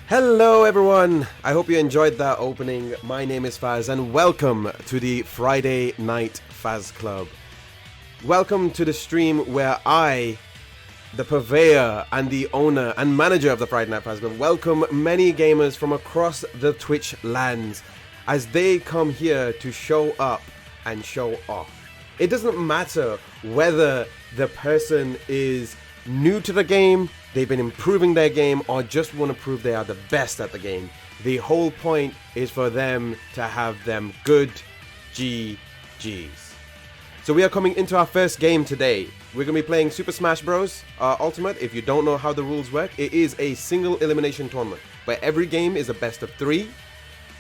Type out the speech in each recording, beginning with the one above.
Hello, everyone. I hope you enjoyed that opening. My name is Faz, and welcome to the Friday Night Faz Club. Welcome to the stream where I, the purveyor and the owner and manager of the Friday Night Faz Club, welcome many gamers from across the Twitch lands as they come here to show up and show off. It doesn't matter whether the person is new to the game, they've been improving their game, or just want to prove they are the best at the game. The whole point is for them to have them good GGs. So we are coming into our first game today. We're going to be playing Super Smash Bros. Ultimate. If you don't know how the rules work, it is a single elimination tournament where every game is a best of 3,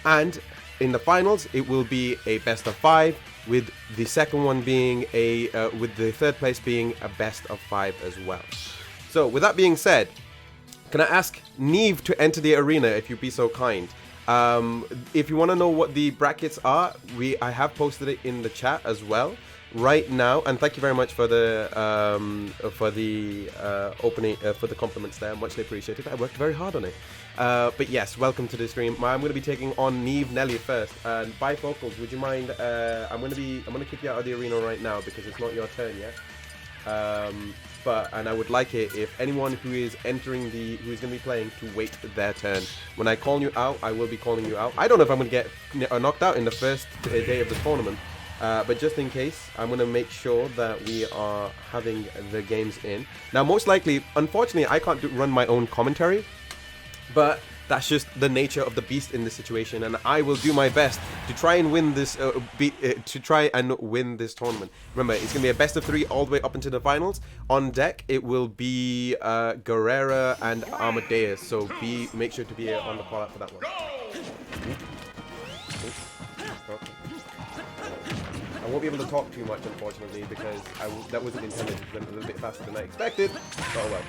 and in the finals it will be a best of 5, with the second one being with the third place being a best of 5 as well. So with that being said, can I ask Neve to enter the arena if you'd be so kind? If you want to know what the brackets are, I have posted it in the chat as well right now, and thank you very much for the opening for the compliments there. Muchly appreciated. I worked very hard on it. But yes, welcome to the stream. I'm going to be taking on Neve Nelly first. And bifocals, would you mind? I'm going to kick you out of the arena right now because it's not your turn yet. And I would like it if anyone who is entering who is going to be playing to wait their turn. When I call you out, I will be calling you out. I don't know if I'm going to get knocked out in the first day of the tournament. But just in case, I'm going to make sure that we are having the games in. Now, most likely, unfortunately, I can't run my own commentary. But that's just the nature of the beast in this situation, and I will do my best to try and win this. Win this tournament. Remember, it's gonna be a best of 3 all the way up into the finals. On deck, it will be Guerrera and Amadeus. So make sure to be on the call out for that one. I won't be able to talk too much, unfortunately, because that wasn't intended to run a little bit faster than I expected. But oh well.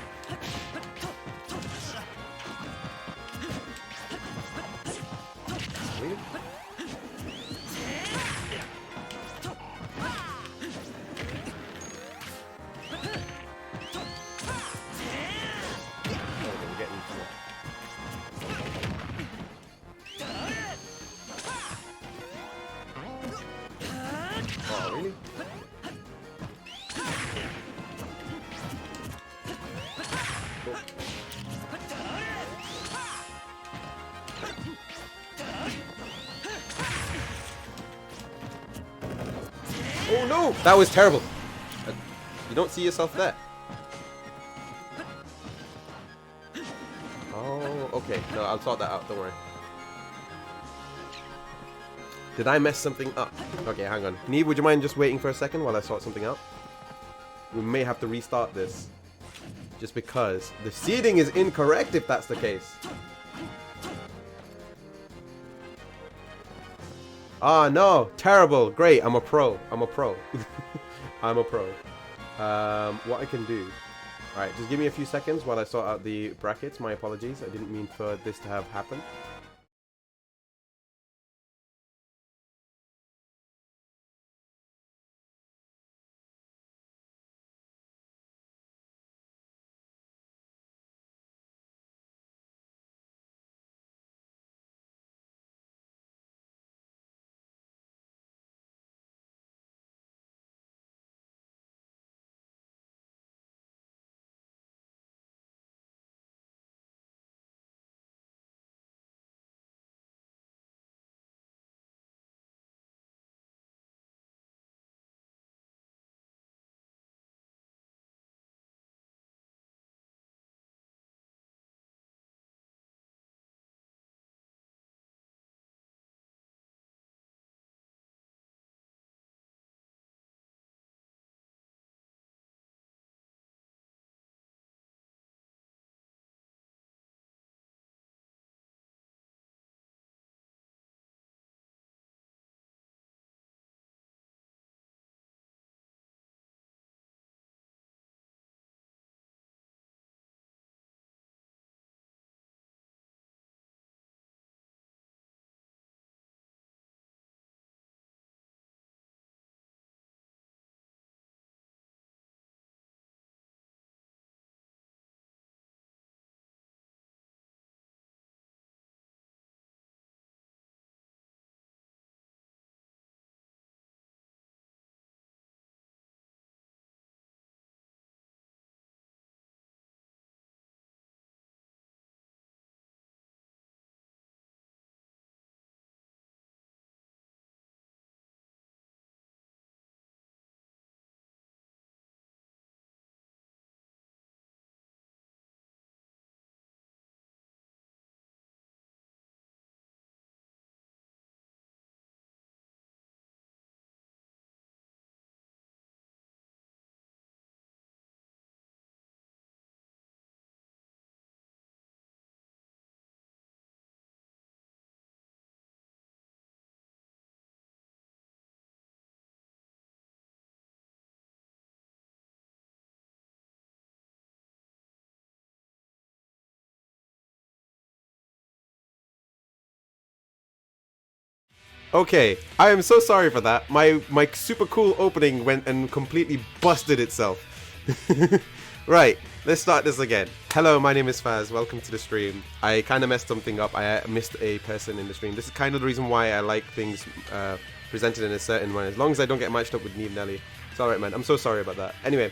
Really? Oh, really? Cool. Oh no! That was terrible. You don't see yourself there. Oh, okay. No, I'll sort that out. Don't worry. Did I mess something up? Okay, hang on. Neve, would you mind just waiting for a second while I sort something out? We may have to restart this. Just because the seeding is incorrect if that's the case. Ah, no. Terrible. Great. I'm a pro. I'm a pro. I'm a pro. What I can do... Alright, just give me a few seconds while I sort out the brackets. My apologies. I didn't mean for this to have happened. Okay, I am so sorry for that. My super cool opening went and completely busted itself. Right, let's start this again. Hello, my name is Faz. Welcome to the stream. I kind of messed something up. I missed a person in the stream. This is kind of the reason why I like things presented in a certain way. As long as I don't get matched up with Neve Nelly. It's alright, man. I'm so sorry about that. Anyway,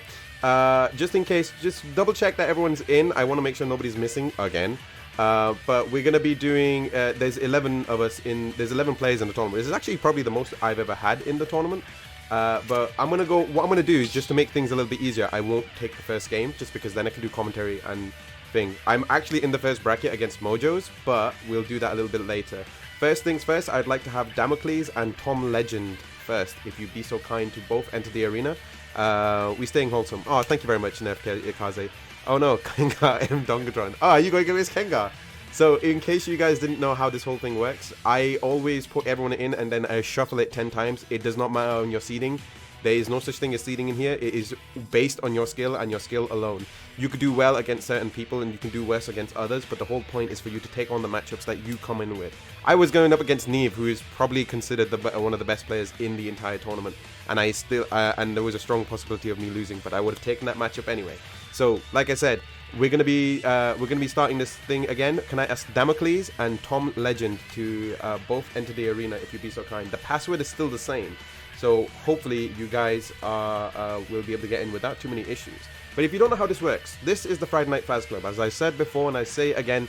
just in case, just double check that everyone's in. I want to make sure nobody's missing again. But we're gonna be doing. There's 11 of us in. There's 11 players in the tournament. This is actually probably the most I've ever had in the tournament. But I'm gonna go. What I'm gonna do is just to make things a little bit easier. I won't take the first game just because then I can do commentary and thing. I'm actually in the first bracket against Mojos, but we'll do that a little bit later. First things first, I'd like to have Damocles and Tom Legend first. If you'd be so kind to both enter the arena. We're staying wholesome. Oh, thank you very much, Nerf Kaze. Oh no, Kengar M Dongatron. Ah, you gotta give us Kengar. So in case you guys didn't know how this whole thing works, I always put everyone in and then I shuffle it 10 times. It does not matter on your seeding. There is no such thing as seeding in here. It is based on your skill and your skill alone. You could do well against certain people and you can do worse against others, but the whole point is for you to take on the matchups that you come in with. I was going up against Neve, who is probably considered one of the best players in the entire tournament, and I still and there was a strong possibility of me losing, but I would have taken that matchup anyway. So, like I said, we're gonna be starting this thing again. Can I ask Damocles and Tom Legend to both enter the arena if you'd be so kind? The password is still the same. So hopefully you guys will be able to get in without too many issues. But if you don't know how this works, this is the Friday Night Faz Club. As I said before and I say again,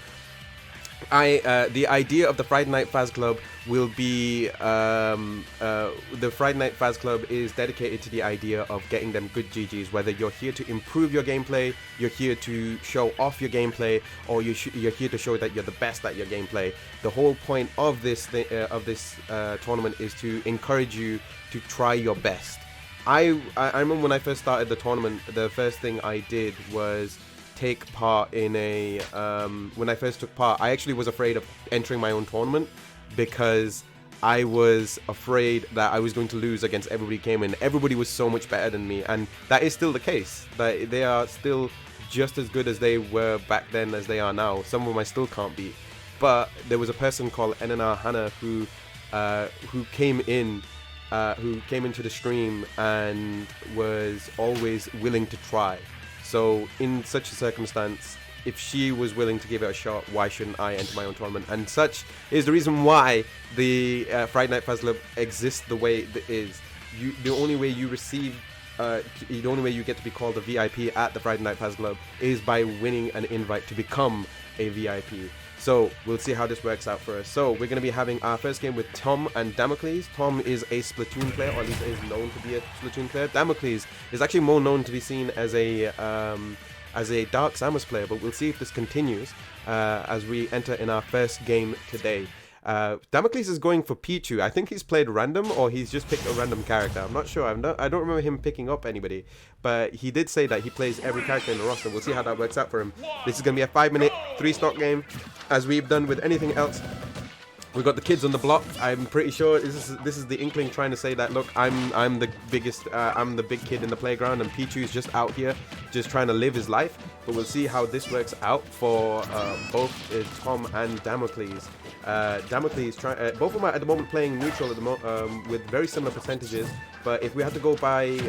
the idea of the Friday Night Faz Club will be the Friday Night Faz Club is dedicated to the idea of getting them good GGs. Whether you're here to improve your gameplay, you're here to show off your gameplay, or you're here to show that you're the best at your gameplay. The whole point of this tournament is to encourage you to try your best. I remember when I first started the tournament, the first thing I did was take part in a when I first took part, I actually was afraid of entering my own tournament because I was afraid that I was going to lose against everybody who came in. Everybody was so much better than me, and that is still the case. That they are still just as good as they were back then as they are now. Some of them I still can't beat. But there was a person called Enana Hannah who came into the stream and was always willing to try. So in such a circumstance, if she was willing to give it a shot, why shouldn't I enter my own tournament? And such is the reason why the Friday Night Faz Club exists the way it is. The only way you receive, the only way you get to be called a VIP at the Friday Night Faz Club is by winning an invite to become a VIP. So we'll see how this works out for us. So we're going to be having our first game with Tom and Damocles. Tom is a Splatoon player, or at least is known to be a Splatoon player. Damocles is actually more known to be seen as a Dark Samus player, but we'll see if this continues as we enter in our first game today. Damocles is going for Pichu. I think he's played random, or he's just picked a random character. I'm not sure. I don't remember him picking up anybody, but he did say that he plays every character in the roster. We'll see how that works out for him. This is going to be a 5-minute 3-stock game, as we've done with anything else. We've got the kids on the block. I'm pretty sure this is the Inkling trying to say that, look, I'm the biggest, I'm the big kid in the playground, and Pichu's just out here, just trying to live his life. But we'll see how this works out for both Tom and Damocles. Damocles, both of them are at the moment playing neutral with very similar percentages. But if we had to go by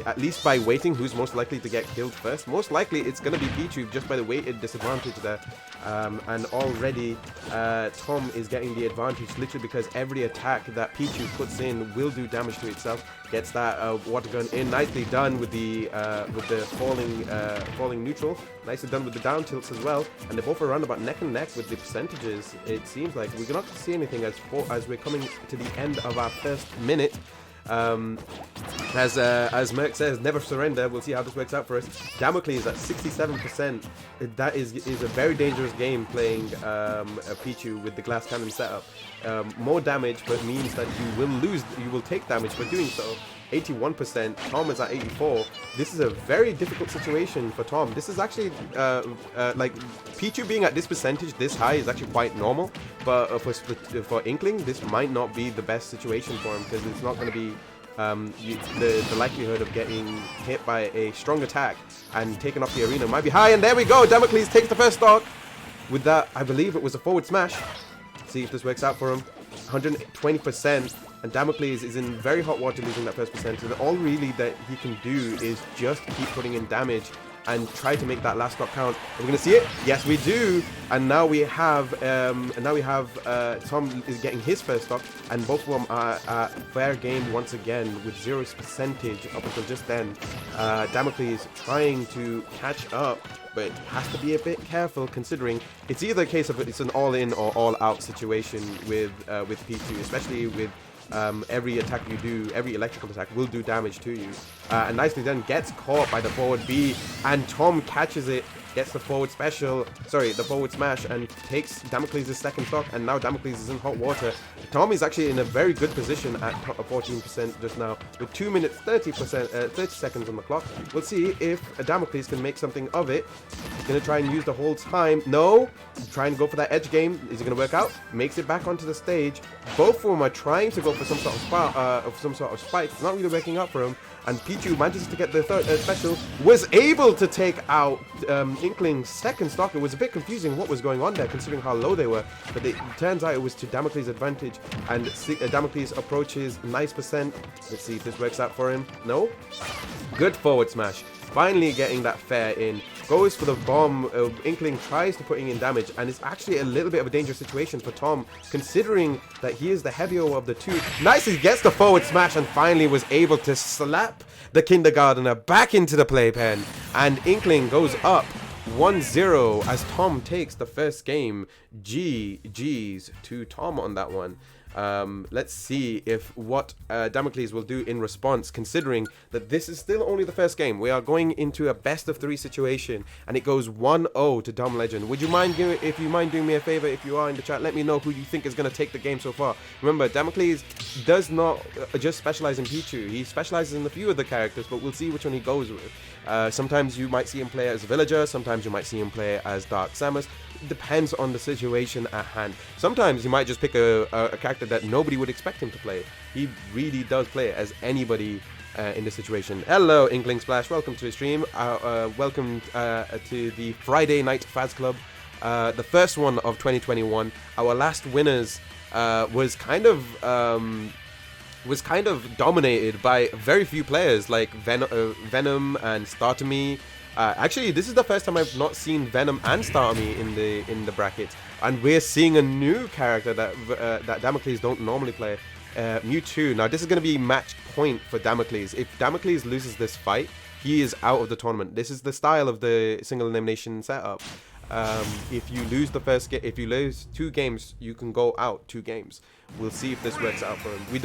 at least by weighting, who's most likely to get killed first? Most likely it's going to be Pichu, just by the weighted disadvantage there. And already Tom is getting the advantage literally because every attack that Pichu puts in will do damage to itself. Gets that water gun in, nicely done with the falling neutral. Nicely done with the down tilts as well. And they're both around about neck and neck with the percentages. It seems like we're not see anything as we're coming to the end of our first minute. As Merc says, never surrender. We'll see how this works out for us. Damocles at 67%. That is a very dangerous game playing a Pichu with the glass cannon setup. More damage, but means that you will lose. You will take damage for doing so. 81%. Tom is at 84. This is a very difficult situation for Tom. This is actually like Pichu being at this percentage this high is actually quite normal, but for Inkling this might not be the best situation for him because it's not going to be the likelihood of getting hit by a strong attack and taken off the arena might be high. And there we go. Damocles takes the first stock. With that, I believe it was a forward smash. See if this works out for him. 120%, and Damocles is in very hot water losing that first percent, and all really that he can do is just keep putting in damage and try to make that last stock count. Are we gonna see it? Yes, we do. And now we have Tom is getting his first stock, and both of them are fair game once again with 0% up until just then. Damocles trying to catch up, but has to be a bit careful considering it's either a case of it's an all-in or all-out situation with P2, especially with every attack you do, every electrical attack will do damage to you. And nicely done, gets caught by the forward B, and Tom catches it, gets the forward special, sorry, the forward smash, and takes Damocles' second stock, and now Damocles is in hot water. Tom is actually in a very good position at 14% just now, with 2 minutes 30 seconds on the clock. We'll see if Damocles can make something of it. He's going to try and use the whole time. No! Trying to go for that edge game. Is it going to work out? Makes it back onto the stage. Both of them are trying to go for some sort of spike. It's not really working out for him. And Pichu manages to get the third special, was able to take out Inkling's second stock. It was a bit confusing what was going on there, considering how low they were. But it turns out it was to Damocles' advantage, and Damocles approaches nice percent. Let's see if this works out for him. No? Good forward smash. Finally getting that fair in. Goes for the bomb. Inkling tries to put in damage, and it's actually a little bit of a dangerous situation for Tom, considering that he is the heavier of the two. Nicely gets the forward smash and finally was able to slap the kindergartner back into the playpen. And Inkling goes up 1-0 as Tom takes the first game. GG's to Tom on that one. Let's see if what Damocles will do in response, considering that this is still only the first game. We are going into a best of 3 situation, and it goes 1-0 to Dom Legend. Would you mind doing me a favor? If you are in the chat, let me know who you think is going to take the game so far. Remember, Damocles does not just specialize in Pichu. He specializes in a few of the characters, but we'll see which one he goes with. Sometimes you might see him play as Villager, sometimes you might see him play as Dark Samus. It depends on the situation at hand. Sometimes you might just pick a character that nobody would expect him to play. He really does play as anybody in this situation. Hello, Inkling Splash. Welcome to the stream. Welcome to the Friday Night Faz Club, the first one of 2021. Our last winners was kind of dominated by very few players like Venom and Startamy. Actually, this is the first time I've not seen Venom and Starmie in the brackets, and we're seeing a new character that Damocles don't normally play, Mewtwo. Now, this is going to be match point for Damocles. If Damocles loses this fight, he is out of the tournament. This is the style of the single elimination setup. If you lose the first game, if you lose 2 games, you can go out 2 games. We'll see if this works out for him. We've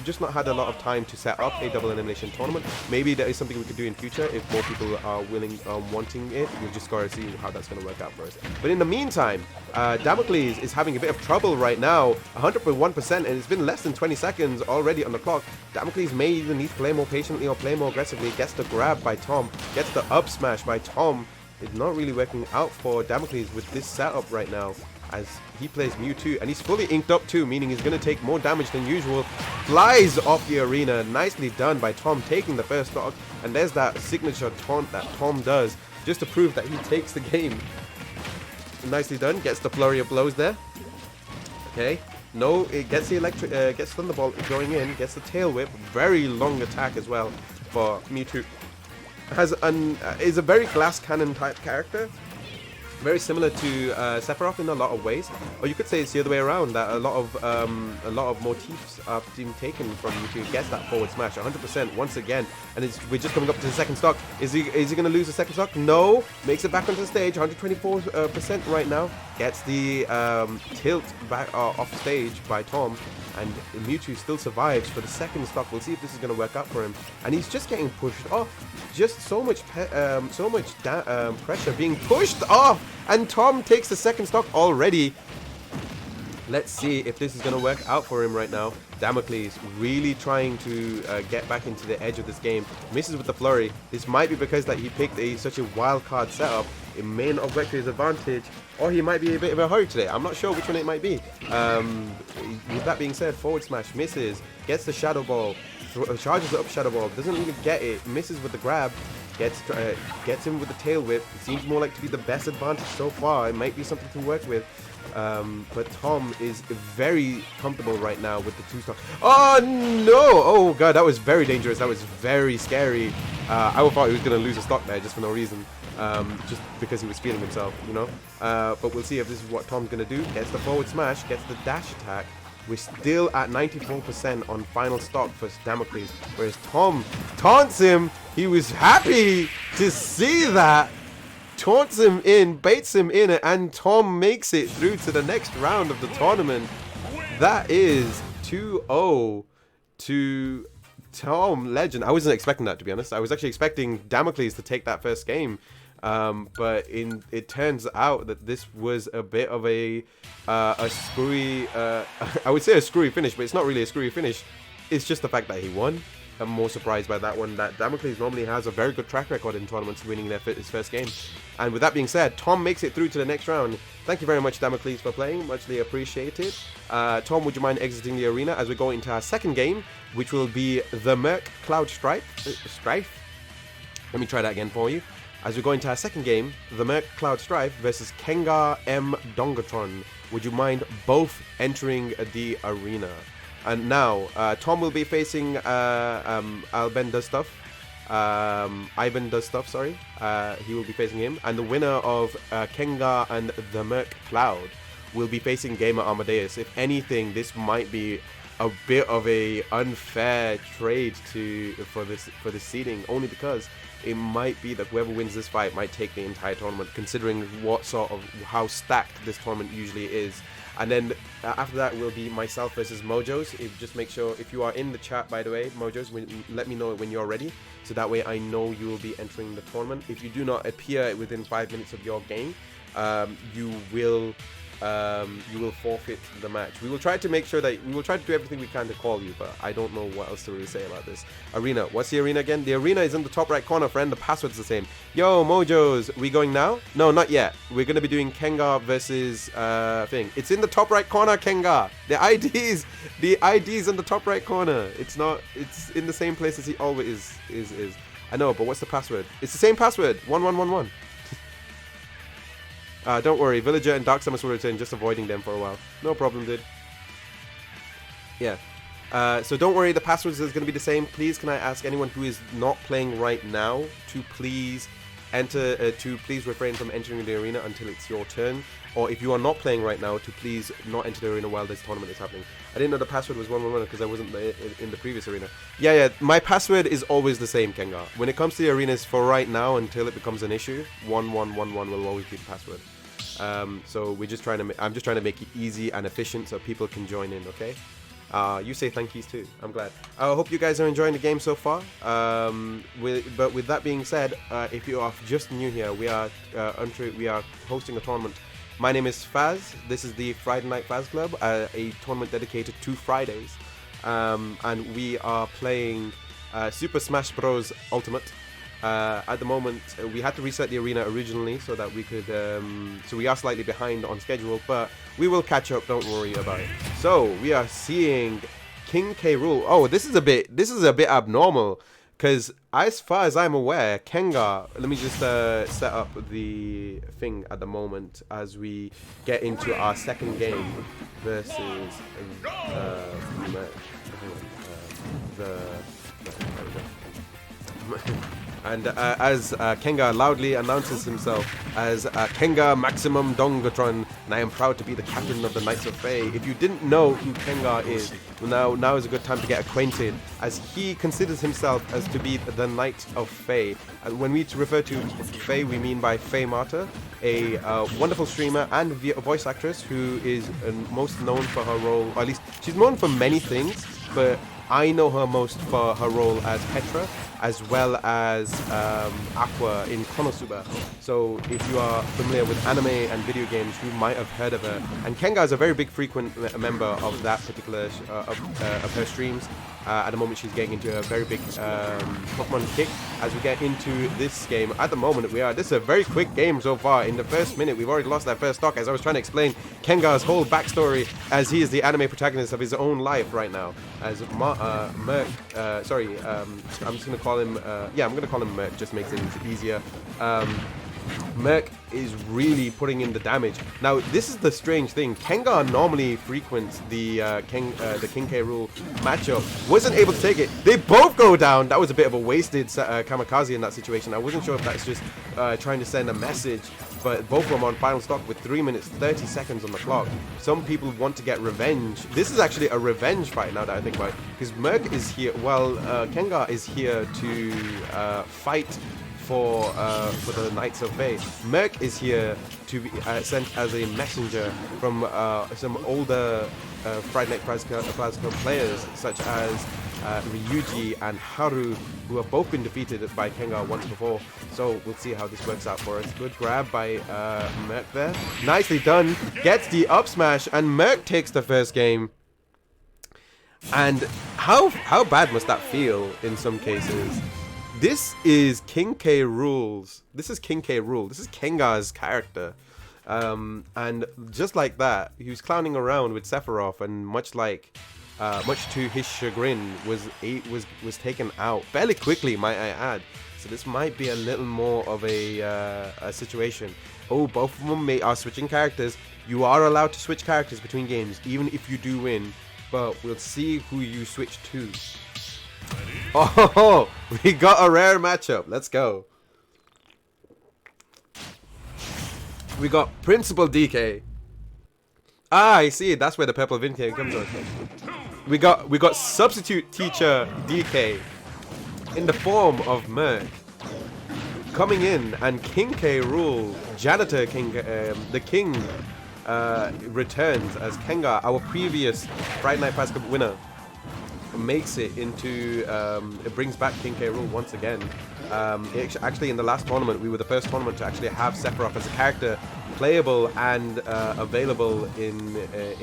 just not had a lot of time to set up a double elimination tournament. Maybe that is something we could do in future if more people are willing, wanting it. We've just got to see how that's going to work out for us. But in the meantime, Damocles is having a bit of trouble right now. 101%, and it's been less than 20 seconds already on the clock. Damocles may either need to play more patiently or play more aggressively. Gets the grab by Tom. Gets the up smash by Tom. It's not really working out for Damocles with this setup right now, as he plays Mewtwo, and he's fully inked up too, meaning he's going to take more damage than usual. Flies off the arena. Nicely done by Tom, taking the first stock, and there's that signature taunt that Tom does just to prove that he takes the game. Nicely done. Gets the flurry of blows there. Okay. No, it gets the gets Thunderbolt going in, gets the tail whip. Very long attack as well for Mewtwo. Is a very glass cannon type character, very similar to Sephiroth in a lot of ways, or you could say it's the other way around, that a lot of motifs are being taken from Mewtwo. Gets that forward smash 100% once again, and we're just coming up to the second stock. Is he going to lose the second stock? No. Makes it back onto the stage. 124% right now. Gets the tilt back off stage by Tom, and Mewtwo still survives for the second stock. We'll see if this is going to work out for him. And he's just getting pushed off. Just so much pressure being pushed off. And Tom takes the second stock already. Let's see if this is going to work out for him right now. Damocles really trying to get back into the edge of this game. Misses with the flurry. This might be because that he picked such a wild card setup. It may not work to his advantage, or he might be a bit of a hurry today. I'm not sure which one it might be. With that being said, forward smash misses. Gets the Shadow Ball. Charges up Shadow Ball. Doesn't really get it. Misses with the grab. Gets him with the tail whip. It seems more like to be the best advantage so far. It might be something to work with. But Tom is very comfortable right now with the 2-stock. Oh no! Oh god, that was very dangerous. That was very scary. I thought he was going to lose a stock there just for no reason. Just because he was feeling himself, you know. But we'll see if this is what Tom's going to do. Gets the forward smash, gets the dash attack. We're still at 94% on final stock for Damocles. Whereas Tom taunts him. He was happy to see that. Taunts him in, baits him in, and Tom makes it through to the next round of the tournament. That is 2-0 to Tom Legend. I wasn't expecting that, to be honest. I was actually expecting Damocles to take that first game. But it turns out that this was a bit of a screwy, I would say a screwy finish, but it's not really a screwy finish. It's just the fact that he won. I'm more surprised by that one. That Damocles normally has a very good track record in tournaments, winning his first game. And with that being said, Tom makes it through to the next round. Thank you very much, Damocles, for playing. Muchly appreciated. Tom, would you mind exiting the arena as we go into our second game, which will be the Merc Cloud Strife? Let me try that again for you. As we go into our second game, the Merc Cloud Strife versus Kengar M Dongatron. Would you mind both entering the arena? And now, Tom will be facing Ivan Does Stuff, sorry. He will be facing him. And the winner of Kengar and the Merc Cloud will be facing Gamer Amadeus. If anything, this might be a bit of a unfair trade for this seeding, only because it might be that whoever wins this fight might take the entire tournament, considering how stacked this tournament usually is. And then after that will be myself versus Mojos. Just make sure, if you are in the chat, by the way, Mojos, let me know when you're ready, so that way I know you will be entering the tournament. If you do not appear within 5 minutes of your game, you will forfeit the match. We will try to make sure that we will try to do everything we can to call you, but I don't know what else to really say about this. Arena. What's the arena again? The arena is in the top right corner, friend. The password's the same. Yo, Mojos, we going now? No, not yet. We're going to be doing Kengar versus thing. It's in the top right corner, Kengar. The ID's in the top right corner. It's in the same place as he always is. I know, but what's the password? It's the same password. 1111. Don't worry, Villager and Dark Summers will return, just avoiding them for a while. No problem, dude. Yeah. So don't worry, the passwords is going to be the same. Please, can I ask anyone who is not playing right now to please please refrain from entering the arena until it's your turn. Or if you are not playing right now, to please not enter the arena while this tournament is happening. I didn't know the password was 111 because I wasn't in the previous arena. Yeah, my password is always the same, Kengar. When it comes to the arenas, for right now, until it becomes an issue, 1111 will always be the password. So we're just I'm just trying to make it easy and efficient so people can join in, okay? You say thank yous too. I'm glad. I hope you guys are enjoying the game so far. But with that being said, if you are just new here, we are hosting a tournament. My name is Faz. This is the Friday Night Faz Club, a tournament dedicated to Fridays. And we are playing Super Smash Bros. Ultimate. At the moment, we had to reset the arena originally so that we could, so we are slightly behind on schedule, but we will catch up, don't worry about it. So, we are seeing King K. Rool. Oh, this is a bit abnormal, because as far as I'm aware, Kengar, let me just set up the thing at the moment as we get into our second game versus And as Kengar loudly announces himself as Kengar Maximum Dongatron, and I am proud to be the captain of the Knights of Fae. If you didn't know who Kengar is, now is a good time to get acquainted, as he considers himself as to be the Knight of Fae. And when we refer to Fae, we mean by Fae Marta, a wonderful streamer and voice actress who is most known for her role, or at least she's known for many things, but I know her most for her role as Petra, as well as Aqua in Konosuba. So if you are familiar with anime and video games, you might have heard of her. And Kengar is a very big frequent member of that particular of her streams. At the moment, she's getting into a very big Pokemon kick. As we get into this game, at the moment this is a very quick game so far. In the first minute, we've already lost that first stock. As I was trying to explain Kengar's whole backstory, as he is the anime protagonist of his own life right now. As I'm just going to call him, yeah, I'm going to call him Merc, just makes it easier. Merc is really putting in the damage. Now, this is the strange thing. Kengar normally frequents the King K. Rool matchup. Wasn't able to take it. They both go down. That was a bit of a wasted kamikaze in that situation. I wasn't sure if that's just trying to send a message, but both of them on final stock with 3 minutes 30 seconds on the clock. Some people want to get revenge. This is actually a revenge fight now that I think about it, because Merc is here. Well, Kengar is here to fight for the Knights of Bay. Merc is here to be sent as a messenger from some older Friday Night Faz Club players, such as Ryuji and Haru, who have both been defeated by Kengar once before. So we'll see how this works out for us. Good grab by Merc there. Nicely done. Gets the up smash, and Merc takes the first game. And how bad must that feel in some cases? This is King K. Rool's. This is King K. Rool. This is Kengar's character. And just like that, he was clowning around with Sephiroth, and much to his chagrin, was taken out fairly quickly, might I add. So this might be a little more of a situation. Oh, both of them are switching characters. You are allowed to switch characters between games, even if you do win. But we'll see who you switch to. Oh, we got a rare matchup. Let's go. We got Principal DK. Ah, I see. That's where the purple vintage comes on. We got Substitute Teacher DK in the form of Merc coming in, and King K. Rool, Janitor King, the King, returns as Kengar, our previous Friday Night Faz Club winner. Makes it into it brings back King K. Rool once again. Actually, in the last tournament, we were the first tournament to actually have Sephiroth as a character playable and available in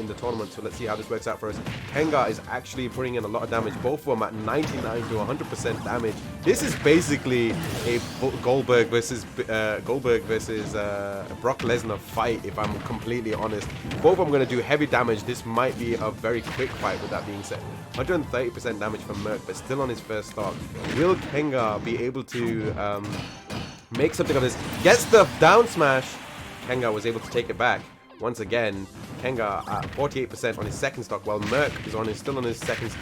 the tournament. So let's see how this works out for us. Kengar is actually putting in a lot of damage, both of them at 99 to 100% damage. This is basically a Goldberg versus Brock Lesnar fight, if I'm completely honest. Both of them going to do heavy damage. This might be a very quick fight, with that being said. 130% damage from Merc, but still on his first stock. Will Kengar be able to make something of this? Gets the down smash. Kengar was able to take it back. Once again, Kengar at 48% on his second stock, while Merc is still on his second,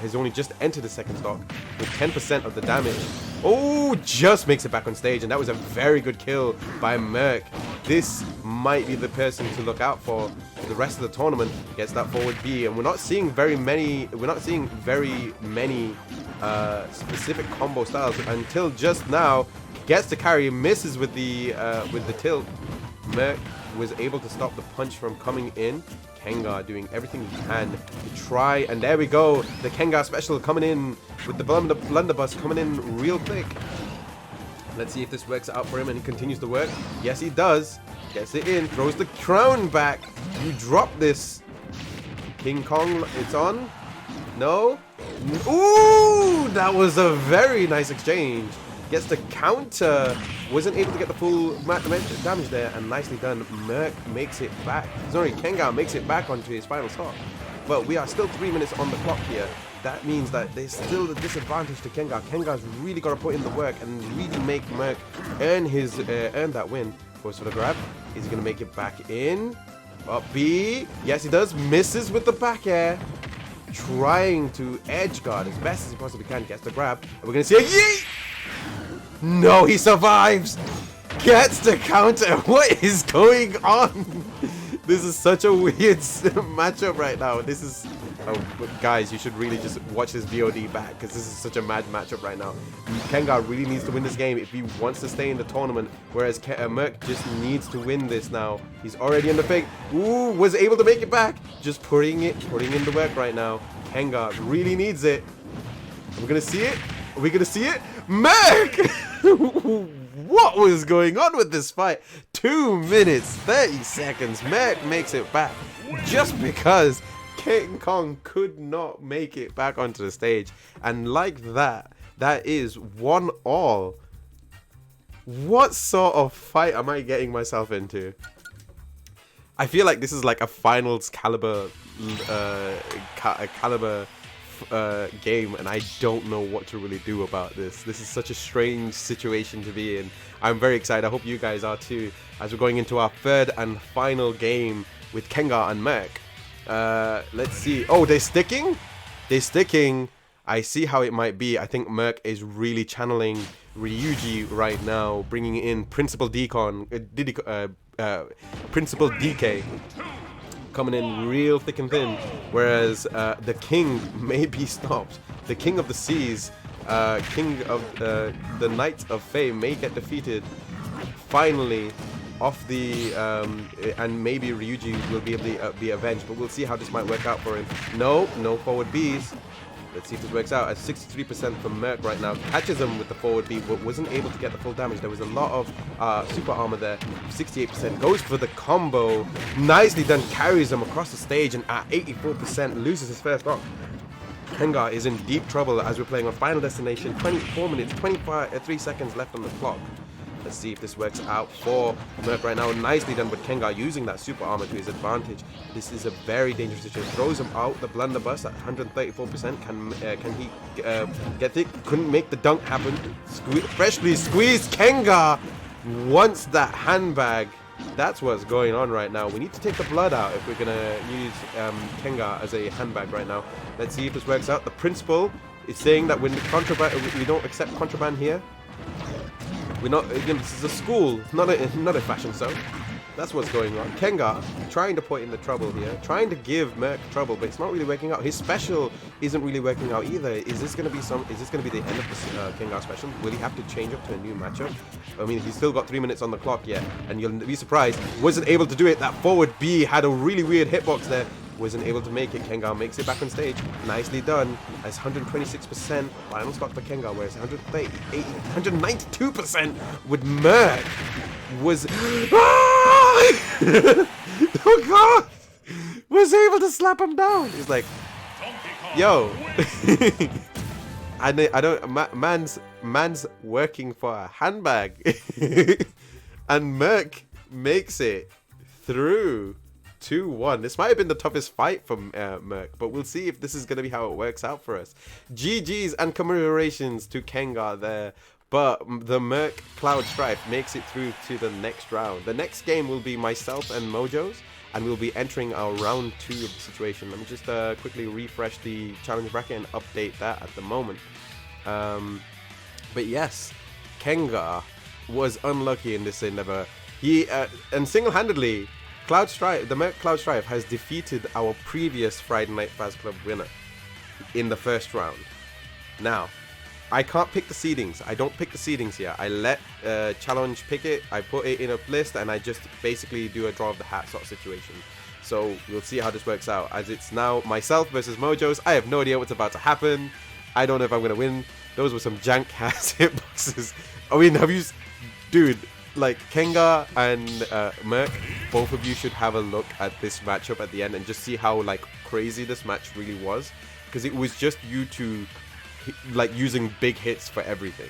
has only just entered the second stock with 10% of the damage. Oh, just makes it back on stage, and that was a very good kill by Merc. This might be the person to look out for the rest of the tournament. Gets that forward B, and we're not seeing very many specific combo styles until just now. Gets the carry, misses with the tilt. Merc was able to stop the punch from coming in. Kengar doing everything he can to try, and there we go. The Kengar special coming in with the blunderbuss coming in real quick. Let's see if this works out for him, and he continues to work. Yes, he does. Gets it in, throws the crown back. You drop this. King Kong, it's on. No. Ooh, that was a very nice exchange. Gets the counter. Wasn't able to get the full damage there, and nicely done. Merc makes it back. Sorry, Kengar makes it back onto his final stop. But we are still 3 minutes on the clock here. That means that there's still a disadvantage to Kengar. Kengar's really got to put in the work and really make Merc earn that win. Goes for the grab. Is he going to make it back in? Up B. Yes, he does. Misses with the back air. Trying to edge guard as best as he possibly can. Gets the grab. And we're going to see a yeet! No, he survives! Gets the counter! What is going on? This is such a weird matchup right now. This is... Oh, guys, you should really just watch this VOD back, because this is such a mad matchup right now. Kengar really needs to win this game if he wants to stay in the tournament, whereas Merc just needs to win this now. He's already in the fake. Ooh, was able to make it back. Just putting in the work right now. Kengar really needs it. Are we going to see it? Are we going to see it? Merc! What was going on with this fight? 2 minutes, 30 seconds. Merc makes it back just because King Kong could not make it back onto the stage. And like that, that is 1-all. What sort of fight am I getting myself into? I feel like this is like a finals caliber game, and I don't know what to really do about this. This is such a strange situation to be in. I'm very excited. I hope you guys are too, as we're going into our third and final game with Kengar and Merc. Let's see. Oh, they're sticking? They're sticking. I see how it might be. I think Merc is really channeling Ryuji right now, bringing in Principal Decon, Principal DK, coming in real thick and thin, whereas the King may be stopped. The King of the Seas, King of the Knights of Fame may get defeated finally off the and maybe Ryuji will be able to be avenged, but we'll see how this might work out for him. No forward Bs. Let's see if this works out. At 63% from Merc right now. Catches him with the forward B, but wasn't able to get the full damage. There was a lot of super armor there. 68%. Goes for the combo. Nicely done. Carries him across the stage, and at 84% loses his first rock. Kengar is in deep trouble as we're playing on Final Destination. 24 minutes, 3 seconds left on the clock. Let's see if this works out for Merc right now. Nicely done with Kengar using that super armor to his advantage. This is a very dangerous situation. Throws him out the blunderbuss at 134%. Can he get it? Couldn't make the dunk happen. Freshly squeezed. Kengar wants that handbag. That's what's going on right now. We need to take the blood out if we're going to use Kengar as a handbag right now. Let's see if this works out. The principal is saying that when the contraband, we don't accept contraband here. We're not, again, this is a school, not a fashion show. That's what's going on. Kengar trying to point in the trouble here, trying to give Merc trouble, but it's not really working out. His special isn't really working out either. Is this going to be the end of this Kengar special? Will he have to change up to a new matchup? I mean, he's still got 3 minutes on the clock yet, and you'll be surprised. Wasn't able to do it. That forward B had a really weird hitbox there. Wasn't able to make it. Kengar makes it back on stage. Nicely done. That's 126% final stock for Kengar, whereas 192% with Merc was oh god, was able to slap him down. He's like, yo, I don't. Man's working for a handbag, and Merc makes it through. 2-1. This might have been the toughest fight from Merc, but we'll see if this is going to be how it works out for us. GG's and commemorations to Kengar there, but the Merc Cloud Strife makes it through to the next round. The next game will be myself and Mojo's, and we'll be entering our round 2 of the situation. Let me just quickly refresh the challenge bracket and update that at the moment. But yes, Kengar was unlucky in this endeavor. He and single-handedly, the Merc Cloud Strife has defeated our previous Friday Night Faz Club winner in the first round. Now, I can't pick the seedings. I don't pick the seedings here. I let Challenge pick it. I put it in a list, and I just basically do a draw of the hat sort of situation. So we'll see how this works out. As it's now myself versus Mojo's. I have no idea what's about to happen. I don't know if I'm going to win. Those were some jank-ass hitboxes. I mean, dude, like Kengar and Merc, both of you should have a look at this matchup at the end and just see how like crazy this match really was, because it was just you two like using big hits for everything.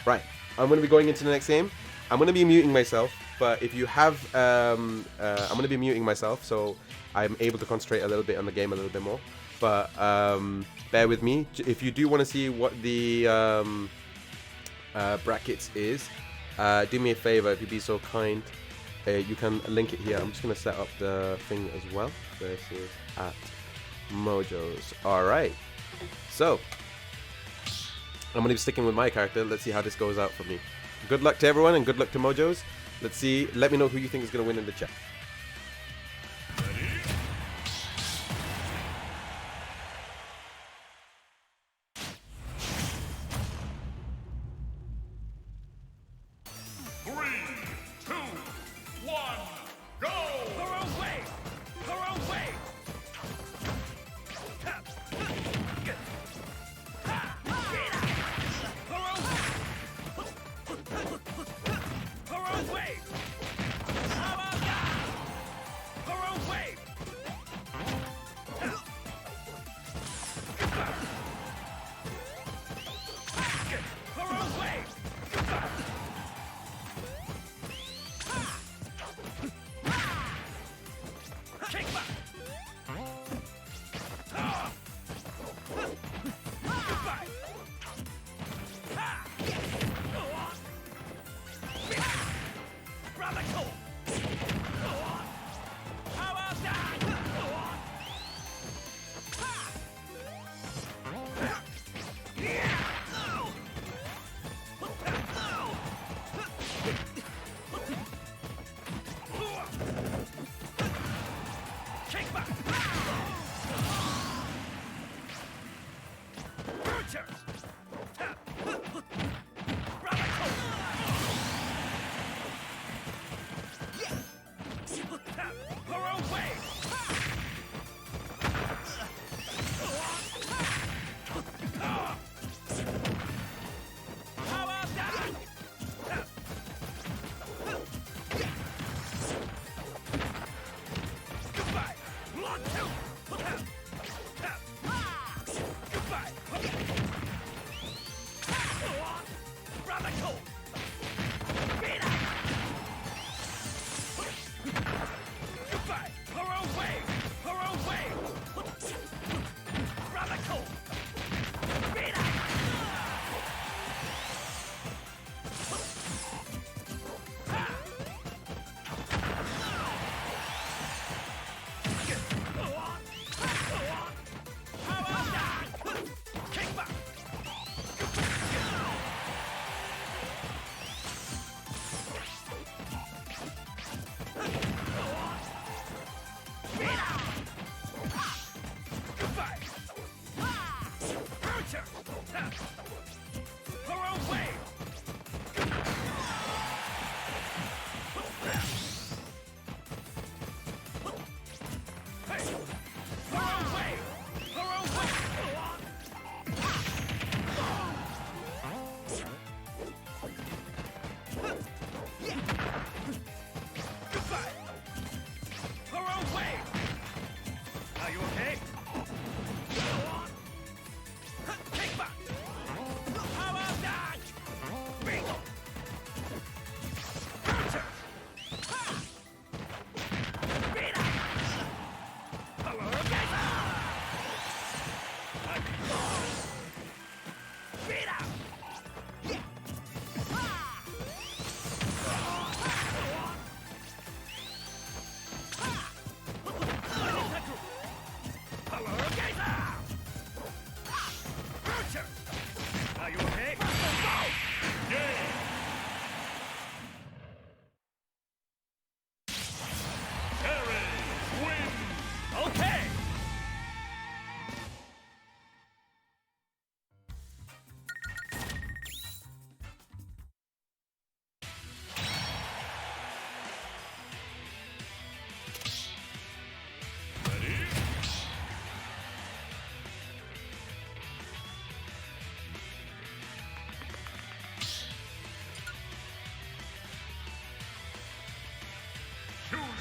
Right, I'm going to be going into the next game. I'm going to be muting myself, but if you have I'm going to be muting myself so I'm able to concentrate a little bit on the game a little bit more, but bear with me. If you do want to see what the brackets is, do me a favor, if you'd be so kind, you can link it here. I'm just going to set up the thing as well. Versus at Mojo's. Alright, so I'm going to be sticking with my character. Let's see how this goes out for me. Good luck to everyone and good luck to Mojo's. Let's see, let me know who you think is going to win in the chat.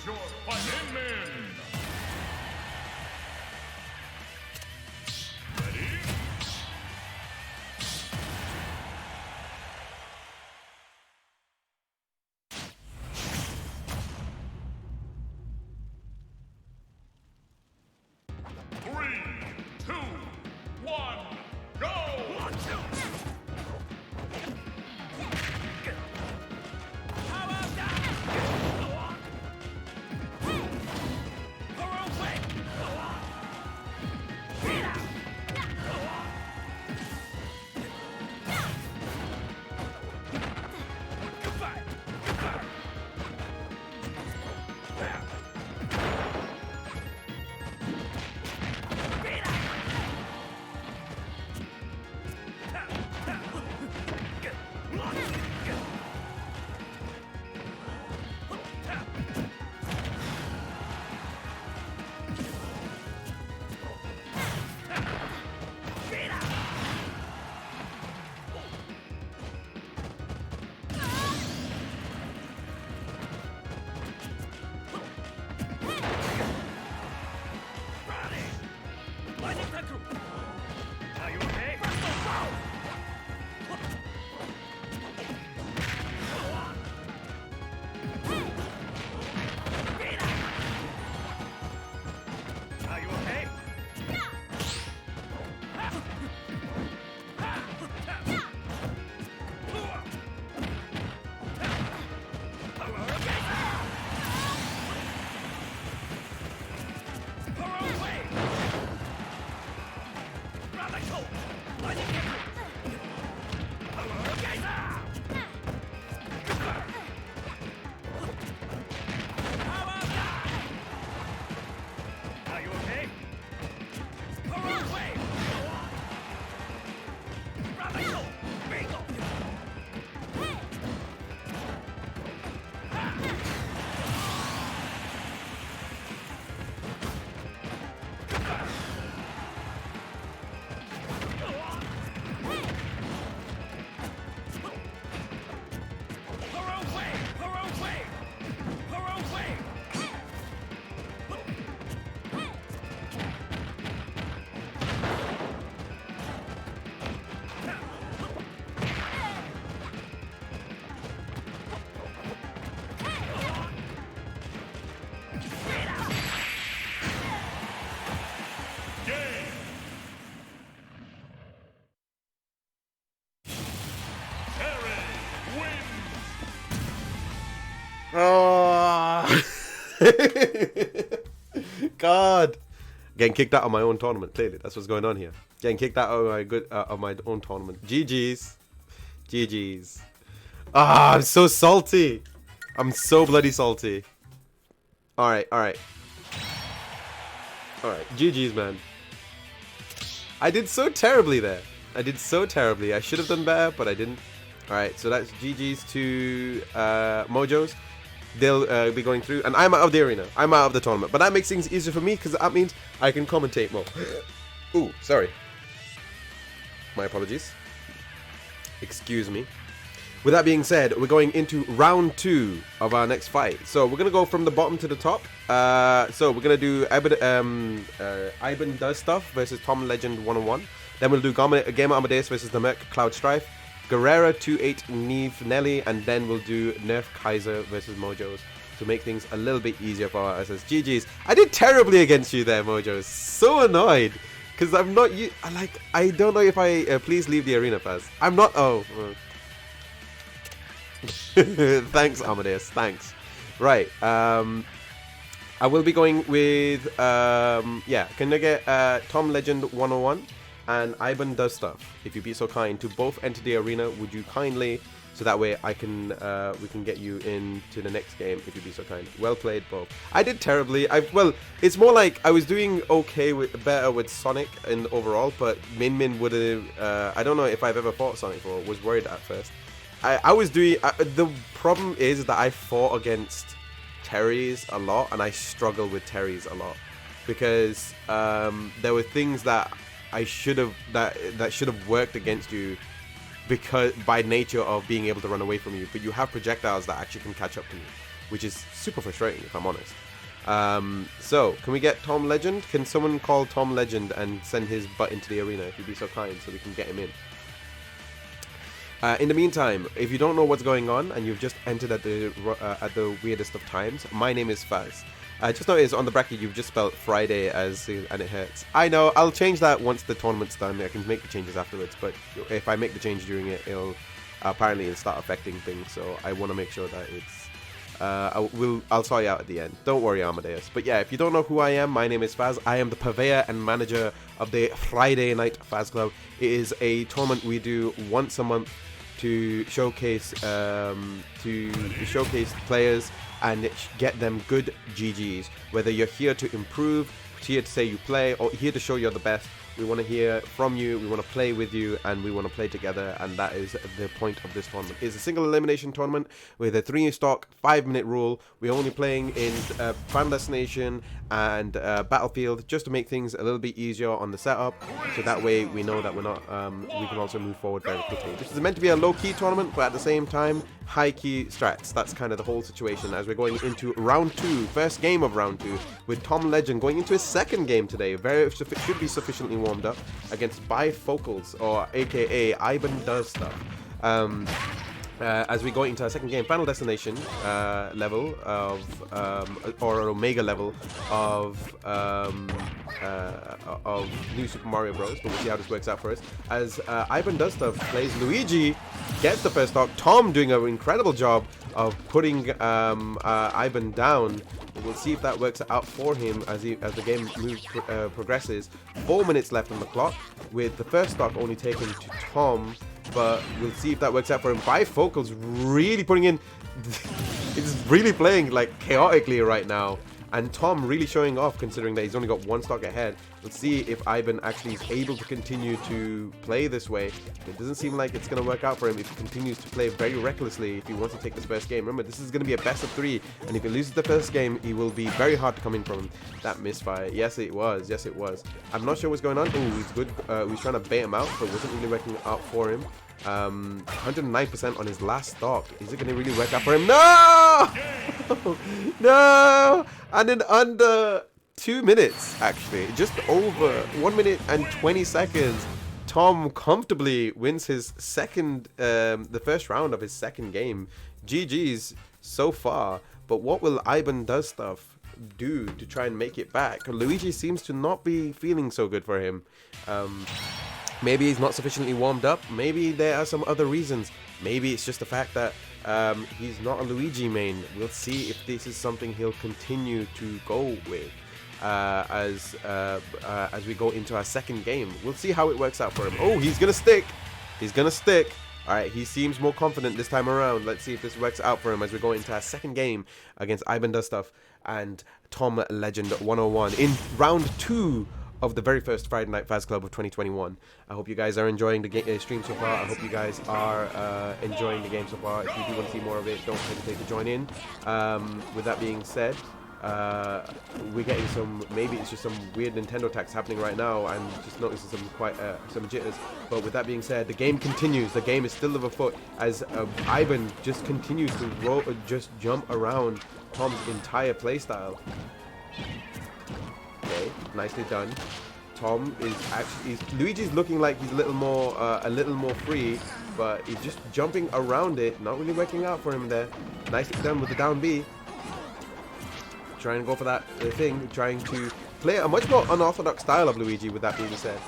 Choose your fighting men. Ready? Three, two, one, go! Oh, God. Getting kicked out of my own tournament. Clearly, that's what's going on here. Getting kicked out of my own tournament. GG's. GG's. Ah, I'm so salty. I'm so bloody salty. Alright. Alright, GG's, man. I did so terribly there. I did so terribly. I should have done better, but I didn't. Alright, so that's GG's to Mojos. They'll be going through, and I'm out of the arena. I'm out of the tournament, but that makes things easier for me because that means I can commentate more. Ooh, sorry. My apologies. Excuse me. With that being said, we're going into round 2 of our next fight. So we're gonna go from the bottom to the top. So we're gonna do Iban Does Stuff versus Tom Legend 101. Then we'll do Gamer Amadeus versus the Merc Cloud Strife. Guerrera 2-8 Neve Nelly, and then we'll do Nerf Kaiser versus Mojos to make things a little bit easier for our SS. GG's. I did terribly against you there, Mojos. So annoyed because I'm not you. I don't know if I please leave the arena, Faz. I'm not. Oh, thanks, Amadeus. Thanks. Right. I will be going with yeah. Can I get Tom Legend 101? And Iban Does Stuff, if you'd be so kind to both enter the arena, would you kindly, so that way I can we can get you into the next game, if you'd be so kind. Well played, both. I did terribly. Well, it's more like I was doing okay better with Sonic in overall, but Min would have. I don't know if I've ever fought Sonic before. Was worried at first. I was doing. The problem is that I fought against Terry's a lot, and I struggle with Terry's a lot because there were things that I should have that should have worked against you because by nature of being able to run away from you, but you have projectiles that actually can catch up to me. which is super frustrating if I'm honest. So, can we get Tom Legend? Can someone call Tom Legend and send his butt into the arena if you'd be so kind so we can get him in? In the meantime, if you don't know what's going on and you've just entered at the weirdest of times, my name is Faz. Just notice on the bracket you've just spelled Friday and it hurts. I know, I'll change that once the tournament's done. I can make the changes afterwards, but if I make the change during it, it'll start affecting things. So I want to make sure that it's I'll sort you out at the end. Don't worry, Amadeus. But yeah, if you don't know who I am, my name is Faz. I am the purveyor and manager of the Friday Night Faz Club. It is a tournament we do once a month to showcase players and get them good GGs. Whether you're here to improve, here to say you play, or here to show you're the best, we want to hear from you, we want to play with you, and we want to play together, and that is the point of this tournament. It's a single elimination tournament with a 3-stock, 5-minute rule. We're only playing in Final Destination and Battlefield just to make things a little bit easier on the setup, so that way we know that we're not, we can also move forward very quickly. This is meant to be a low-key tournament, but at the same time, high-key strats. That's kind of the whole situation as we're going into round 2, first game of round 2, with Tom Legend going into his second game today. Should be sufficiently warmed up against Bifocals, or aka Ivan Does Stuff. As we go into our second game, Final Destination level of, or Omega level of New Super Mario Bros. But we'll see how this works out for us. As Ivan Does Stuff plays Luigi, gets the first stock. Tom doing an incredible job of putting Ivan down. We'll see if that works out for him as the game progresses. 4 minutes left on the clock, with the first stock only taken to Tom. But we'll see if that works out for him. Bifocals really putting in... It's really playing like chaotically right now. And Tom really showing off considering that he's only got 1 stock ahead. Let's see if Ivan actually is able to continue to play this way. It doesn't seem like it's going to work out for him if he continues to play very recklessly if he wants to take this first game. Remember, this is going to be a best of 3. And if he loses the first game, he will be very hard to come in from that misfire. Yes, it was. Yes, it was. I'm not sure what's going on. Oh, he's good. He's trying to bait him out, but wasn't really working out for him. 109% on his last stock. Is it going to really work out for him? No! No! And in under 2 minutes, actually, just over 1 minute and 20 seconds, Tom comfortably wins his second, the first round of his second game. GG's so far. But what will Ivan Does Stuff do to try and make it back? Luigi seems to not be feeling so good for him. Maybe he's not sufficiently warmed up. Maybe there are some other reasons. Maybe it's just the fact that he's not a Luigi main. We'll see if this is something he'll continue to go with as we go into our second game. We'll see how it works out for him. Oh, he's going to stick. He's going to stick. All right, he seems more confident this time around. Let's see if this works out for him as we go into our second game against Ivan Does Stuff and Tom Legend 101 in round 2 of the very first Friday Night Faz Club of 2021. I hope you guys are enjoying the stream so far. I hope you guys are enjoying the game so far. If you do want to see more of it, don't hesitate to join in. With that being said, we're getting some, maybe it's just some weird Nintendo tax happening right now. I'm just noticing some jitters. But with that being said, the game continues. The game is still afoot as Ivan just continues to just jump around Tom's entire playstyle. Okay, nicely done. Tom is actually, Luigi's looking like he's a little more free, but he's just jumping around it, not really working out for him there. Nicely done with the down B. Trying to go for that thing, trying to play a much more unorthodox style of Luigi, with that being said.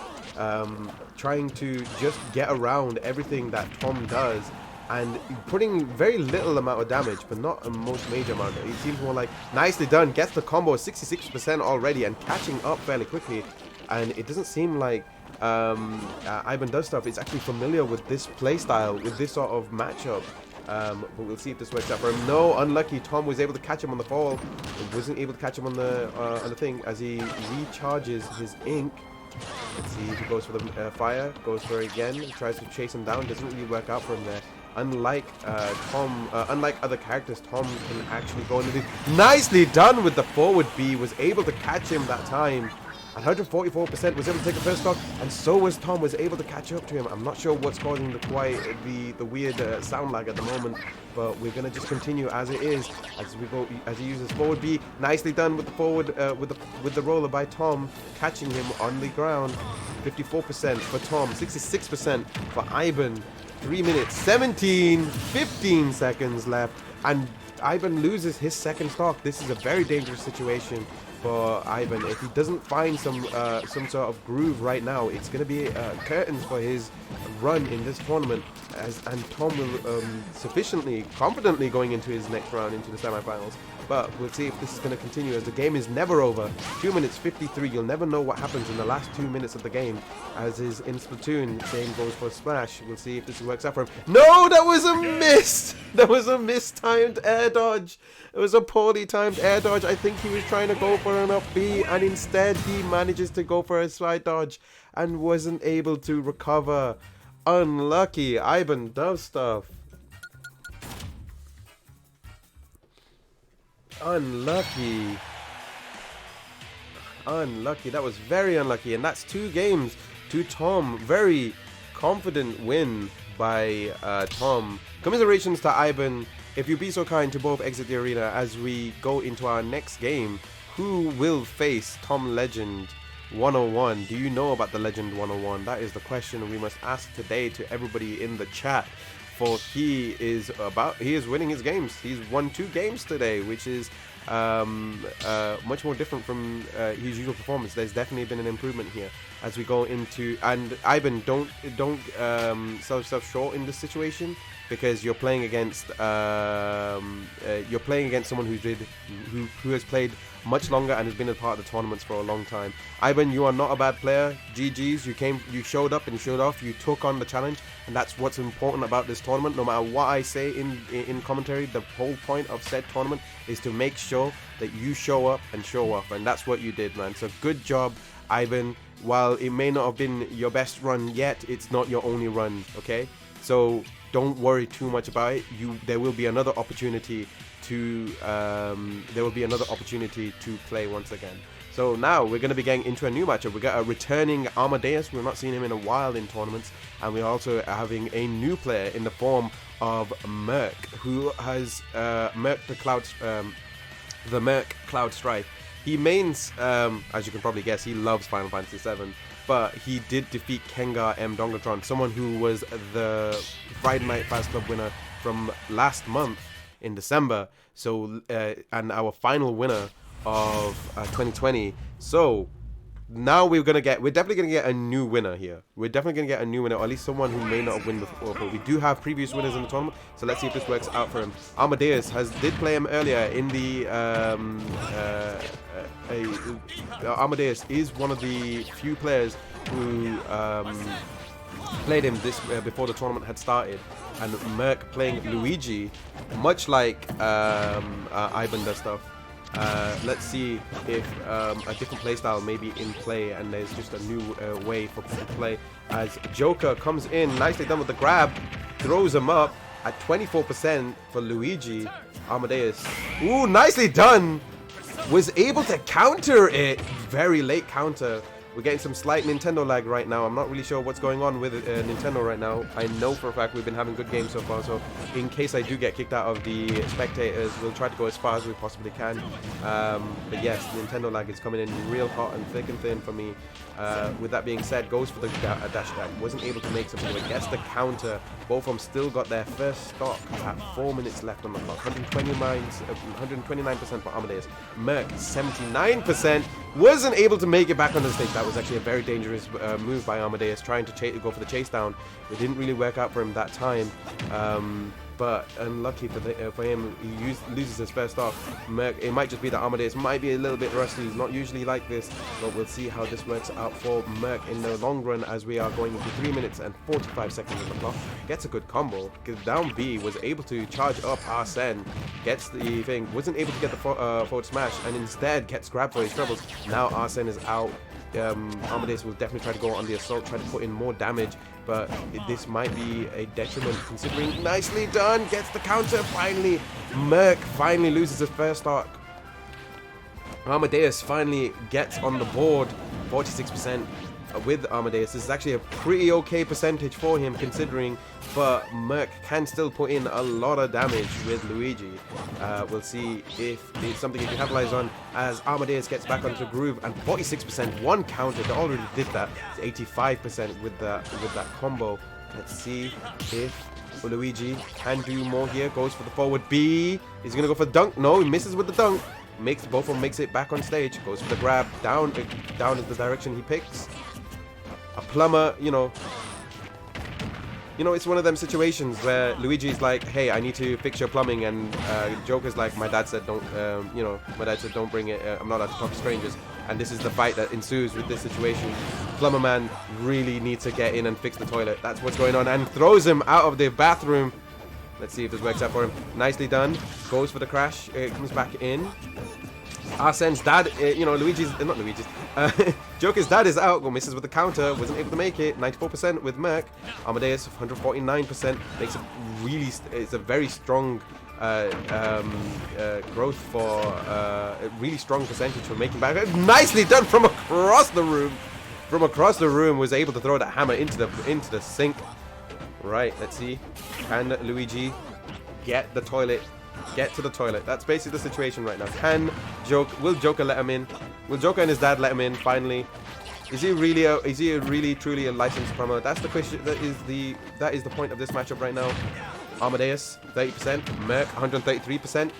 Trying to just get around everything that Tom does, and putting very little amount of damage, but not a most major amount. It seems more like nicely done. Gets the combo 66% already and catching up fairly quickly. And it doesn't seem like Ivan Does Stuff is actually familiar with this playstyle, with this sort of matchup. But we'll see if this works out for him. No, unlucky. Tom was able to catch him on the fall. Wasn't able to catch him on the thing as he recharges his ink. Let's see if he goes for the fire. Goes for it again. Tries to chase him down. Doesn't really work out for him there. Unlike unlike other characters, Tom can actually go into the... Nicely done with the forward B. Was able to catch him that time. At 144%, was able to take the first stock, and so was Tom, was able to catch up to him. I'm not sure what's causing the weird sound lag at the moment, but we're gonna just continue as it is as we go, as he uses forward B. Nicely done with the forward with the roller by Tom, catching him on the ground. 54% for Tom, 66% for Ivan. 3 minutes, 15 seconds left, and Ivan loses his second stock. This is a very dangerous situation for Ivan. If he doesn't find some sort of groove right now, it's going to be curtains for his run in this tournament. And Tom will sufficiently confidently going into his next round, into the semifinals. But we'll see if this is going to continue, as the game is never over. 2 minutes 53. You'll never know what happens in the last 2 minutes of the game. As is in Splatoon, same goes for Splash. We'll see if this works out for him. No, that was a miss. That was a mistimed air dodge. It was a poorly timed air dodge. I think he was trying to go for an up B, and instead he manages to go for a side dodge and wasn't able to recover. Unlucky. Ivan does stuff. Unlucky. Unlucky. That was very unlucky. And that's 2 games to Tom. Very confident win by Tom. Commiserations to Ivan. If you be so kind to both exit the arena as we go into our next game. Who will face Tom Legend 101? Do you know about the Legend 101? That is the question we must ask today to everybody in the chat. For he is winning his games. He's won 2 games today, which is much more different from his usual performance. There's definitely been an improvement here as we go into. And Ivan, don't sell yourself short in this situation, because you're playing against someone who has played much longer and has been a part of the tournaments for a long time. Ivan, you are not a bad player. GG's. You showed up and you showed off. You took on the challenge, and that's what's important about this tournament. No matter what I say in commentary, the whole point of said tournament is to make sure that you show up and show off, and that's what you did, man. So good job, Ivan. While it may not have been your best run yet, it's not your only run, okay? So don't worry too much about it. There will be another opportunity to play once again. So now we're going to be getting into a new matchup. We got a returning Amadeus. We've not seen him in a while in tournaments, and we're also having a new player in the form of Merc, who has Merc Cloud Strife. He mains, as you can probably guess, he loves Final Fantasy VII, but he did defeat Kengar M. Dongatron, someone who was the Friday Night Fast Club winner from last month in December. So and our final winner of 2020. So now we're definitely gonna get a new winner here. We're definitely gonna get a new winner, or at least someone who may not have won before. But we do have previous winners in the tournament, so let's see if this works out for him. Amadeus did play him earlier in the Amadeus is one of the few players who played him before the tournament had started, and Merc playing Luigi, much like Ivan does stuff. Let's see if a different playstyle may be in play, and there's just a new way for people to play. As Joker comes in, nicely done with the grab, throws him up at 24% for Luigi. Amadeus, ooh, nicely done, was able to counter it. Very late counter. We're getting some slight Nintendo lag right now. I'm not really sure what's going on with Nintendo right now. I know for a fact we've been having good games so far, so in case I do get kicked out of the spectators, we'll try to go as far as we possibly can. But yes, Nintendo lag is coming in real hot and thick and thin for me. With that being said, goes for the dash attack. Wasn't able to make something, but gets the counter. Both of them still got their first stock at 4 minutes left on the clock. 129% for Amadeus. Merc, 79%. Wasn't able to make it back on the stage. That was actually a very dangerous move by Amadeus, trying to go for the chase down. It didn't really work out for him that time. But unlucky for him, he loses his first stock. Merc, it might just be that Amadeus might be a little bit rusty. He's not usually like this, but we'll see how this works out for Merc in the long run, as we are going into 3 minutes and 45 seconds on the clock. Gets a good combo, because down B, was able to charge up Arsene, gets the thing, wasn't able to get the forward smash, and instead gets grabbed for his troubles. Now Arsene is out. Amadeus will definitely try to go on the assault, try to put in more damage, but this might be a detriment considering. Nicely done, gets the counter finally. Merc finally loses his first stock. Amadeus finally gets on the board 46% with Amadeus. This is actually a pretty okay percentage for him considering, but Merc can still put in a lot of damage with Luigi. We'll see if it's something he can capitalize on as Amadeus gets back onto the groove, and 46%, one counter, they already did that. It's 85% with that combo. Let's see if Luigi can do more here. Goes for the forward B. He's gonna go for the dunk. No, he misses with the dunk. Makes both of them, makes it back on stage. Goes for the grab. Down is the direction he picks. A plumber, you know, it's one of them situations where Luigi's like, hey, I need to fix your plumbing, and Joker's like, my dad said don't, don't bring it, I'm not allowed to talk to strangers. And this is the fight that ensues with this situation. Plumber Man really needs to get in and fix the toilet. That's what's going on, and throws him out of the bathroom. Let's see if this works out for him. Nicely done. Goes for the crash. Comes back in. Arsene's dad, Joker's dad is out. Misses with the counter. Wasn't able to make it. 94% with Merc. Amadeus, 149%. Makes it's a very strong growth for a really strong percentage for making back. Nicely done from across the room. From across the room, was able to throw that hammer into the sink. Right, let's see. Can Luigi get the toilet? Get to the toilet. That's basically the situation right now. Will Joker let him in? Will Joker and his dad let him in finally? Is he really truly a licensed plumber? That's the question. That is the point of this matchup right now. Amadeus 30%, Merc 133%.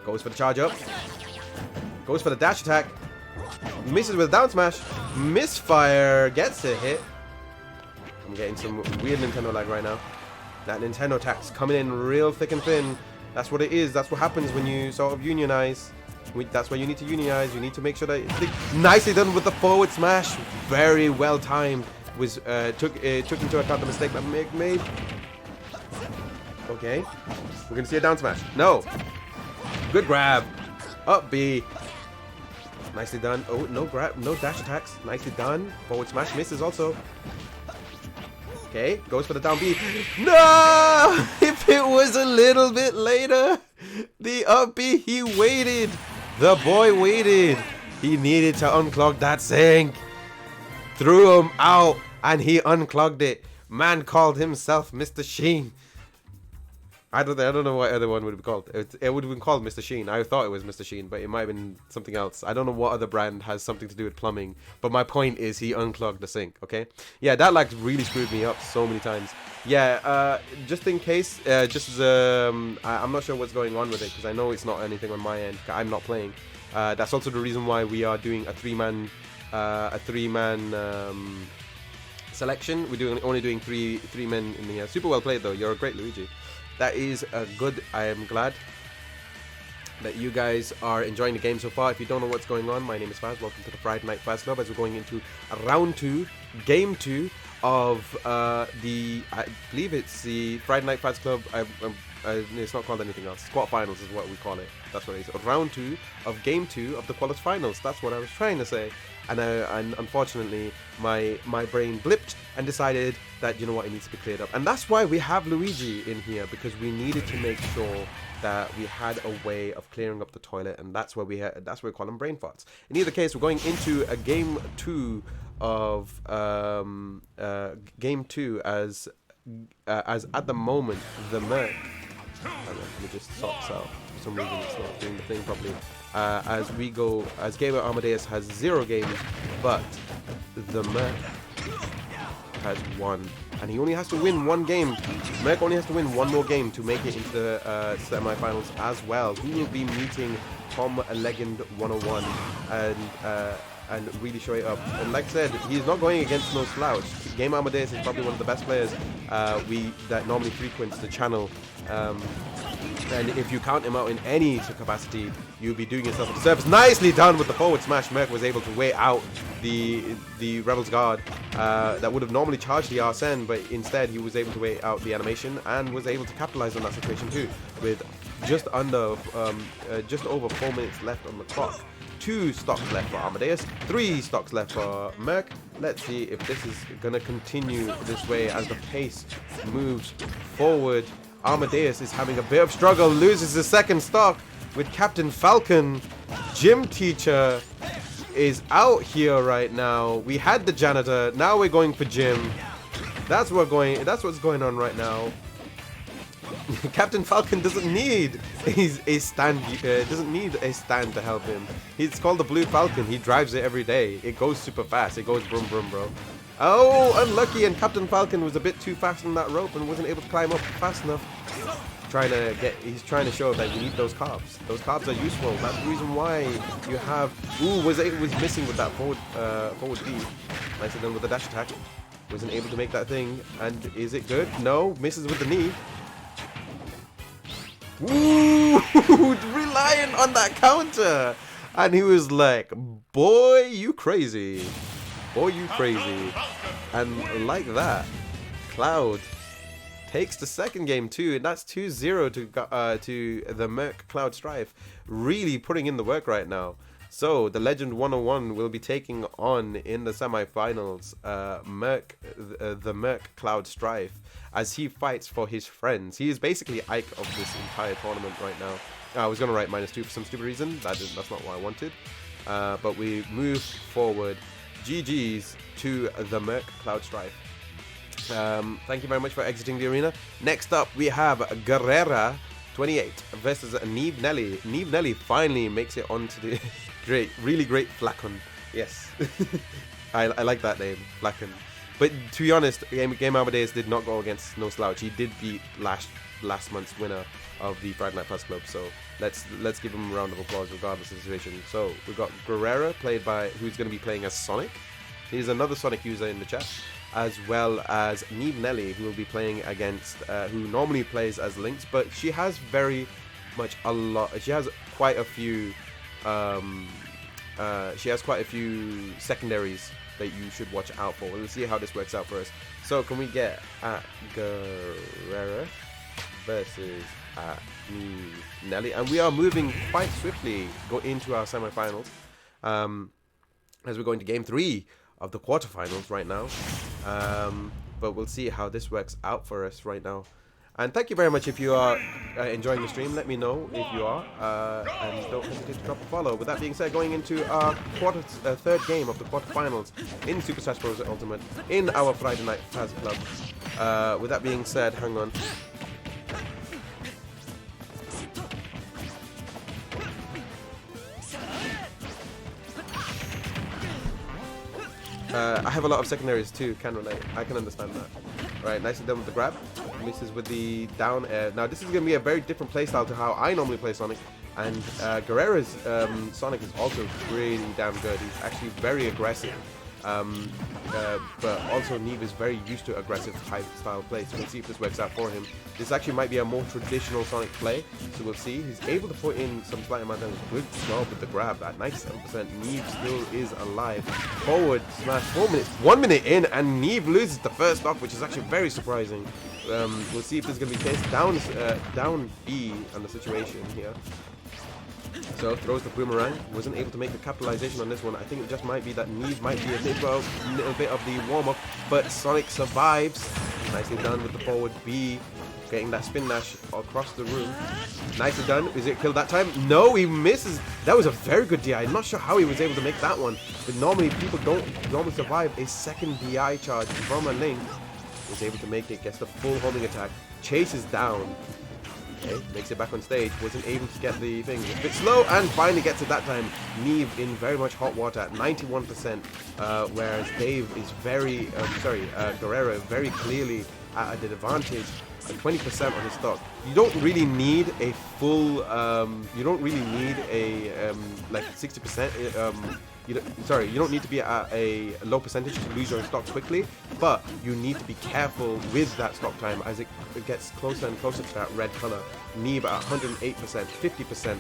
Goes for the charge up. Goes for the dash attack. Misses with a down smash. Misfire, gets a hit. I'm getting some weird Nintendo lag right now. That Nintendo tax coming in real thick and thin. That's what it is. That's what happens when you sort of unionize. That's why you need to unionize. You need to make sure that it's nicely done with the forward smash. Very well timed. Took into account the mistake that Mick made. Okay, we're gonna see a down smash. No, good grab. Up B. Nicely done. Oh, no grab, no dash attacks. Nicely done. Forward smash misses also. Okay, goes for the down B. No! If it was a little bit later, the up B, he waited. The boy waited. He needed to unclog that sink. Threw him out, and he unclogged it. Man called himself Mr. Sheen. I don't know what other one would be called. It would have been called Mr. Sheen. I thought it was Mr. Sheen, but it might have been something else. I don't know what other brand has something to do with plumbing. But my point is he unclogged the sink, okay? Yeah, that like really screwed me up so many times. Yeah, just in case, I'm not sure what's going on with it because I know it's not anything on my end. I'm not playing. That's also the reason why we are doing a three-man selection. We're only doing three men in the super well played though. You're a great Luigi. That is good. I am glad that you guys are enjoying the game so far. If you don't know what's going on, my name is Faz. Welcome to the Friday Night Faz Club as we're going into round 2, game 2 of I believe it's the Friday Night Faz Club. It's not called anything else. Quarterfinals is what we call it. That's what it is. Round 2 of game 2 of the quarterfinals. That's what I was trying to say. And unfortunately, my brain blipped and decided that, you know what, it needs to be cleared up. And that's why we have Luigi in here, because we needed to make sure that we had a way of clearing up the toilet, and that's why we call them brain farts. In either case, we're going into a game 2 of game 2 as at the moment the Merc. Let me just sort this out. For some reason, it's not doing the thing properly. As Gamer Amadeus has 0 games, but the Merc has 1, and he only has to win 1 game. Merc only has to win 1 more game to make it into the semi-finals as well. He will be meeting Tom Legend 101 and really show it up. And like I said, he's not going against no slouch. Gamer Amadeus is probably one of the best players that normally frequents the channel. And if you count him out in any capacity, you'll be doing yourself a disservice. Nicely done with the forward smash. Merc was able to wait out the Rebel's Guard that would have normally charged the Arsene, but instead he was able to wait out the animation and was able to capitalize on that situation too, with just over 4 minutes left on the clock. 2 stocks left for Amadeus, 3 stocks left for Merc. Let's see if this is going to continue this way as the pace moves forward. Amadeus is having a bit of struggle, loses his 2nd stock with Captain Falcon, Gym Teacher, is out here right now. We had the janitor. Now we're going for Jim. That's what's going on right now. Captain Falcon doesn't need a stand. Doesn't need a stand to help him. It's called the Blue Falcon. He drives it every day. It goes super fast. It goes brum brum, bro. Oh, unlucky, and Captain Falcon was a bit too fast on that rope and wasn't able to climb up fast enough. He's trying to show that you need those carbs. Those carbs are useful. That's the reason why you have. Ooh, was missing with that forward B. Nicely done with the dash attack. Wasn't able to make that thing. And is it good? No, misses with the knee. Ooh, relying on that counter. And he was like, boy, you crazy. Boy, you crazy. And like that, Cloud takes the second game too, and that's 2-0 to the Merc Cloud Strife. Really putting in the work right now. So the Legend 101 will be taking on in the semi-finals the Merc Cloud Strife as he fights for his friends. He is basically Ike of this entire tournament right now. I was going to write -2 for some stupid reason. That's not what I wanted. But we move forward. GG's to the Merc Cloud Strife. Thank you very much for exiting the arena. Next up, we have Guerrera 28 versus Neve Nelly. Neve Nelly finally makes it onto the really great Flacon. Yes, I like that name, Flacon. But to be honest, Game Amadeus did not go against no slouch. He did beat last month's winner of the Friday Night Fuzz Club. So let's give him a round of applause regardless of the situation. So we've got Guerrera who's going to be playing as Sonic. He's another Sonic user in the chat, as well as Neve Nelly, who will be playing against, who normally plays as Lynx, but she has she has quite a few, secondaries that you should watch out for. We'll see how this works out for us. So can we get at Guerrera versus Neve Nelly? And we are moving quite swiftly into our semifinals, as we're going to game 3 of the quarterfinals right now. But we'll see how this works out for us right now. And thank you very much if you are enjoying the stream. Let me know if you are. And don't hesitate to drop a follow. With that being said, going into our third game of the quarterfinals in Super Smash Bros. Ultimate in our Friday Night Fuzz Club. With that being said, hang on. I have a lot of secondaries too, can relate. I can understand that. Right, nicely done with the grab. Misses with the down air. Now this is going to be a very different playstyle to how I normally play Sonic. And Guerrera's Sonic is also really damn good. He's actually very aggressive. But also Neve is very used to aggressive type style play, so we'll see if this works out for him. This actually might be a more traditional Sonic play, so we'll see. He's able to put in some slight amount of good job with the grab at 97%. Neve still is alive. Forward smash, 1 minute in, and Neve loses the first stock, which is actually very surprising. We'll see if this is going to be the case. Down B on the situation here. So throws the boomerang, wasn't able to make the capitalization on this one. I think it just might be that Neve might be a little bit of the warm-up, but Sonic survives. Nicely done with the forward B, getting that spin dash across the room. Nicely done. Is it killed that time? No, he misses. That was a very good DI. I'm not sure how he was able to make that one, but normally people don't normally survive a second DI charge from a Link. Was able to make it, gets the full homing attack, chases down. Okay, makes it back on stage, wasn't able to get the thing. A bit slow, and finally gets it that time. Neve in very much hot water at 91%, whereas Dave is Guerrera very clearly at an advantage at 20% on his stock. You don't really need a full, you don't really need a, like 60%, you don't need to be at a low percentage to lose your stock quickly, but you need to be careful with that stock time as it gets closer and closer to that red color. Neve at 108%, 50%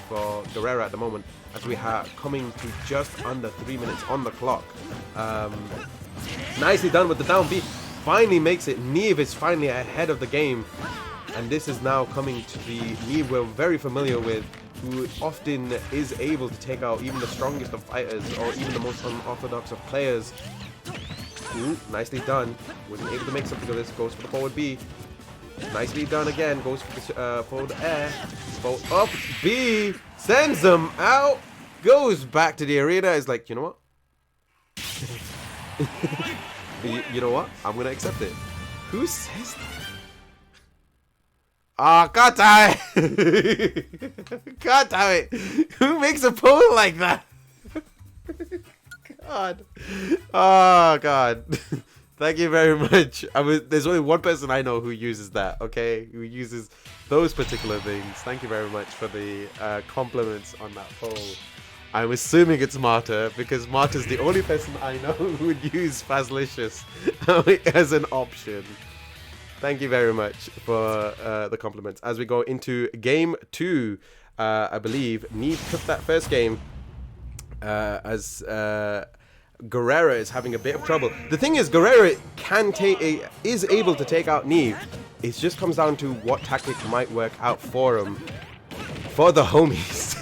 for Guerrera at the moment, as we are coming to just under 3 minutes on the clock. Nicely done with the down B. Finally makes it. Neve is finally ahead of the game, and this is now coming to the Neve we're very familiar with, who often is able to take out even the strongest of fighters or even the most unorthodox of players. Ooh, nicely done. Wasn't able to make something of this. Goes for the forward B. Nicely done again. Goes for the forward air. Forward up B. Sends them out. goes back to the arena. Is like, you know what? you know what? I'm gonna accept it. Who says that? Ah, God damn it! God damn it! Who makes a poll like that? God. Oh, God. Thank you very much. There's only one person I know who uses that, okay? Who uses those particular things. Thank you very much for the compliments on that poll. I'm assuming it's Marta, because Marta's the only person I know who would use Fazlicious as an option. Thank you very much for the compliments. As we go into game 2, I believe Neve took that first game as Guerrera is having a bit of trouble. The thing is, Guerrera is able to take out Neve. It just comes down to what tactic might work out for him. For the homies.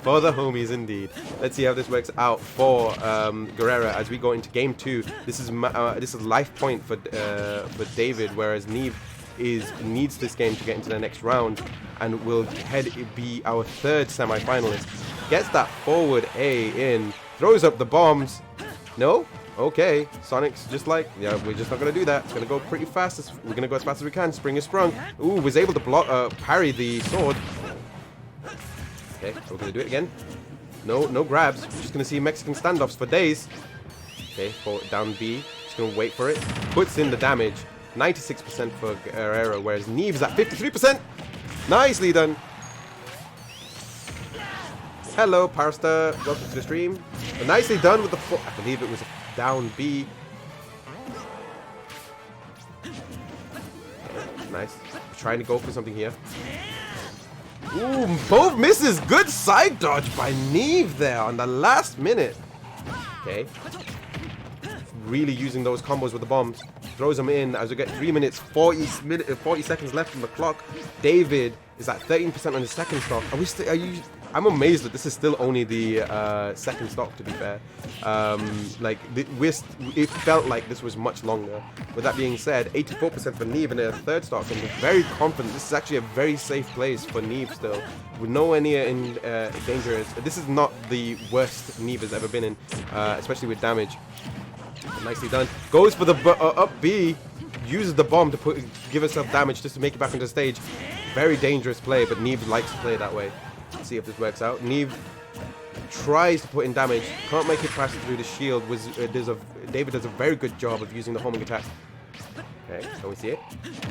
For the homies, indeed. Let's see how this works out for Guerrera as we go into game 2. This is life point for David, whereas Neve needs this game to get into the next round and will be our third semi-finalist. Gets that forward A in, throws up the bombs. No? Okay. Sonic's just like, yeah, we're just not going to do that. It's going to go pretty fast. We're going to go as fast as we can. Spring is sprung. Ooh, was able to block, parry the sword. Okay, so we're going to do it again. No grabs. We're just going to see Mexican standoffs for days. Okay, down B. Just going to wait for it. Puts in the damage. 96% for Guerrero, whereas Neve's at 53%. Nicely done. Hello, Parster. Welcome to the stream. Nicely done with the I believe it was down B. Okay, nice. Trying to go for something here. Ooh, both misses. Good side dodge by Neve there on the last minute. Okay. Really using those combos with the bombs. Throws them in as we get 3 minutes, 40 seconds left on the clock. David is at 13% on his second stock. I'm amazed that this is still only the second stock, to be fair. It felt like this was much longer. With that being said, 84% for Neve in their third stock, and we're very confident. This is actually a very safe place for Neve still. With nowhere near in danger. This is not the worst Neve has ever been in, especially with damage. Nicely done. Goes for the up B. Uses the bomb to give herself damage just to make it back onto the stage. Very dangerous play, but Neve likes to play that way. Let's see if this works out. Neve tries to put in damage. Can't make it pass through the shield. David does a very good job of using the homing attack. Okay, so we see it.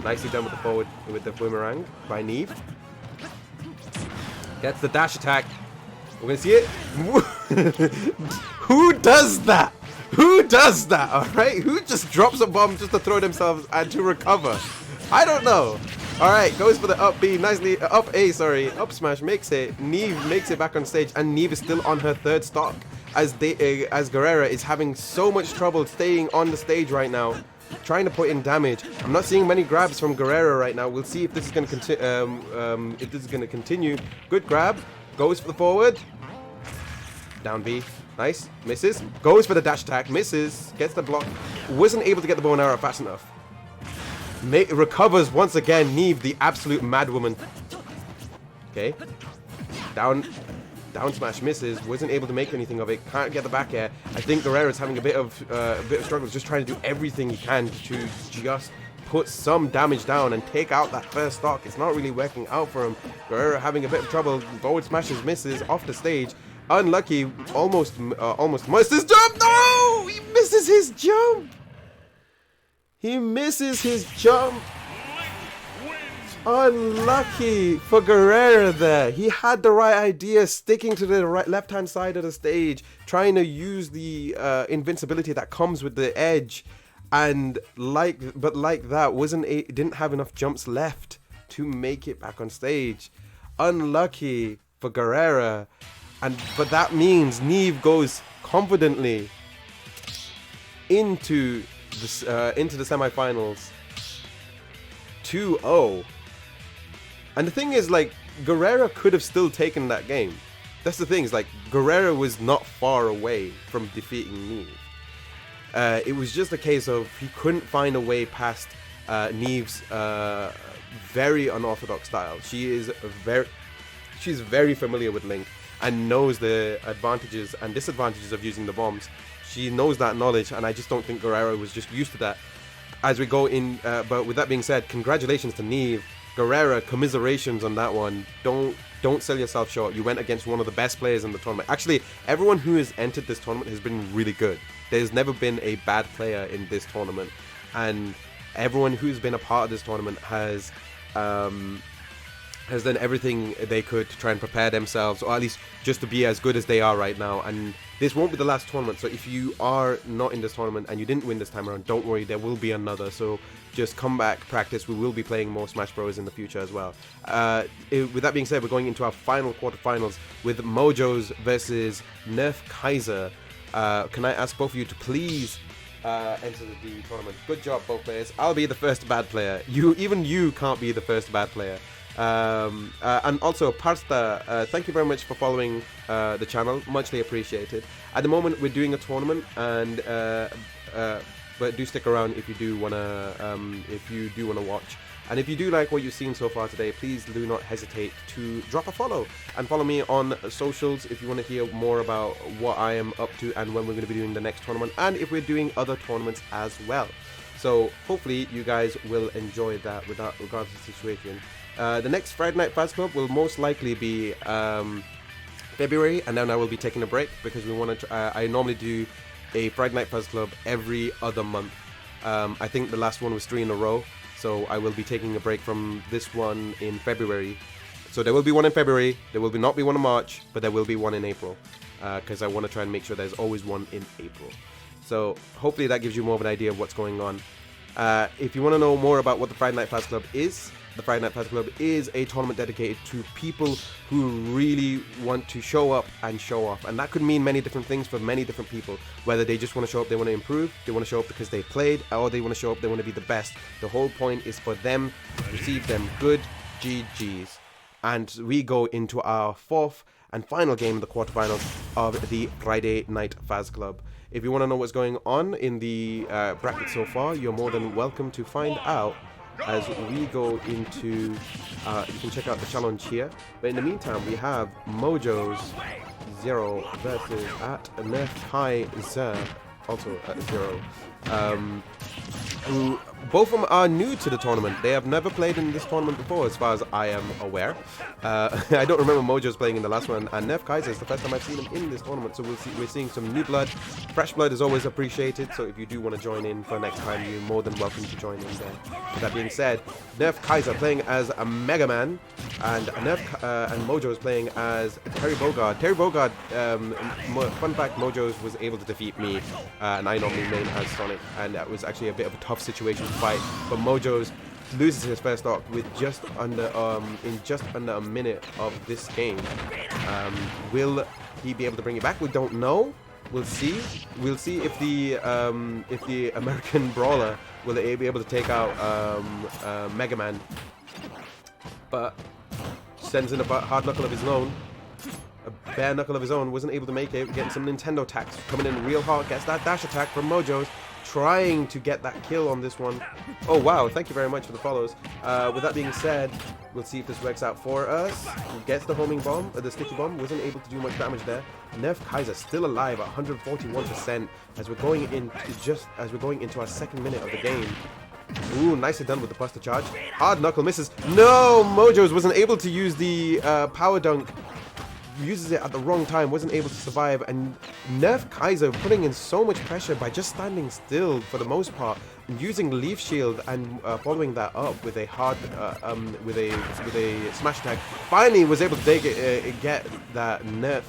Nicely done with the forward, with the boomerang by Neve. Gets the dash attack. We're gonna see it. Who does that? Who does that? All right, who just drops a bomb just to throw themselves and to recover? I don't know. All right, goes for the up B, nicely up A. Sorry, up smash makes it. Neve makes it back on stage, and Neve is still on her third stock as Guerrera is having so much trouble staying on the stage right now, trying to put in damage. I'm not seeing many grabs from Guerrera right now. We'll see if this is going to continue. Good grab, goes for the forward. Down B. Nice. Misses. Goes for the dash attack. Misses. Gets the block. Wasn't able to get the bow and arrow fast enough. Recovers once again. Neve, the absolute mad woman. Okay. Down smash. Misses. Wasn't able to make anything of it. Can't get the back air. I think Guerrera's having a bit of struggles. Just trying to do everything he can to just put some damage down and take out that first stock. It's not really working out for him. Guerrera having a bit of trouble. Forward smashes. Misses off the stage. Unlucky, almost misses jump. No, he misses his jump. He misses his jump. Unlucky for Guerrera there. He had the right idea, sticking to the left-hand side of the stage, trying to use the invincibility that comes with the edge, and like that didn't have enough jumps left to make it back on stage. Unlucky for Guerrera. But that means Neve goes confidently into the semifinals 2-0. And the thing is, like, Guerrera could have still taken that game. That's the thing, is like Guerrera was not far away from defeating Neve. It was just a case of he couldn't find a way past Neve's very unorthodox style. She's very familiar with Link. and knows the advantages and disadvantages of using the bombs. She knows that knowledge, and I just don't think Guerrero was just used to that. As we go in, but with that being said, congratulations to Neve. Guerrero, commiserations on that one. Don't sell yourself short. You went against one of the best players in the tournament. Actually, everyone who has entered this tournament has been really good. There's never been a bad player in this tournament, and everyone who's been a part of this tournament has done everything they could to try and prepare themselves, or at least just to be as good as they are right now. And this won't be the last tournament, so if you are not in this tournament and you didn't win this time around, don't worry, there will be another. So just come back, practice. We will be playing more Smash Bros in the future as well. With that being said, we're going into our final quarterfinals with Mojos versus Nerf Kaiser. Can I ask both of you to please enter the tournament? Good job, both players. I'll be the first bad player. Even you can't be the first bad player. And also, Parsta, thank you very much for following the channel. Muchly appreciated. At the moment, we're doing a tournament, and but do stick around if you do wanna watch. And if you do like what you've seen so far today, please do not hesitate to drop a follow and follow me on socials if you want to hear more about what I am up to and when we're going to be doing the next tournament, and if we're doing other tournaments as well. So hopefully you guys will enjoy that regardless of the situation. The next Friday Night Faz Club will most likely be February, and then I will be taking a break because we want to. I normally do a Friday Night Faz Club every other month. I think the last one was 3 in a row. So I will be taking a break from this one in February. So there will be one in February, there will not be one in March, but there will be one in April. Because I want to try and make sure there's always one in April. So hopefully that gives you more of an idea of what's going on. If you want to know more about what the Friday Night Faz Club is, the Friday Night Faz Club is a tournament dedicated to people who really want to show up and show off. And that could mean many different things for many different people. Whether they just want to show up, they want to improve, they want to show up because they played, or they want to show up, they want to be the best. The whole point is for them to receive them good GGs. And we go into our fourth and final game of the quarterfinals of the Friday Night Faz Club. If you want to know what's going on in the bracket so far, you're more than welcome to find out as we go into, you can check out the challenge here. But in the meantime, we have Mojos 0 versus at Nerf Kaiser, also at 0. Who both of them are new to the tournament. They have never played in this tournament before, as far as I am aware. I don't remember Mojo's playing in the last one, and Nerf Kaiser is the first time I've seen him in this tournament. So we're seeing some new blood. Fresh blood is always appreciated. So if you do want to join in for next time, you're more than welcome to join in there. With that being said, Nerf Kaiser playing as a Mega Man, and Mojo is playing as Terry Bogard. Terry Bogard, fun fact, Mojo's was able to defeat me, and I normally main as Sonic, and that was actually a bit of a tough situation to fight. But Mojo's loses his first stock with just under a minute of this game. Will he be able to bring it back? We don't know. We'll see. We'll see if the American Brawler will be able to take out Mega Man. But sends in a hard knuckle of his own. A bare knuckle of his own, wasn't able to make it, getting some Nintendo attacks, coming in real hard, gets that dash attack from Mojo's, trying to get that kill on this one. Oh wow, thank you very much for the follows. With that being said, we'll see if this works out for us. Gets the homing bomb, the sticky bomb, wasn't able to do much damage there. Nerf Kaiser still alive at 141% as we're going into our second minute of the game. Ooh, nicely done with the Buster Charge. Hard knuckle misses. No, Mojo's wasn't able to use the power dunk. Uses it at the wrong time, wasn't able to survive, and Nerf Kaiser putting in so much pressure by just standing still for the most part, and using Leaf Shield and following that up with a hard, with a smash attack. Finally, was able to take get that Nerf,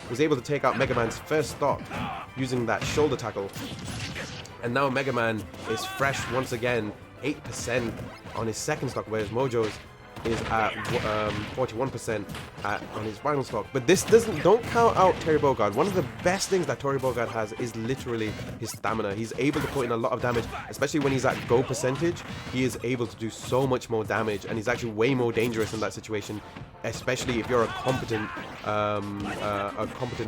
was able to take out Mega Man's first stock using that shoulder tackle, and now Mega Man is fresh once again, 8% on his second stock, whereas Mojo's is at 41% on his final stock. But this don't count out Terry Bogard. One of the best things that Terry Bogard has is literally his stamina. He's able to put in a lot of damage, especially when he's at go percentage. He is able to do so much more damage, and he's actually way more dangerous in that situation, especially if you're a competent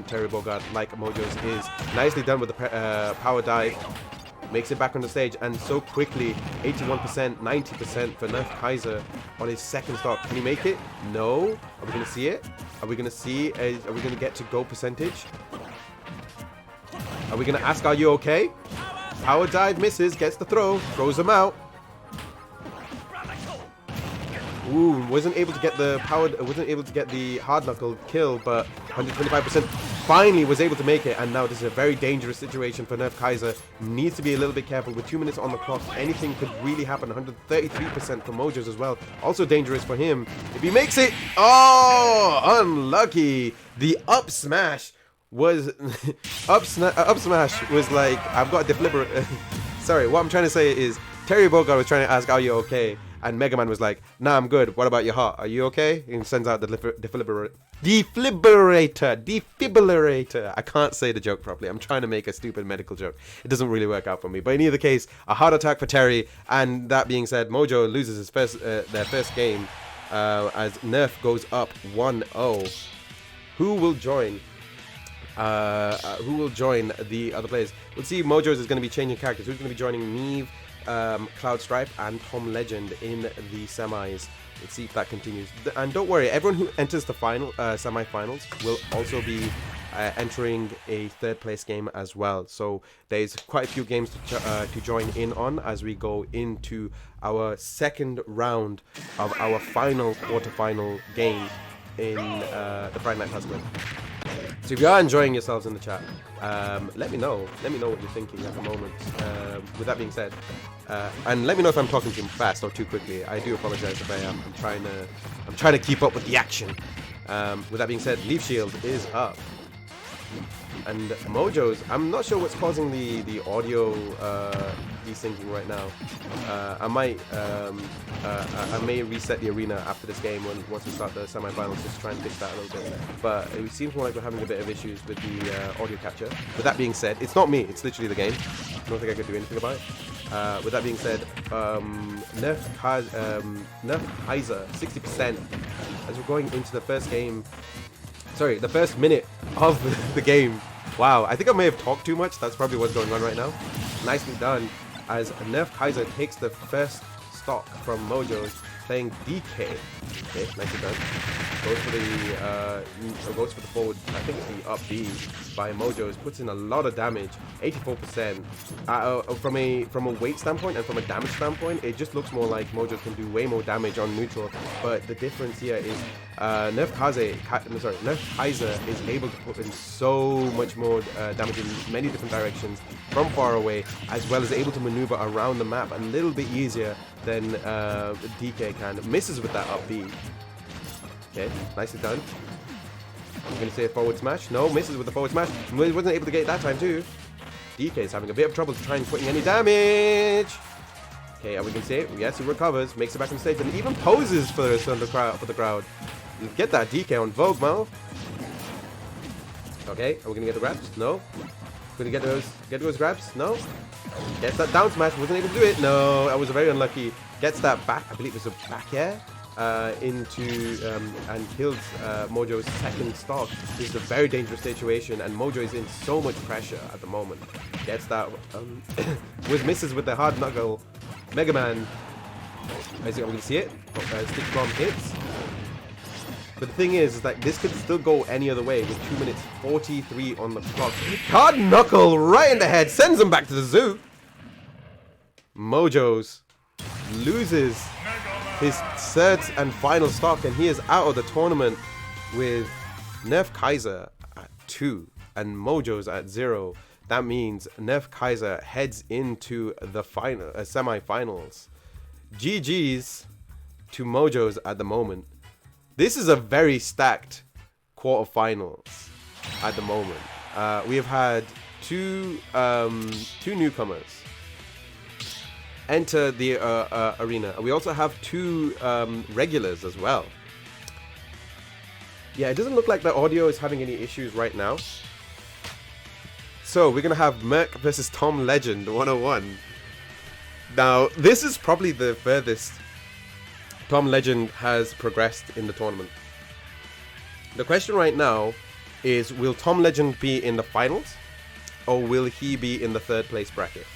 Terry Bogard like Mojo's is. Nicely done with the power dive. makes it back on the stage, and so quickly, 81%, 90% for Nerf Kaiser on his second stock. Can he make it? No. Are we going to see it? Are we going to see? Are we going to get to go percentage? Are we going to ask, are you okay? Power dive misses, gets the throw, throws him out. Ooh, wasn't able to get the hard knuckle kill, but 125% finally was able to make it, and now this is a very dangerous situation for Nerf Kaiser. Needs to be a little bit careful with 2 minutes on the clock. Anything could really happen. 133% for Mojos as well. Also dangerous for him. If he makes it, oh, unlucky. The up smash was up smash was like, I've got a defibrillator. Sorry, what I'm trying to say is Terry Bogard was trying to ask, are you okay? And Mega Man was like, nah, I'm good. What about your heart? Are you okay? And sends out the defibrillator. I can't say the joke properly. I'm trying to make a stupid medical joke. It doesn't really work out for me. But in either case, a heart attack for Terry. And that being said, Mojo loses his their first game as Nerf goes up 1-0. Who will join? Who will join the other players? We'll see. Mojo's is going to be changing characters. Who's going to be joining Neve, Cloud Stripe, and Tom Legend in the semis? Let's see if that continues. And don't worry, everyone who enters the final semi-finals will also be entering a third place game as well. So there's quite a few games to join in on as we go into our second round of our final quarterfinal game in the Friday Night Fazclub. So if you are enjoying yourselves in the chat, let me know. Let me know what you're thinking at the moment. With that being said, and let me know if I'm talking too fast or too quickly. I do apologize if I am. I'm trying to keep up with the action. With that being said, Leaf Shield is up. And Mojo's, I'm not sure what's causing the audio desyncing right now. I may reset the arena after this game once we start the semi-finals, just to try and fix that a little bit. But it seems more like we're having a bit of issues with the audio capture. With that being said, it's not me, it's literally the game. I don't think I could do anything about it. With that being said, Nerf Kaiser 60% as we're going into the first game. Sorry, the first minute of the game. Wow, I think I may have talked too much. That's probably what's going on right now. Nicely done as Nerf Kaiser takes the first stock from Mojo's, playing DK. Okay, nicely done. Goes for the forward, I think it's the up B by Mojo's, puts in a lot of damage, 84%. From a weight standpoint and from a damage standpoint, it just looks more like Mojo can do way more damage on neutral. But the difference here is Nerf Kaiser is able to put in so much more damage in many different directions from far away, as well as able to maneuver around the map a little bit easier than DK can. Misses with that up B. Okay, nicely done. I'm going to say a forward smash. No, misses with the forward smash. Wasn't able to get it that time too. DK is having a bit of trouble trying putting any damage. Okay, are we going to say it? Yes, he recovers, makes it back on stage, and even poses for the crowd. Get that DK on Vogue, Mal. Okay, are we going to get the grabs? No. Going to get those grabs? No. Gets that down smash, wasn't able to do it. No, I was very unlucky. Gets that back, I believe it's a back air. Into and kills Mojo's second stock. This is a very dangerous situation, and Mojo is in so much pressure at the moment. Gets that with misses with the hard knuckle. Mega Man. I think I'm gonna see it. Stick bomb hits. But the thing is that this could still go any other way with 2 minutes 43 on the clock. Hard knuckle right in the head, sends him back to the zoo. Mojo's loses his third and final stock, and he is out of the tournament with Nerf Kaiser at 2 and Mojo's at 0. That means Nerf Kaiser heads into the final semi-finals. GG's to Mojo's at the moment. This is a very stacked quarterfinals at the moment. We have had two newcomers enter the arena. We also have 2 regulars as well. Yeah, it doesn't look like the audio is having any issues right now. So we're gonna have Merc versus Tom Legend 101. Now, this is probably the furthest Tom Legend has progressed in the tournament. The question right now is, will Tom Legend be in the finals, or will he be in the third place bracket?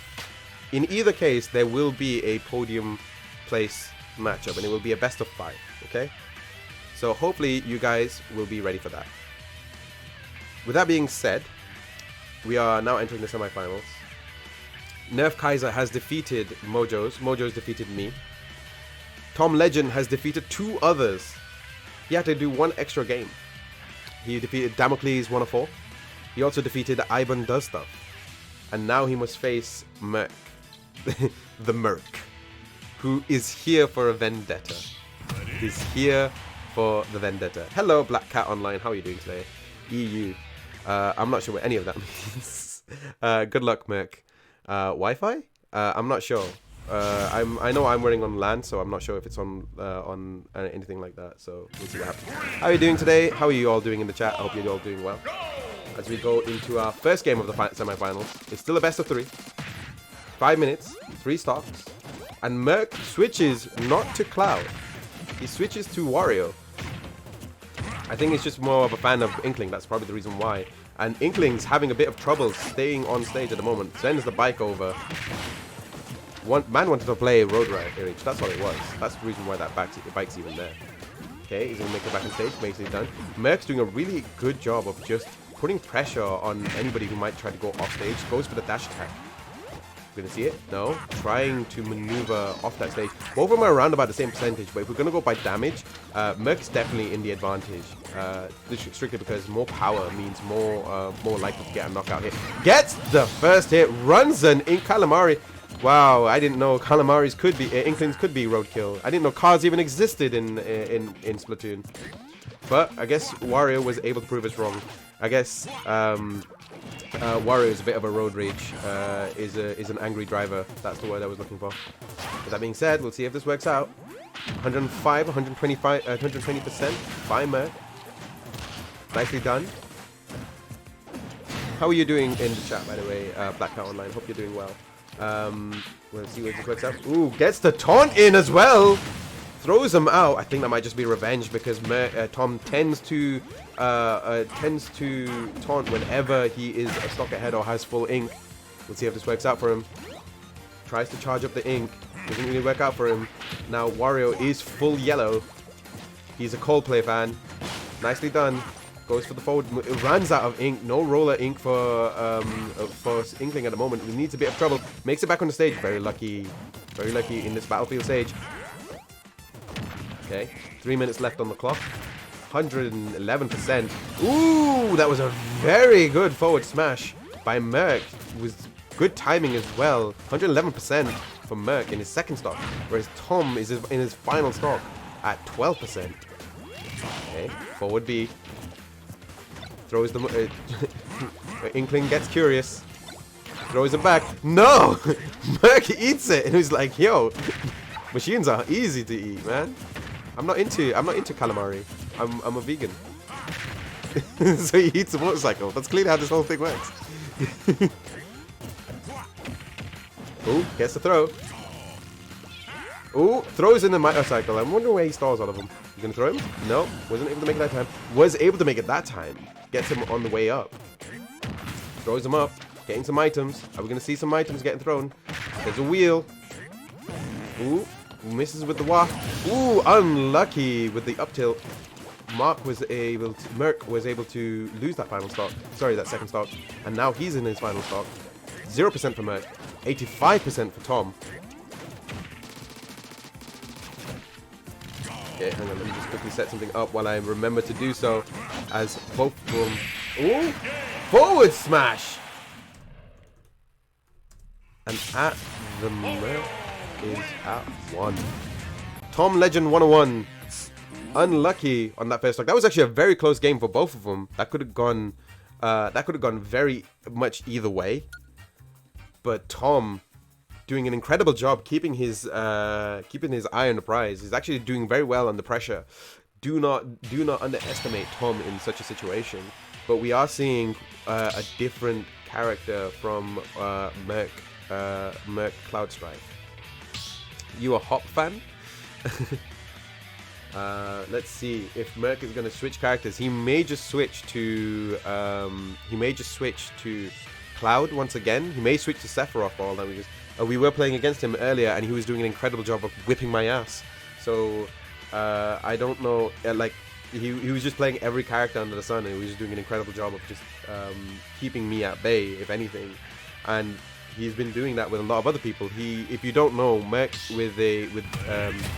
In either case, there will be a podium place matchup, and it will be a best of 5. Okay, so hopefully you guys will be ready for that. With that being said, we are now entering the semifinals. Nerf Kaiser has defeated Mojo's. Mojo's defeated me. Tom Legend has defeated 2 others. He had to do 1 extra game. He defeated Damocles 104. He also defeated Ivan Does Stuff. And now he must face Merc. The Merc. Who is here for a vendetta. He's here for the vendetta. Hello, Black Cat Online. How are you doing today? EU. I'm not sure what any of that means. Good luck, Merc. Wi-Fi? I'm not sure. I know I'm running on LAN, so I'm not sure if it's on anything like that. So we'll see what happens. How are you doing today? How are you all doing in the chat? I hope you're all doing well. As we go into our first game of the semifinals, it's still a best of 3. 5 minutes, 3 stocks, and Merc switches not to Cloud. He switches to Wario. I think he's just more of a fan of Inkling. That's probably the reason why. And Inkling's having a bit of trouble staying on stage at the moment. Sends the bike over. Man wanted to play Road Rage. That's all it was. That's the reason why that bike's even there. Okay, he's going to make it back on stage. Basically done. Merc's doing a really good job of just putting pressure on anybody who might try to go off stage. Goes for the dash attack. Gonna see it? No. Trying to maneuver off that stage. Both of them are around about the same percentage, but if we're gonna go by damage, Merc's definitely in the advantage. Strictly because more power means more likely to get a knockout hit. Gets the first hit, runs an Ink Calamari. Wow, I didn't know Calamaris could be Inklings could be roadkill. I didn't know cars even existed in Splatoon. But I guess Wario was able to prove us wrong. I guess Wario is a bit of a road rage, is an angry driver. That's the word I was looking for. With that being said, we'll see if this works out. 105, 125, 120% by Merc. Nicely done. How are you doing in the chat, by the way, Black Cat Online? Hope you're doing well. We'll see if this works out. Ooh, gets the taunt in as well. Throws him out. I think that might just be revenge because Tom tends to taunt whenever he is a stock ahead or has full ink. We'll see if this works out for him. Tries to charge up the ink. Doesn't really work out for him. Now Wario is full yellow. He's a Coldplay fan. Nicely done. Goes for the forward. It runs out of ink. No roller ink for Inkling at the moment. He needs a bit of trouble. Makes it back on the stage. Very lucky in this battlefield stage. Okay, 3 minutes left on the clock. 111%. Ooh, that was a very good forward smash by Merc. It was good timing as well. 111% for Merc in his second stock, whereas Tom is in his final stock at 12%. Okay, forward B. Throws the... Inkling gets curious. Throws it back. No! Merc eats it, and he's like, yo, machines are easy to eat, man. I'm not into calamari. I'm a vegan. So he eats a motorcycle. That's clearly how this whole thing works. Ooh, gets the throw. Ooh, throws in the motorcycle. I'm wondering where he stalls all of them. You gonna throw him? No, wasn't able to make it that time. Was able to make it that time. Gets him on the way up. Throws him up. Getting some items. Are we gonna see some items getting thrown? There's a wheel. Ooh. Misses with the waft. Ooh, unlucky with the up tilt. Merc was able to lose that final stock. Sorry, that second stock. And now he's in his final stock. 0% for Merc. 85% for Tom. Okay, hang on. Let me just quickly set something up while I remember to do so. As both of them... Ooh! Forward smash! And at the Merc is at 1. Tom Legend 101. Unlucky on that first stock. That was actually a very close game for both of them. That could have gone very much either way. But Tom doing an incredible job keeping his eye on the prize. He's actually doing very well under pressure. Do not underestimate Tom in such a situation. But we are seeing a different character from Merc Cloudstrife. You a Hop fan? Let's see if Merc is going to switch characters. He may just switch to Cloud once again. He may switch to Sephiroth for all that. We were playing against him earlier, and he was doing an incredible job of whipping my ass. So I don't know, like he was just playing every character under the sun, and he was just doing an incredible job of just keeping me at bay, if anything. And he's been doing that with a lot of other people. If you don't know, Merc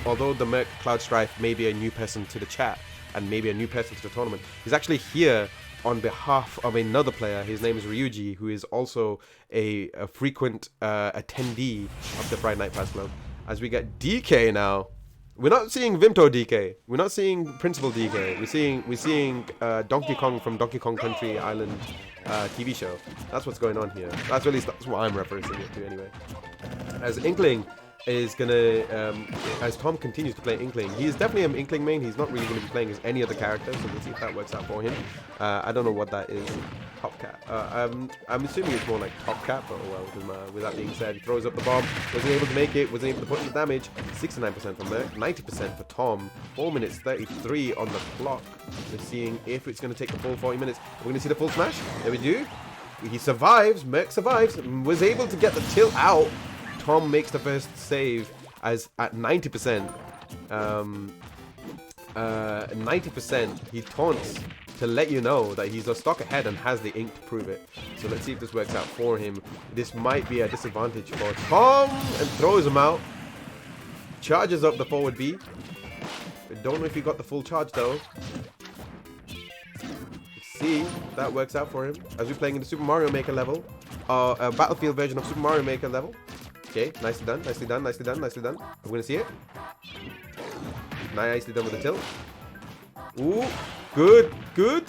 although the Merc Cloud Strife may be a new person to the chat and maybe a new person to the tournament, he's actually here on behalf of another player. His name is Ryuji, who is also a frequent attendee of the Friday Night Fast Club. As we get DK now. We're not seeing Vimto DK. We're not seeing Principal DK. We're seeing Donkey Kong from Donkey Kong Country Island TV show. That's what's going on here. That's what I'm referencing it to anyway. As Inkling is gonna, as Tom continues to play Inkling, he is definitely an Inkling main. He's not really going to be playing as any other character, so we'll see if that works out for him. I don't know what that is. Top Cap. I'm assuming it's more like Top Cap, but oh well, doesn't matter. With that being said, he throws up the bomb. Wasn't able to make it. Wasn't able to put in the damage. 69% from Merc, 90% for Tom. 4 minutes 33 on the clock. We're seeing if it's going to take the full 40 minutes. We're going to see the full smash. There we do. He survives. Merc survives. Was able to get the tilt out. Tom makes the first save as at 90%. 90%. He taunts to let you know that he's a stock ahead and has the ink to prove it. So let's see if this works out for him. This might be a disadvantage for Tom, and throws him out. Charges up the forward B. Don't know if he got the full charge though. Let's see if that works out for him. As we're playing in the Super Mario Maker level, a Battlefield version of Super Mario Maker level. Okay, nicely done, nicely done, nicely done, nicely done. We're gonna see it. Nicely done with the tilt. Ooh. Good, good.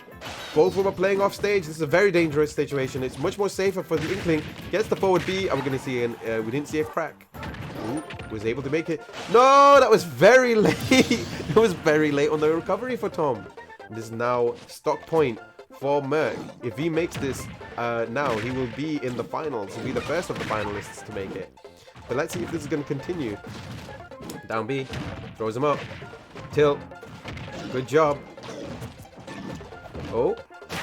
Both of them are playing off stage. This is a very dangerous situation. It's much more safer for the Inkling. Gets the forward B, and we're going to see we didn't see a crack. Ooh, was able to make it. No, that was very late. It was very late on the recovery for Tom. This is now stock point for Merc. If he makes this now, he will be in the finals. He'll be the first of the finalists to make it. But let's see if this is going to continue. Down B. Throws him up. Tilt. Good job. Oh,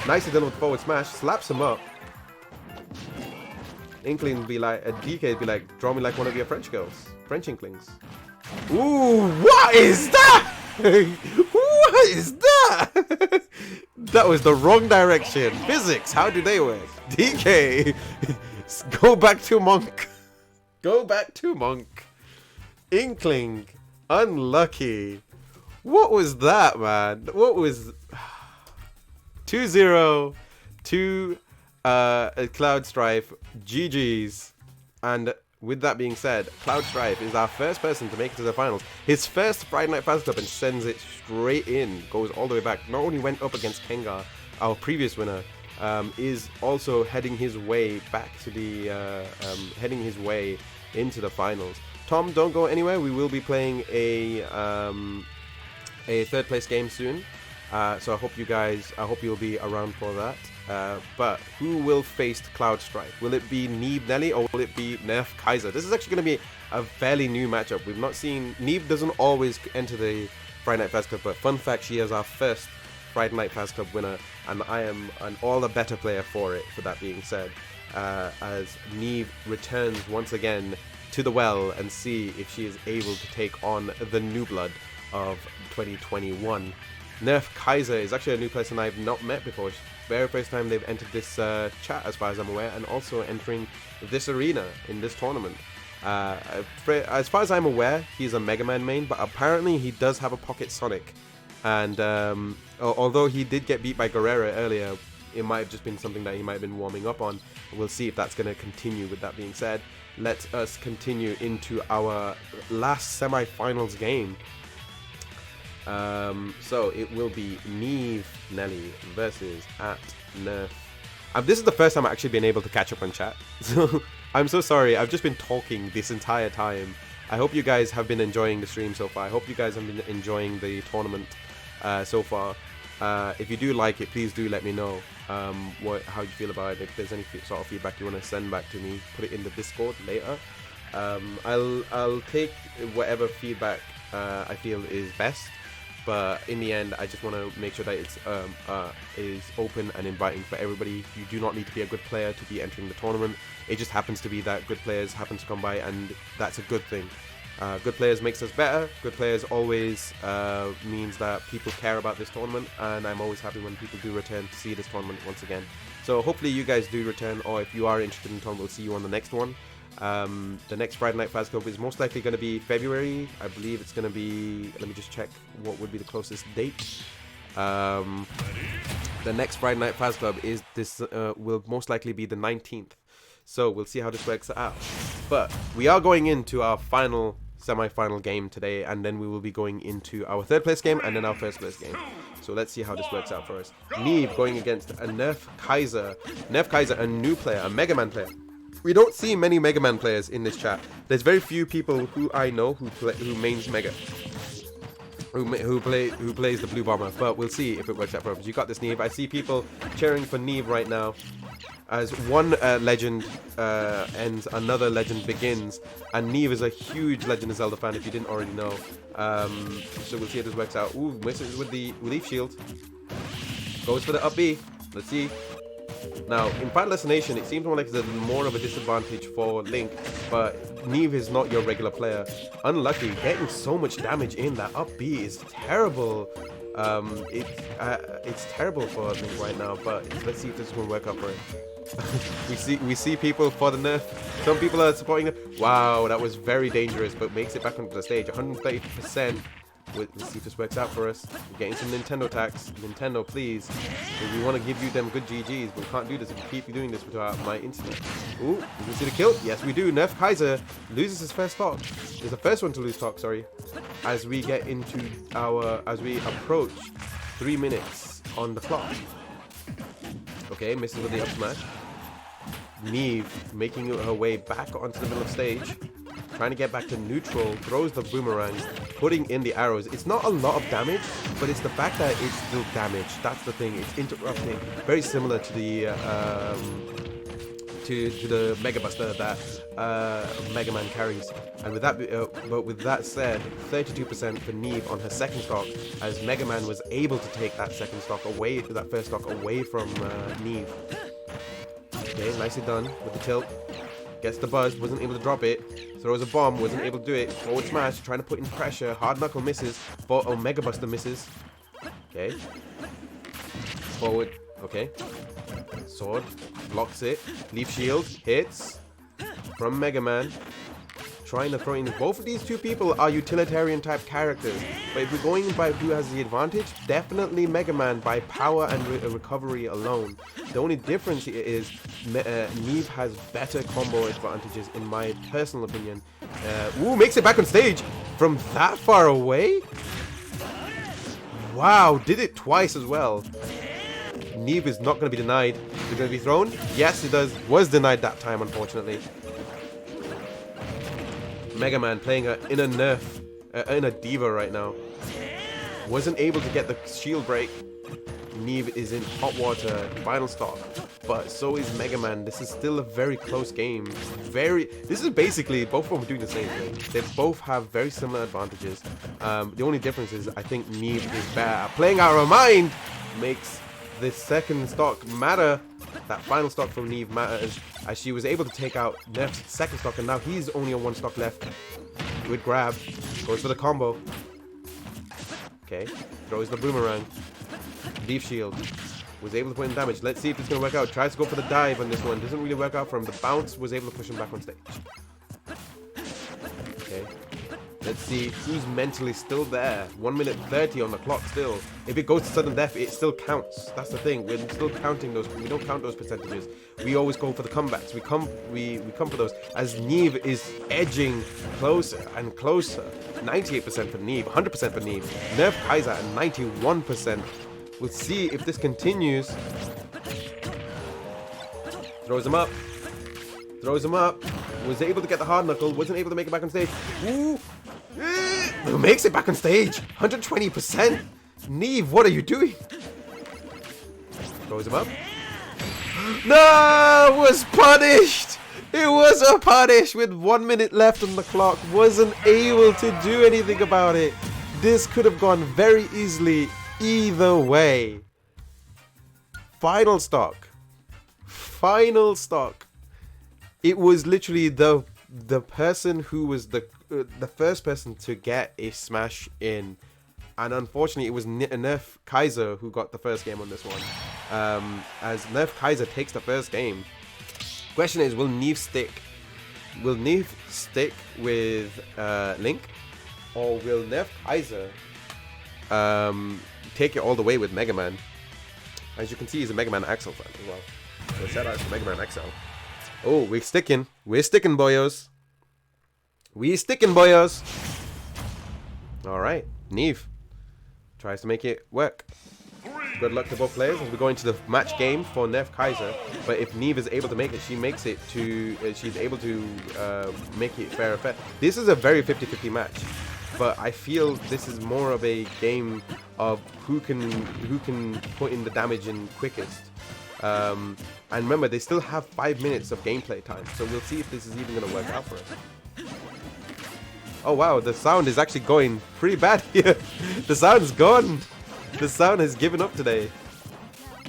nicely done with forward smash. Slaps him up. Inkling be like, DK be like, draw me like one of your French girls. French Inklings. Ooh, what is that? What is that? That was the wrong direction. Physics, how do they work? DK, go back to Monk. Go back to Monk. Inkling, unlucky. What was that, man? What was... 2-0 to Cloud Strife. GG's. And with that being said, Cloud Strife is our first person to make it to the finals. His first Friday Night Fast Club and sends it straight in. Goes all the way back. Not only went up against Kengar, our previous winner, is also heading his way back to the heading his way into the finals. Tom, don't go anywhere. We will be playing a third place game soon. So I hope you'll be around for that. But who will face Cloud Strife? Will it be Neeb Nelly or will it be Nerf Kaiser? This is actually going to be a fairly new matchup. We've not seen... Neeb doesn't always enter the Friday Night Fast Club, but fun fact, she is our first Friday Night Fast Club winner, and I am an all the better player for it, for that being said. As Neeb returns once again to the well and see if she is able to take on the new blood of 2021. Nerf Kaiser is actually a new person I've not met before. It's the very first time they've entered this chat, as far as I'm aware, and also entering this arena in this tournament. As far as I'm aware, he's a Mega Man main, but apparently he does have a Pocket Sonic. And although he did get beat by Guerrero earlier, it might have just been something that he might have been warming up on. We'll see if that's going to continue. With that being said, let us continue into our last semi-finals game. So it will be Neve Nelly versus at Nerf. This is the first time I've actually been able to catch up on chat. So I'm so sorry. I've just been talking this entire time. I hope you guys have been enjoying the stream so far. I hope you guys have been enjoying the tournament so far. If you do like it, please do let me know how you feel about it. If there's any sort of feedback you want to send back to me, put it in the Discord later. I'll take whatever feedback I feel is best. but in the end, I just want to make sure that it's is open and inviting for everybody. You do not need to be a good player to be entering the tournament. It just happens to be that good players happen to come by, and that's a good thing. Good players makes us better. Good players always means that people care about this tournament, and I'm always happy when people do return to see this tournament once again. So hopefully you guys do return, or if you are interested in the tournament, we'll see you on the next one. The next Friday Night Faz Club is most likely going to be February. I believe it's going to be, let me just check what would be the closest date. The next Friday Night Faz Club is this will most likely be the 19th. So we'll see how this works out. But we are going into our final semi-final game today, and then we will be going into our third place game and then our first place game. So let's see how this works out for us. Neve going against a Nerf Kaiser. Nerf Kaiser, a new player, a Mega Man player. We don't see many Mega Man players in this chat. There's very few people who I know who mains Mega, who plays the Blue Bomber. But we'll see if it works out for us. You got this, Neve. I see people cheering for Neve right now, as one legend ends, another legend begins, and Neve is a huge Legend of Zelda fan if you didn't already know. So we'll see if this works out. Ooh, misses with the Leaf Shield. Goes for the up B. Let's see. Now, in Final Destination, it seems more like there's more of a disadvantage for Link, but Neve is not your regular player. Unlucky, getting so much damage in. That up B is terrible. It's terrible for Link right now, but let's see if this will work out for it. we see people for the nerf. Some people are supporting it. Wow, that was very dangerous, but makes it back onto the stage. 130%. Let's see if this works out for us. We're getting some Nintendo tax. Nintendo, please. We want to give you them good GGs, but we can't do this if we keep doing this without my internet. Ooh, we can see the kill. Yes, we do. Nerf Kaiser loses his first stock. Is the first one to lose stock, sorry. As we get into as we approach 3 minutes on the clock. Okay, misses with the up smash. Neve making her way back onto the middle of stage. Trying to get back to neutral, throws the boomerang, putting in the arrows. It's not a lot of damage, but it's the fact that it's still damage. That's the thing. It's interrupting. Very similar to the Mega Buster that Mega Man carries. And with that, but with that said, 32% for Neve on her second stock, as Mega Man was able to take that second stock away, that first stock away from Neve. Okay, nicely done with the tilt. Gets the buzz, wasn't able to drop it. Throws a bomb, wasn't able to do it. Forward smash, trying to put in pressure. Hard knuckle misses. Mega Buster misses. Okay. Forward. Okay. Sword. Blocks it. Leaf shield. Hits. From Mega Man. Trying to throw in. Both of these two people are utilitarian type characters. But if we're going by who has the advantage, definitely Mega Man by power and recovery alone. The only difference here is Neve has better combo advantages in my personal opinion. Ooh, makes it back on stage from that far away. Wow, did it twice as well. Neve is not going to be denied. Is it going to be thrown? Yes, it does. Was denied that time, unfortunately. Mega Man playing in a Nerf, in a Diva right now. Wasn't able to get the shield break. Neve is in hot water, final stock. But so is Mega Man. This is still a very close game. This is basically, both of them are doing the same thing. They both have very similar advantages. The only difference is I think Neve is better. Playing out of her mind makes the second stock matter. That final stock from Neve matters, as she was able to take out Nerf's second stock, and now he's only on one stock left. Good grab. Goes for the combo. Okay. Throws the boomerang. Leaf shield. Was able to put in damage. Let's see if it's going to work out. Tries to go for the dive on this one. Doesn't really work out for him. The bounce was able to push him back on stage. Okay. Let's see who's mentally still there. 1 minute 30 on the clock still. If it goes to sudden death, it still counts. That's the thing. We're still counting those. We don't count those percentages. We always go for the comebacks. We come for those. As Neve is edging closer and closer. 98% for Neve. 100% for Neve. Nerf Kaiser at 91%. We'll see if this continues. Throws him up. Throws him up. Was able to get the hard knuckle. Wasn't able to make it back on stage. Ooh. Makes it back on stage. 120%. Neve, what are you doing? Throws him up. No! Was punished! It was a punish with 1 minute left on the clock. Wasn't able to do anything about it. This could have gone very easily either way. Final stock. Final stock. It was literally the person who was the first person to get a smash in, and unfortunately it was Nerf Kaiser who got the first game on this one. As Nerf Kaiser takes the first game. Question is, will Neve stick? Will Neve stick with Link, or will Nerf Kaiser take it all the way with Mega Man? As you can see, he's a Mega Man XL fan as well. So shout out to Mega Man XL. Oh, we're sticking, boyos. We sticking, boyos. All right, Neve tries to make it work. Good luck to both players as we go into the match game for Nerf Kaiser. But if Neve is able to make it, she makes it to. She's able to make it fair. This is a very 50-50 match, but I feel this is more of a game of who can put in the damage in quickest. And remember, they still have 5 minutes of gameplay time, so we'll see if this is even going to work out for us. Oh wow, the sound is actually going pretty bad here. The sound's gone. The sound has given up today.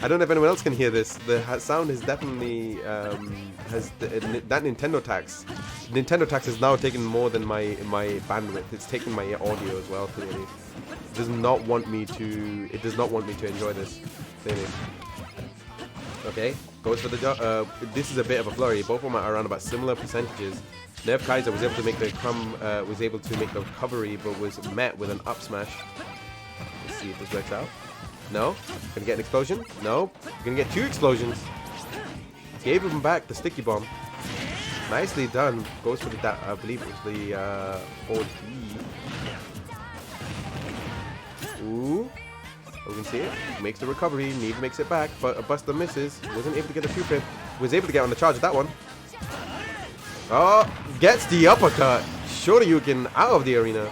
I don't know if anyone else can hear this. The sound is definitely that Nintendo tax. Nintendo tax has now taken more than my bandwidth. It's taken my audio as well. Clearly, it does not want me to. It does not want me to enjoy this. Clearly. Okay, goes for the. This is a bit of a flurry. Both of them are around about similar percentages. Nerf Kaiser was able to make the recovery, but was met with an up smash. Let's see if this works out. No. Gonna get an explosion? No. Gonna get 2 explosions. Gave him back the sticky bomb. Nicely done. Goes for the, I believe it was the 4D. Ooh. We can see it. Makes the recovery. Neve makes it back, but Buster misses. Wasn't able to get the 2-pip. Was able to get on the charge of that one. Oh, gets the uppercut. Shoryuken out of the arena.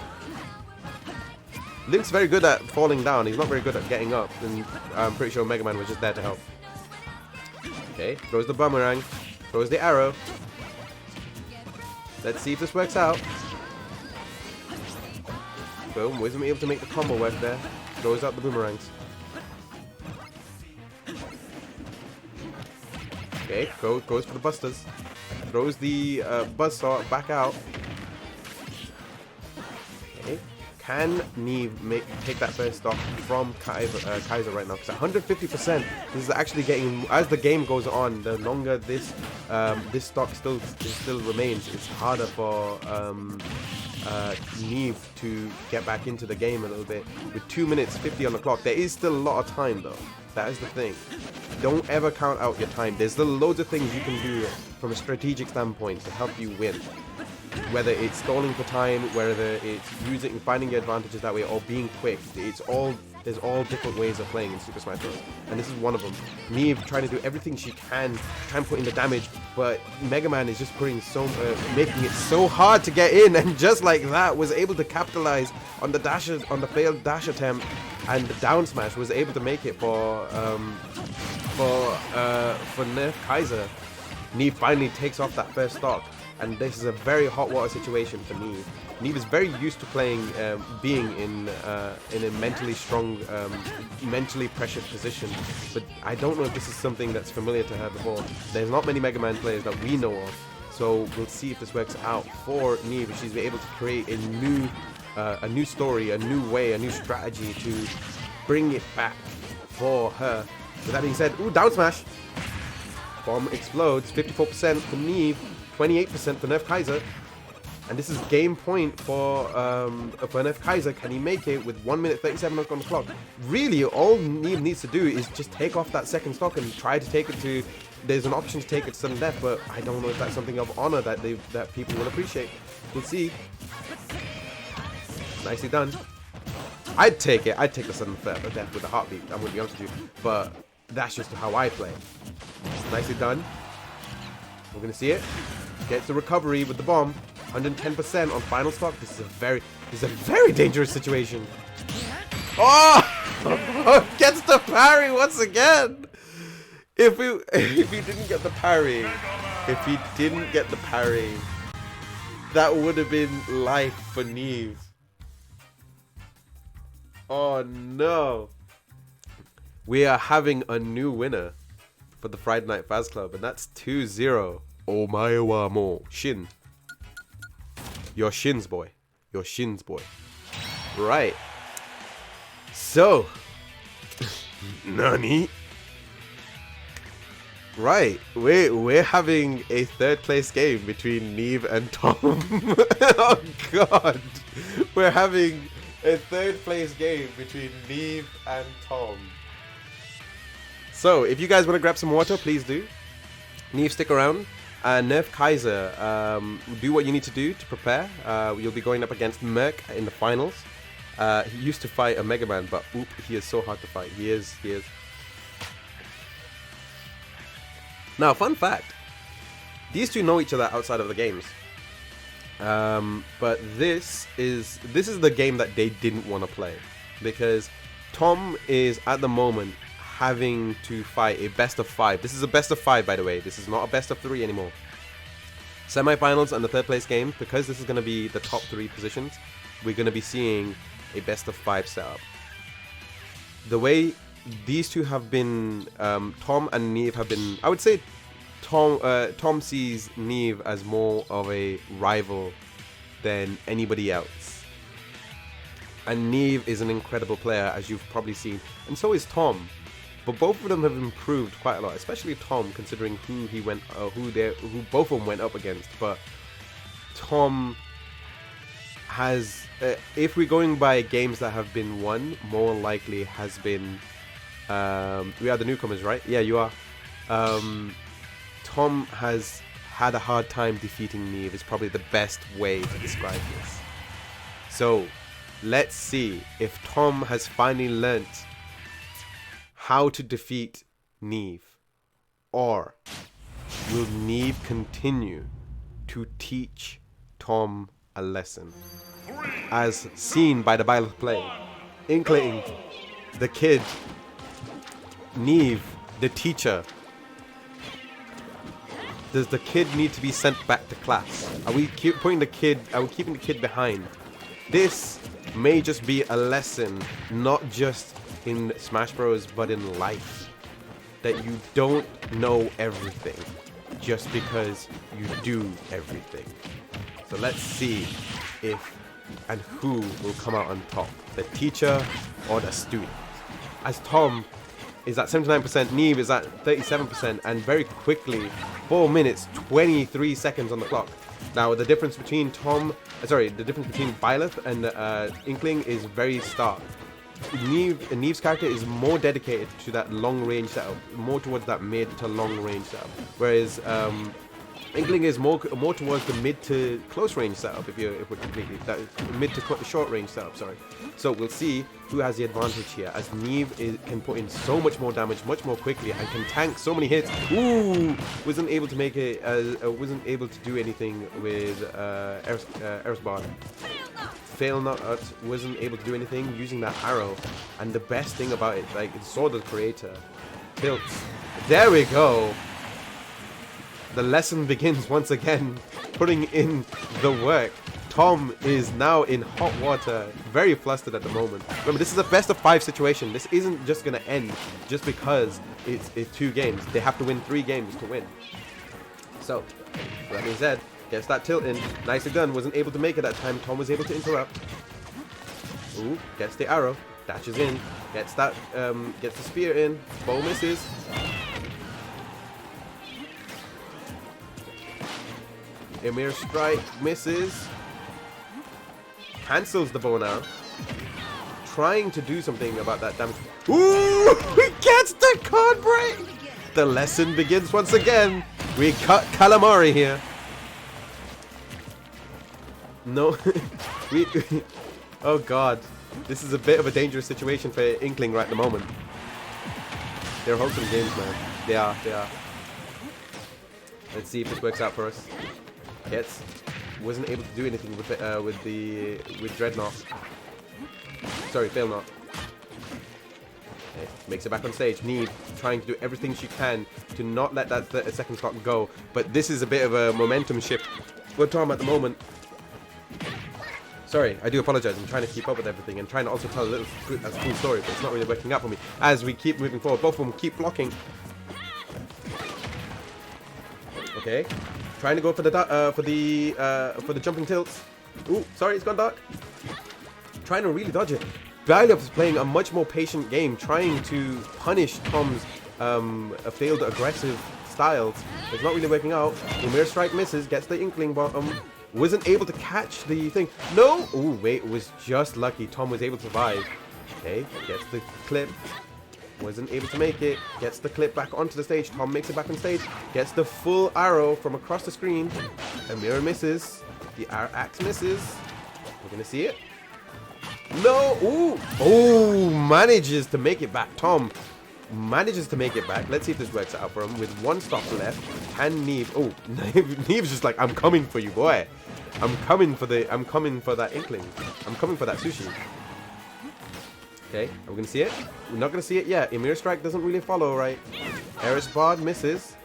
Link's very good at falling down. He's not very good at getting up. And I'm pretty sure Mega Man was just there to help. Okay, throws the boomerang. Throws the arrow. Let's see if this works out. Boom, wasn't able to make the combo work there. Throws out the boomerangs. Okay, goes for the busters. Throws the buzzsaw back out. Okay. Can Neve take that first stock from Kaiser right now? Because 150%, this is actually getting, as the game goes on, the longer this this stock still remains, it's harder for Neve to get back into the game a little bit. With 2 minutes 50 on the clock, there is still a lot of time though. That is the thing. Don't ever count out your time. There's still loads of things you can do from a strategic standpoint to help you win. Whether it's stalling for time, whether it's finding your advantages that way, or being quick. There's all different ways of playing in Super Smash Bros. And this is one of them. Neve trying to do everything she can to try and put in the damage, but Mega Man is just making it so hard to get in, and just like that, was able to capitalize on the failed dash attempt, and the down smash was able to make it for Nerf Kaiser. Neve finally takes off that first stock. And this is a very hot water situation for Neve. Neve is very used to playing, being in a mentally strong, mentally pressured position. But I don't know if this is something that's familiar to her before. There's not many Mega Man players that we know of. So we'll see if this works out for Neve. If she's able to create a new story, a new way, a new strategy to bring it back for her. With that being said, ooh, down smash. Bomb explodes. 54% for Neve. 28% for Nerf Kaiser, and this is game point for Nerf Kaiser. Can he make it with 1 minute 37 on the clock? Really, all Neve needs to do is just take off that second stock and try to take it to. There's an option to take it to sudden death, but I don't know if that's something of honor that people will appreciate. We'll see. Nicely done. I'd take it. I'd take the sudden death with a heartbeat. I'm gonna be honest with you, but that's just how I play. Nicely done. We're gonna see it. Gets the recovery with the bomb. 110% on final stock. This is a very dangerous situation. Oh! Gets the parry once again. If he didn't get the parry, that would have been life for Neve. Oh no. We are having a new winner for the Friday Night Faz Club, and that's 2-0. Omae wa mo Shin. Your shins, boy. Your shins, boy. Right. So. Nani? Right. We're having a third place game between Neve and Tom. Oh god. We're having a third place game between Neve and Tom. So, if you guys want to grab some water, please do. Neve, stick around. Nerf Kaiser, do what you need to do to prepare. You'll be going up against Merc in the finals. He used to fight a Mega Man, but oop, he is so hard to fight. He is. Now, fun fact. These two know each other outside of the games. But this is the game that they didn't want to play. Because Tom is, at the moment, having to fight a best of 5. This is a best of 5, by the way. This is not a best of 3 anymore. Semi-finals and the third place game, because this is going to be the top 3 positions, we're going to be seeing a best of 5 setup. The way these two have been, Tom and Neve have been, I would say Tom sees Neve as more of a rival than anybody else. And Neve is an incredible player, as you've probably seen, and so is Tom. But both of them have improved quite a lot, especially Tom, considering who both of them went up against. But Tom has, if we're going by games that have been won, more likely has been. We are the newcomers, right? Yeah, you are. Tom has had a hard time defeating Neve. Is probably the best way to describe this. So, let's see if Tom has finally learnt how to defeat Neve, or will Neve continue to teach Tom a lesson, as seen by the Byleth play? Inkling, the kid, Neve, the teacher. Does the kid need to be sent back to class? Are we keeping the kid behind? This may just be a lesson, not just in Smash Bros, but in life, that you don't know everything just because you do everything. So let's see if and who will come out on top, the teacher or the student. As Tom is at 79%, Neve is at 37%, and very quickly, 4 minutes 23 seconds on the clock. Now the difference between Byleth and Inkling is very stark. Neve's character is more dedicated to that long range setup, more towards that mid to long range setup, whereas Inkling is more towards the mid to close range setup. If we're completely that mid to short range setup, sorry. So we'll see who has the advantage here, as Neve can put in so much more damage much more quickly and can tank so many hits. Ooh, wasn't able to make it. Wasn't able to do anything with Erisbar. Fail not wasn't able to do anything using that arrow, and the best thing about it, like it's Sword of the Creator, tilts. There we go. The lesson begins once again, putting in the work. Tom is now in hot water, very flustered at the moment. Remember, this is a best of 5 situation. This isn't just gonna end just because it's 2 games. They have to win 3 games to win. So, that being said, gets that tilt in. Nicely done. Wasn't able to make it that time. Tom was able to interrupt. Ooh, gets the arrow. Dashes in. Gets that. Gets the spear in. Bow misses. Emir strike misses. Cancels the bow now. Trying to do something about that damage. Ooh! He gets the card break! The lesson begins once again. We cut Calamari here. No. Oh god. This is a bit of a dangerous situation for Inkling right at the moment. They're wholesome games, man. They are. Let's see if this works out for us. Wasn't able to do anything with Dreadnought. Sorry, Fail Not. Okay, makes it back on stage. Neve trying to do everything she can to not let that second clock go. But this is a bit of a momentum shift for Tom at the moment. Sorry, I do apologize. I'm trying to keep up with everything and trying to also tell a little cool story, but it's not really working out for me. As we keep moving forward, both of them keep blocking. Okay, trying to go for the jumping tilts. Ooh, sorry, it's gone dark. Trying to really dodge it. Bylov is playing a much more patient game, trying to punish Tom's failed aggressive styles. It's not really working out. Umir strike misses, gets the inkling bottom. Wasn't able to catch the thing. No! Ooh, wait, it was just lucky. Tom was able to survive. Okay, gets the clip. Wasn't able to make it. Gets the clip back onto the stage. Tom makes it back on stage. Gets the full arrow from across the screen. Umir misses. The axe misses. We're gonna see it. No! Ooh! Oh, manages to make it back. Tom manages to make it back. Let's see if this works out for him. With one stop left, can Neve? Oh, Neve's just like, I'm coming for you, boy. I'm coming for that inkling. I'm coming for that sushi. Okay, are we gonna see it? We're not gonna see it yet. Umir strike doesn't really follow, right? Eris Bard misses.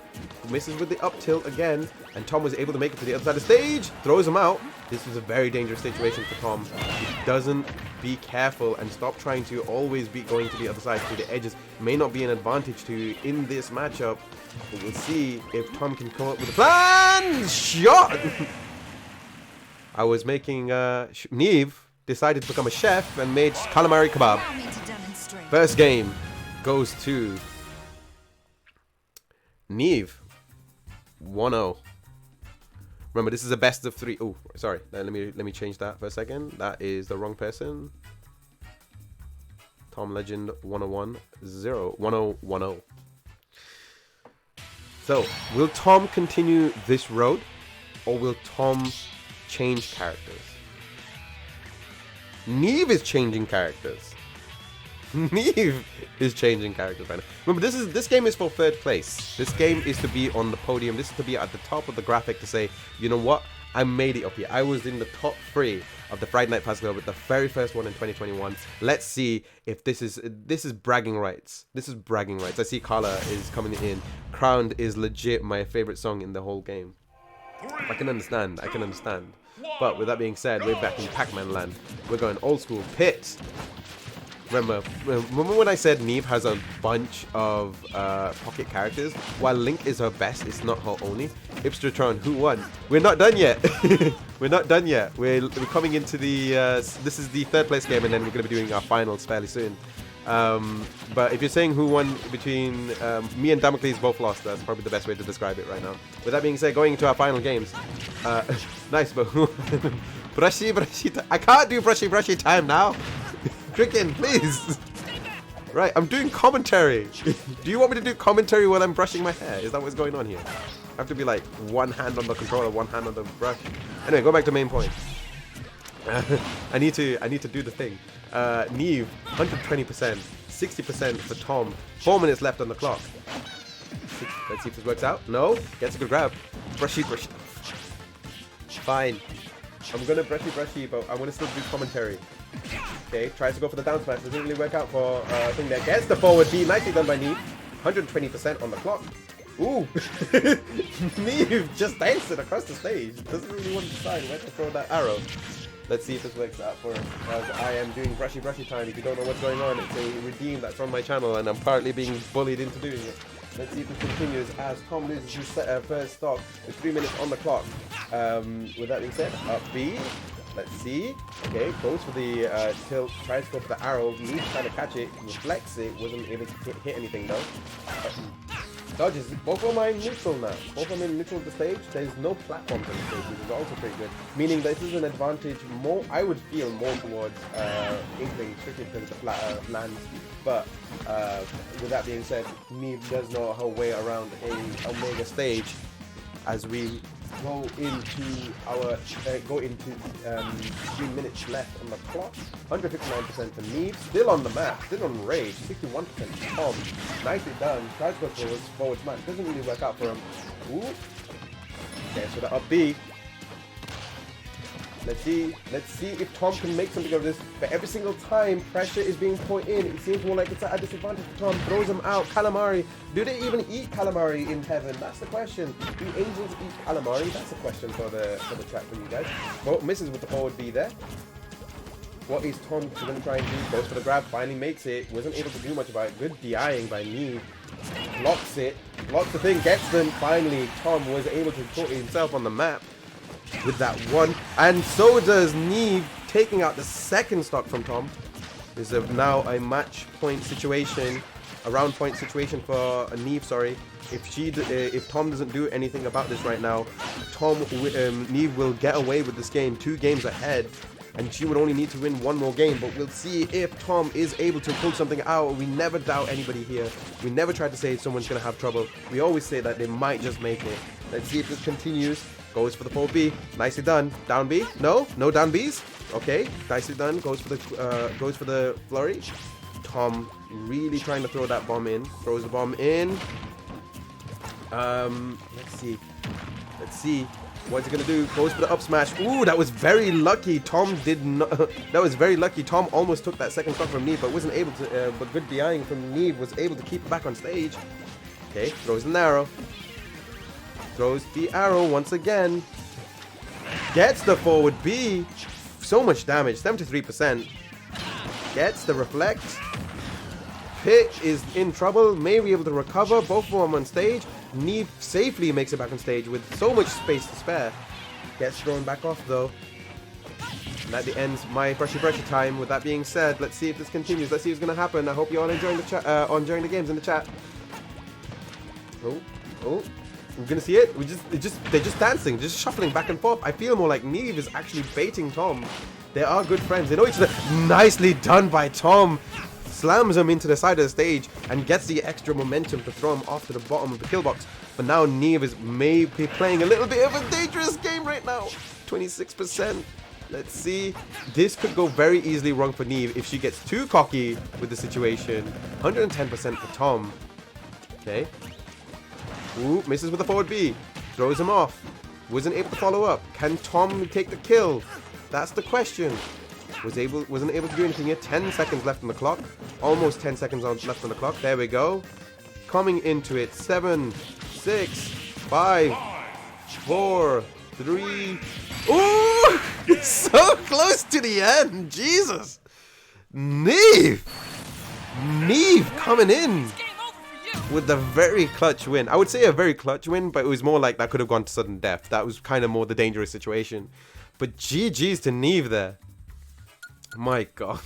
Misses with the up tilt again, and Tom was able to make it to the other side of the stage. Throws him out. This was a very dangerous situation for Tom. He doesn't be careful and stop trying to always be going to the other side through the edges. May not be an advantage to you in this matchup. But we'll see if Tom can come up with a plan. Shot! I was making Neve decided to become a chef and made calamari kebab. First game goes to Neve. 1-0. Remember, this is a best of 3. Oh, sorry. Let me change that for a second. That is the wrong person. Tom Legend 1010. So, will Tom continue this road, or will Tom change characters? Neve is changing characters. Neve is changing characters right now. Remember, this game is for third place. This game is to be on the podium. This is to be at the top of the graphic to say, you know what? I made it up here. I was in the top 3 of the Friday Night Faz Club with the very first one in 2021. Let's see if this is bragging rights. This is bragging rights. I see Carla is coming in. Crowned is legit my favorite song in the whole game. I can understand. But with that being said, we're back in Pac-Man land. We're going old school. Pit. Remember when I said Neve has a bunch of pocket characters? While Link is her best, it's not her only. Ipstertron, who won? We're not done yet. We're not done yet. We're coming into the... this is the third place game, and then we're going to be doing our finals fairly soon. But if you're saying who won between me and Damocles both lost, that's probably the best way to describe it right now. With that being said, going into our final games. Nice, but brushy. I can't do brushy time now. Cricken, please. Right, I'm doing commentary. Do you want me to do commentary while I'm brushing my hair? Is that what's going on here? I have to be like one hand on the controller, one hand on the brush. Anyway, go back to main point. I need to do the thing. Neve, 120%, 60% for Tom. 4 minutes left on the clock. Let's see if this works out. No, gets a good grab. Brushy. Fine. I'm gonna brushy, but I want to still do commentary. Okay, tries to go for the down smash. Doesn't really work out for thing there. Gets the forward B. Nicely done by Neve. 120% on the clock. Ooh. Neve just dancing across the stage. Doesn't really want to decide where to throw that arrow. Let's see if this works out for him. As I am doing brushy time. If you don't know what's going on, it's a redeem that's on my channel, and I'm partly being bullied into doing it. Let's see if this continues as Tom loses his first stock with 3 minutes on the clock. With that being said, up B. Let's see. Okay, goes for the tilt, tries to go for the arrow. Needs to try to catch it, reflects it, wasn't able to hit anything though. Dodges. Both of them are in neutral now. Both of them in neutral of the stage. There's no platforms on the stage, which is also pretty good. Meaning this is an advantage more, I would feel, more towards Inkling, strictly because of the flat lands. But with that being said, Neve does know her way around a Omega stage as we go into 3 minutes left on the clock. 159% for Neve, still on the map, still on rage. 61% for Tom. Nicely done. Tries to go forward smash. Doesn't really work out for him. Ooh. Okay, so the up B. Let's see if Tom can make something of this. But every single time pressure is being put in, it seems more like it's at a disadvantage for Tom. Throws him out. Calamari. Do they even eat calamari in heaven? That's the question. Do angels eat calamari? That's a question for the chat for you guys. Well, misses with the forward B there. What is Tom going to try and do? Goes for the grab, finally makes it. Wasn't able to do much about it. Good DIing by Neve. Blocks it. Blocks the thing, gets them. Finally, Tom was able to put himself on the map with that one. And so does Neve, taking out the second stock from Tom. There's now a match point situation, a round point situation for Neve, sorry. If Tom doesn't do anything about this right now, Neve will get away with this game, 2 games ahead. And she would only need to win 1 more game, but we'll see if Tom is able to pull something out. We never doubt anybody here. We never try to say someone's going to have trouble. We always say that they might just make it. Let's see if this continues. Goes for the forward B. Nicely done. Down B. No down Bs. Okay, nicely done. Goes for the flurry. Tom really trying to throw that bomb in. Throws the bomb in. Let's see. What's he gonna do? Goes for the up smash. Ooh, that was very lucky. Tom did not. That was very lucky. Tom almost took that second stock from Neve, but wasn't able to. But good DIing from Neve was able to keep it back on stage. Okay, throws an arrow. Throws the arrow once again. Gets the forward B. So much damage, 73%. Gets the reflect. Pit is in trouble. May be able to recover. Both of them on stage. Neve safely makes it back on stage with so much space to spare. Gets thrown back off though. And that ends my pressure time. With that being said, let's see if this continues. Let's see what's gonna happen. I hope you all enjoying the chat, enjoying the games in the chat. Oh, we're gonna see it. They're just dancing, just shuffling back and forth. I feel more like Neve is actually baiting Tom. They are good friends. They know each other. Nicely done by Tom. Slams him into the side of the stage and gets the extra momentum to throw him off to the bottom of the kill box. But now Neve is maybe playing a little bit of a dangerous game right now. 26%. Let's see. This could go very easily wrong for Neve if she gets too cocky with the situation. 110% for Tom. Okay. Ooh, misses with the forward B. Throws him off. Wasn't able to follow up. Can Tom take the kill? That's the question. Wasn't able to do anything here. 10 seconds left on the clock. Almost 10 seconds left on the clock. There we go. Coming into it. 7, 6, 5, 4, 3. Ooh! So close to the end. Jesus. Neve coming in with the very clutch win. I would say a very clutch win, but it was more like that could have gone to sudden death. That was kind of more the dangerous situation. But GG's to Neve there. My God.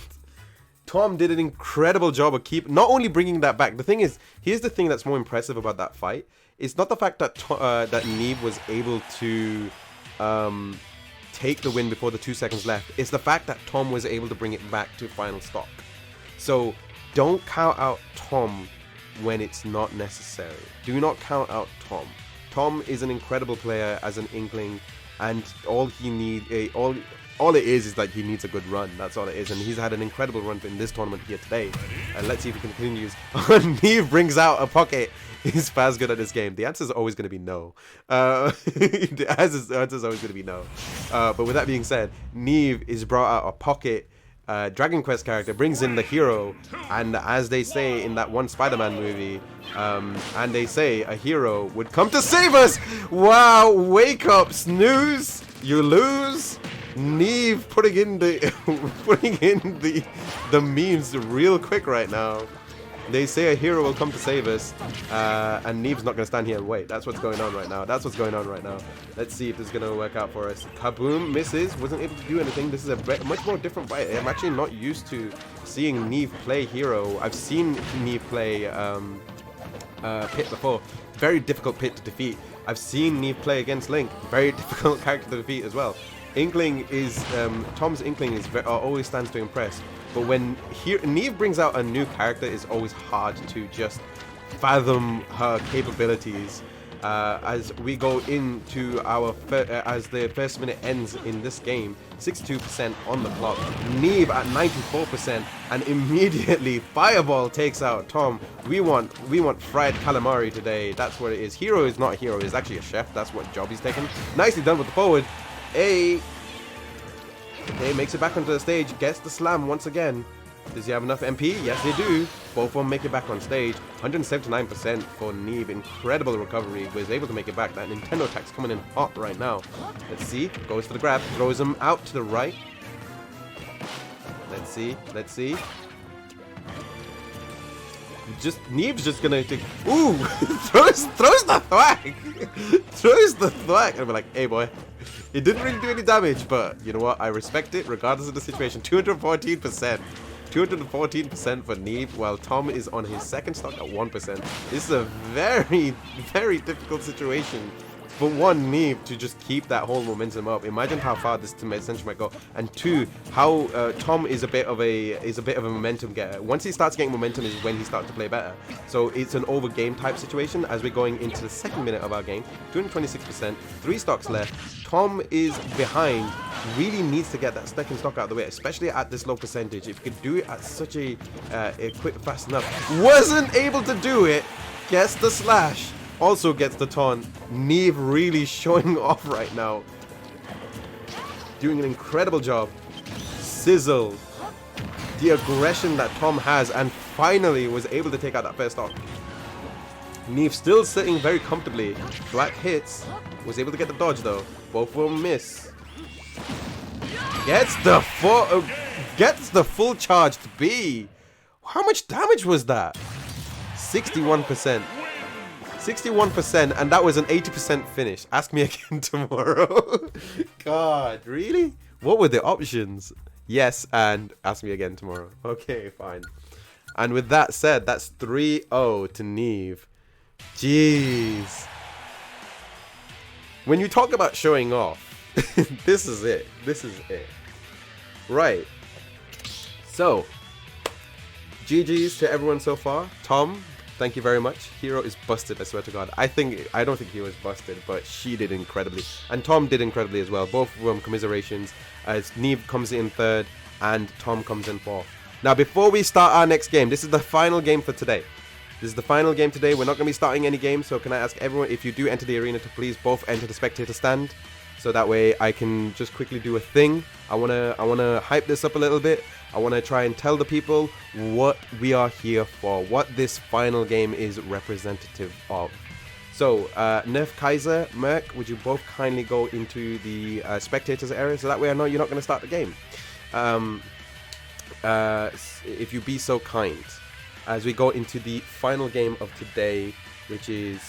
Tom did an incredible job of not only bringing that back. The thing is, here's the thing that's more impressive about that fight. It's not the fact that that Neve was able to take the win before the 2 seconds left. It's the fact that Tom was able to bring it back to final stock. So don't count out Tom when it's not necessary. Do not count out Tom. Tom is an incredible player as an Inkling, and all he needs, all it is like he needs a good run. That's all it is, and he's had an incredible run in this tournament here today. And let's see if he continues. Neve brings out a pocket. Is Faz good at this game? The answer is always going to be no. The answer is always going to be no. But with that being said, Neve is brought out a pocket Dragon Quest character, brings in the hero, and as they say in that one Spider-Man movie, and they say a hero would come to save us. Wow, wake up, snooze, you lose. Neve putting in the memes real quick right now. They say a hero will come to save us, and Neve's not going to stand here and wait. That's what's going on right now. Let's see if this is going to work out for us. Kaboom, misses, wasn't able to do anything. This is a much more different fight. I'm actually not used to seeing Neve play hero. I've seen Neve play Pit before. Very difficult Pit to defeat. I've seen Neve play against Link. Very difficult character to defeat as well. Inkling is, Tom's Inkling is always stands to impress. But when Neve brings out a new character, it's always hard to just fathom her capabilities. As we go into as the first minute ends in this game, 62% on the clock. Neve at 94%, and immediately Fireball takes out Tom. We want fried calamari today. That's what it is. Hero is not a hero. He's actually a chef. That's what job he's taken. Nicely done with the forward. Okay, makes it back onto the stage, gets the slam once again. Does he have enough MP? Yes, they do. Both of them make it back on stage. 179% for Neve. Incredible recovery. Was able to make it back. That Nintendo attack's coming in hot right now. Let's see. Goes for the grab. Throws him out to the right. see. Let's see. Neve's just gonna take. Ooh! throws the thwack! Throws the thwack! And we're like, hey boy. It didn't really do any damage, but you know what? I respect it regardless of the situation. 214%. 214% for Neve, while Tom is on his second stock at 1%. This is a very, very difficult situation for one, Neve to just keep that whole momentum up. Imagine how far this essentially might go, and two, how Tom is a bit of a momentum getter. Once he starts getting momentum is when he starts to play better. So it's an over game type situation as we're going into the second minute of our game. 226%, 3 stocks left. Tom is behind. Really needs to get that second stock out of the way, especially at this low percentage. If you could do it at such a quick, fast enough. Wasn't able to do it. Gets the slash. Also gets the taunt. Neve really showing off right now. Doing an incredible job. Sizzle. The aggression that Tom has, and finally was able to take out that first stock. Neve still sitting very comfortably. Black hits. Was able to get the dodge though. Both will miss. Gets the full charged B. How much damage was that? 61%. 61%, and that was an 80% finish. Ask me again tomorrow. God, really? What were the options? Yes, and ask me again tomorrow. Okay, fine. And with that said, that's 3-0 to Neve. Jeez. When you talk about showing off, this is it. This is it. Right. So, GG's to everyone so far. Tom, thank you very much. Hero is busted, I swear to God. I don't think he was busted, but she did incredibly. And Tom did incredibly as well. Both of them commiserations as Neve comes in third and Tom comes in fourth. Now, before we start our next game, this is the final game for today. This is the final game today. We're not going to be starting any games, so can I ask everyone, if you do enter the arena, to please both enter the spectator stand, so that way I can just quickly do a thing. I wanna hype this up a little bit. I want to try and tell the people what we are here for, what this final game is representative of. So, Nerf Kaiser, Merc, would you both kindly go into the spectators area, so that way I know you're not going to start the game. If you be so kind. As we go into the final game of today, which is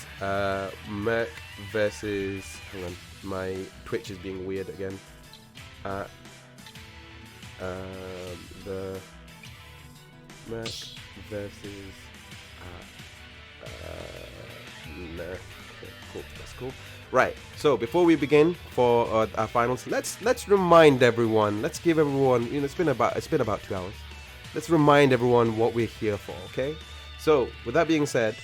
Merc versus... Hang on, my Twitch is being weird again. The Merc versus Nerf. Okay, cool. That's cool. Right. So before we begin for our finals, let's remind everyone. Let's give everyone. You know, it's been about 2 hours. Let's remind everyone what we're here for. Okay. So with that being said,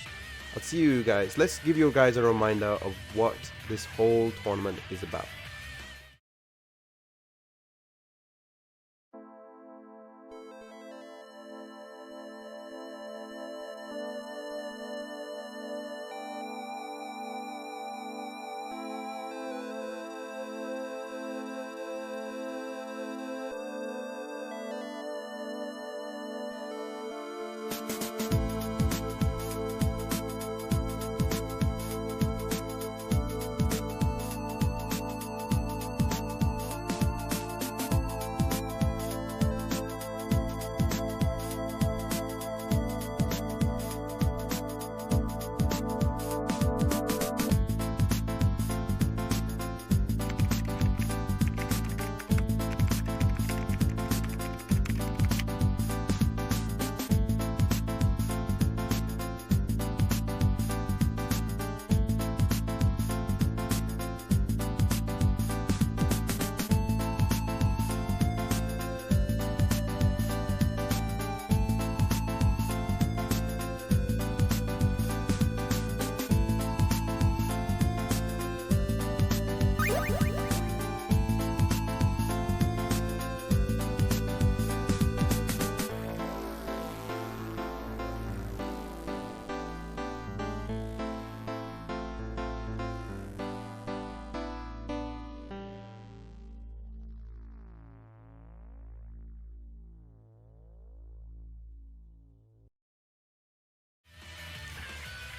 I'll see you guys. Let's give you guys a reminder of what this whole tournament is about.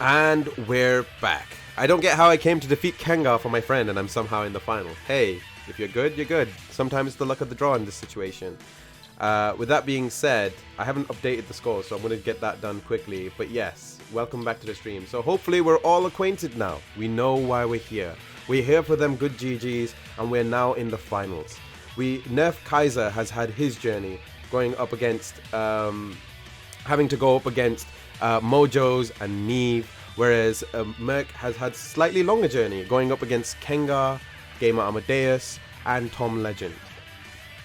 And we're back. I don't get how I came to defeat Kengar for my friend and I'm somehow in the final. Hey, if you're good, you're good. Sometimes it's the luck of the draw in this situation. With that being said, I haven't updated the score, so I'm going to get that done quickly. But yes, welcome back to the stream. So hopefully we're all acquainted now. We know why we're here. We're here for them good GGs, and we're now in the finals. Nerf Kaiser has had his journey going up against, having to go up against Mojos and Neve, whereas Merc has had slightly longer journey going up against Kengar, Gamer Amadeus, and Tom Legend.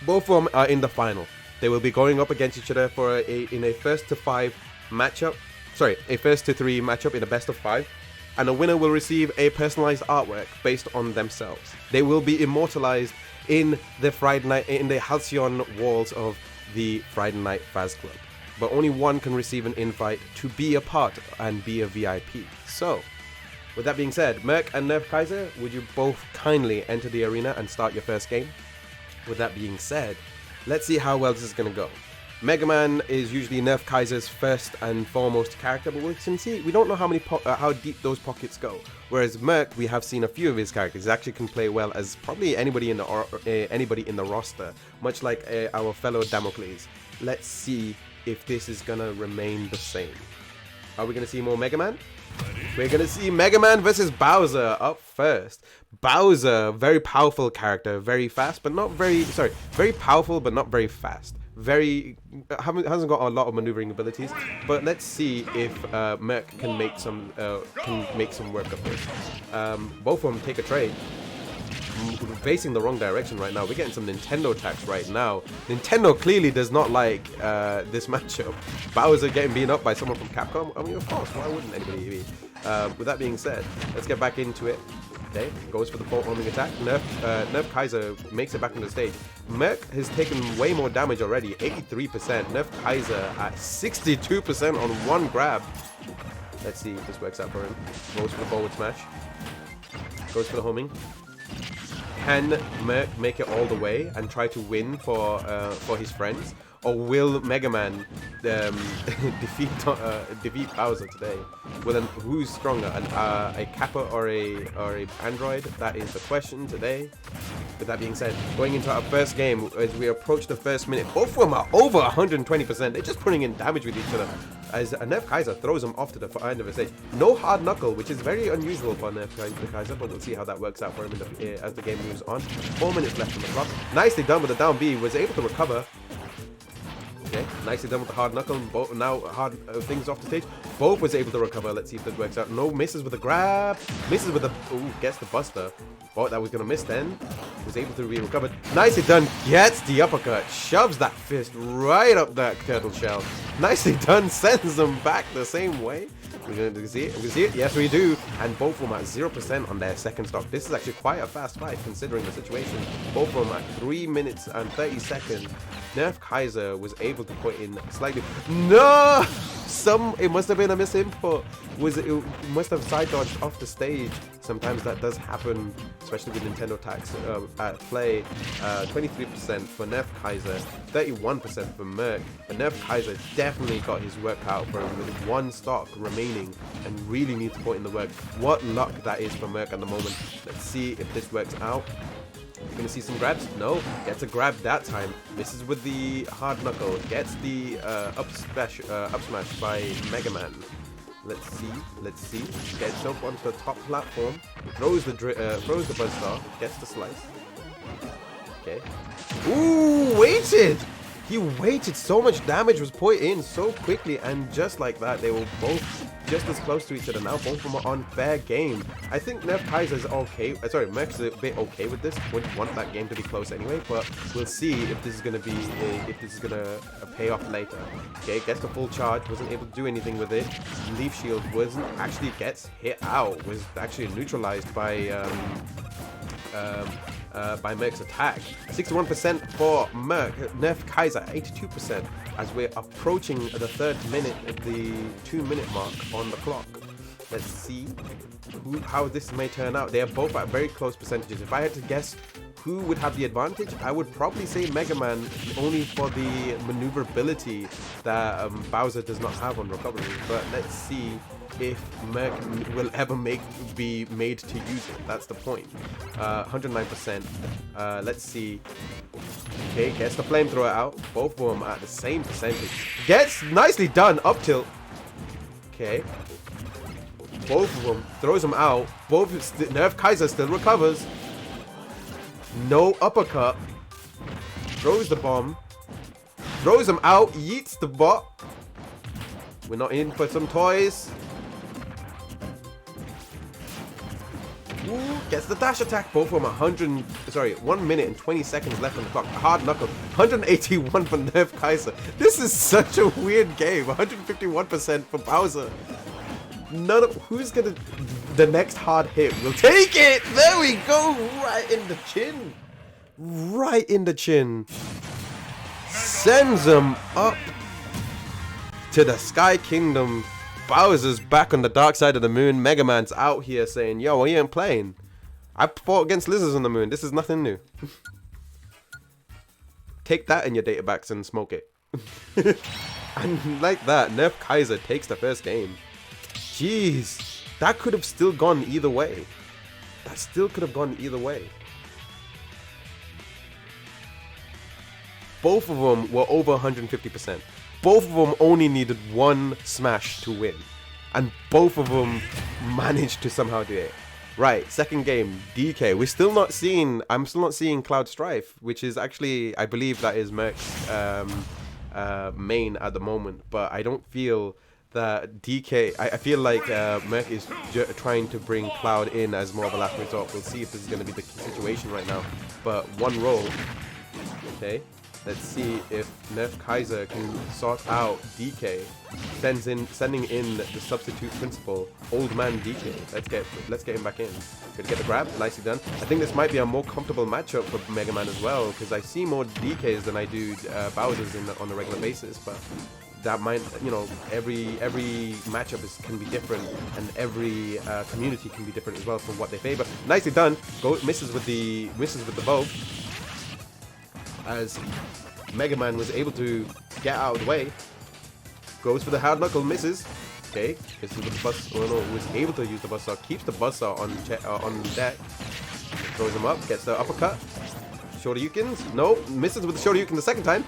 Both of them are in the final. They will be going up against each other for in a first to 5 matchup. Sorry, a first to 3 matchup in a best of 5. And the winner will receive a personalized artwork based on themselves. They will be immortalized in the Friday night, in the Halcyon walls of the Friday Night Faz Club. But only one can receive an invite to be a part and be a VIP. So, with that being said, Merc and Nerf Kaiser, would you both kindly enter the arena and start your first game? With that being said, let's see how well this is going to go. Mega Man is usually Nerf Kaiser's first and foremost character, but we can see we don't know how deep those pockets go. Whereas Merc, we have seen a few of his characters. He actually can play well as probably anybody in the roster, much like our fellow Damocles. Let's see if this is gonna remain the same. Are we gonna see more Mega Man? We're gonna see Mega Man versus Bowser up first. Bowser, very powerful character, very fast, but not very. Sorry, very powerful, but not very fast. Hasn't got a lot of maneuvering abilities. But let's see if Merc can make some work of this. Both of them take a trade. Facing the wrong direction right now. We're getting some Nintendo attacks right now. Nintendo clearly does not like this matchup. Bowser getting beaten up by someone from Capcom. I mean, of course, why wouldn't anybody be? With that being said, let's get back into it. Okay, goes for the fault homing attack. Nerf Kaiser makes it back on the stage. Merc has taken way more damage already, 83%. Nerf Kaiser at 62% on one grab. Let's see if this works out for him. Goes for the forward smash. Goes for the homing. Can Merc make it all the way and try to win for his friends? Or will Mega Man defeat Bowser today? Well, then who's stronger, a Kappa or a Android? That is the question today. With that being said, going into our first game, as we approach the first minute, both of them are over 120%. They're just putting in damage with each other. As Nerf Kaiser throws him off to the end of the stage. No hard knuckle, which is very unusual for Nerf Kaiser, but we'll see how that works out for him as the game moves on. 4 minutes left on the clock. Nicely done with the down B. Was able to recover. Okay, nicely done with the hard knuckle. Now hard things off the stage. Both was able to recover. Let's see if this works out. No, misses with the grab. Misses with the... Ooh, gets the buster. Thought that was going to miss then. Was able to be recovered. Nicely done. Gets the uppercut. Shoves that fist right up that turtle shell. Nicely done. Sends them back the same way. We're going to see it. We can see it. Yes, we do. And both of them at 0% on their second stock. This is actually quite a fast fight considering the situation. Both of them at 3 minutes and 30 seconds. Nerf Kaiser was able to put in slightly... No! It must have been a misinput. It must have side dodged off the stage. Sometimes that does happen, especially with Nintendo attacks at play. 23% for Nerf Kaiser, 31% for Merc. But Nerf Kaiser definitely got his work out for him with 1 stock remaining and really needs to put in the work. What luck that is for Merc at the moment. Let's see if this works out. Gonna see some grabs? No. Gets a grab that time. Misses with the hard knuckle. Gets the up smash by Mega Man. Let's see. Gets up onto the top platform. Throws the buzzsaw. Gets the slice. Okay. Ooh, waited! He waited. So much damage was put in so quickly, and just like that, they were both just as close to each other. Now both of them are on fair game. I think Nerf Kaiser is okay. Sorry, Merc's a bit okay with this. Wouldn't want that game to be close anyway, but we'll see if this is gonna pay off later. Okay, gets the full charge. Wasn't able to do anything with it. Leaf shield gets hit out. Was actually neutralized by Merc's attack. 61% for Merc. Nerf Kaiser 82% as we're approaching the 3rd minute of the 2-minute mark on the clock. Let's see how this may turn out. They are both at very close percentages. If I had to guess who would have the advantage, I would probably say Mega Man, only for the maneuverability that Bowser does not have on recovery. But let's see if Merc will ever be made to use it. That's the point. 109%. Let's see. Okay, gets the flamethrower out. Both of them at the same percentage. Gets nicely done. Up tilt. Okay. Both of them. Throws them out. Both. Nerf Kaiser still recovers. No uppercut. Throws the bomb. Throws him out. Yeets the bot. We're not in for some toys. Ooh, gets the dash attack. Both of them 1 minute and 20 seconds left on the clock. Hard knuckle. 181 for Nerf Kaiser. This is such a weird game. 151% for Bowser. Who's gonna... The next hard hit will take it. There we go. Right in the chin. Right in the chin. Sends him up to the Sky Kingdom. Bowser's back on the dark side of the moon. Mega Man's out here saying, yo, we ain't playing. I fought against lizards on the moon. This is nothing new. Take that in your databacks and smoke it. And like that, Nerf Kaiser takes the first game. Jeez. That could have still gone either way. That still could have gone either way. Both of them were over 150%. Both of them only needed one smash to win. And both of them managed to somehow do it. Right, second game, DK. I'm still not seeing Cloud Strife, which is actually, I believe that is Merc's main at the moment. But I don't feel that DK, I feel like Merc is trying to bring Cloud in as more of a last resort. We'll see if this is going to be the situation right now. But one roll. Okay. Let's see if Nerf Kaiser can sort out DK, sending in the substitute principal, Old Man DK. Let's get him back in. Gonna get the grab, nicely done. I think this might be a more comfortable matchup for Mega Man as well, because I see more DKs than I do Bowser's on a regular basis. But that might, you know, every matchup can be different, and every community can be different as well for what they favor. Nicely done. Misses with the bow. As Mega Man was able to get out of the way. Goes for the hard knuckle, misses. Okay, misses with the buzz. Oh no, was able to use the buzzsaw. Keeps the buzzsaw on deck. Throws him up, gets the uppercut. Shoryukens. No, misses with the Shoryuken the second time.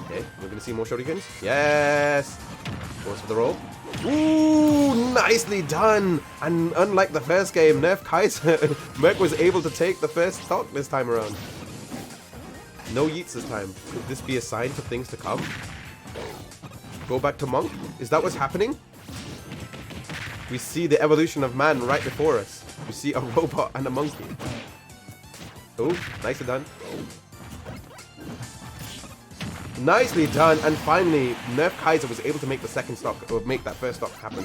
Okay, we're gonna see more Shoryukens. Yes! Goes for the roll. Ooh, nicely done! And unlike the first game, Nerf Kaiser, Merc was able to take the first stock this time around. No yeets this time. Could this be a sign for things to come? Go back to Monk? Is that what's happening? We see the evolution of man right before us. We see a robot and a monkey. Oh, nicely done. Nicely done. And finally, Nerf Kaiser was able to make the second stock, or make that first stock happen.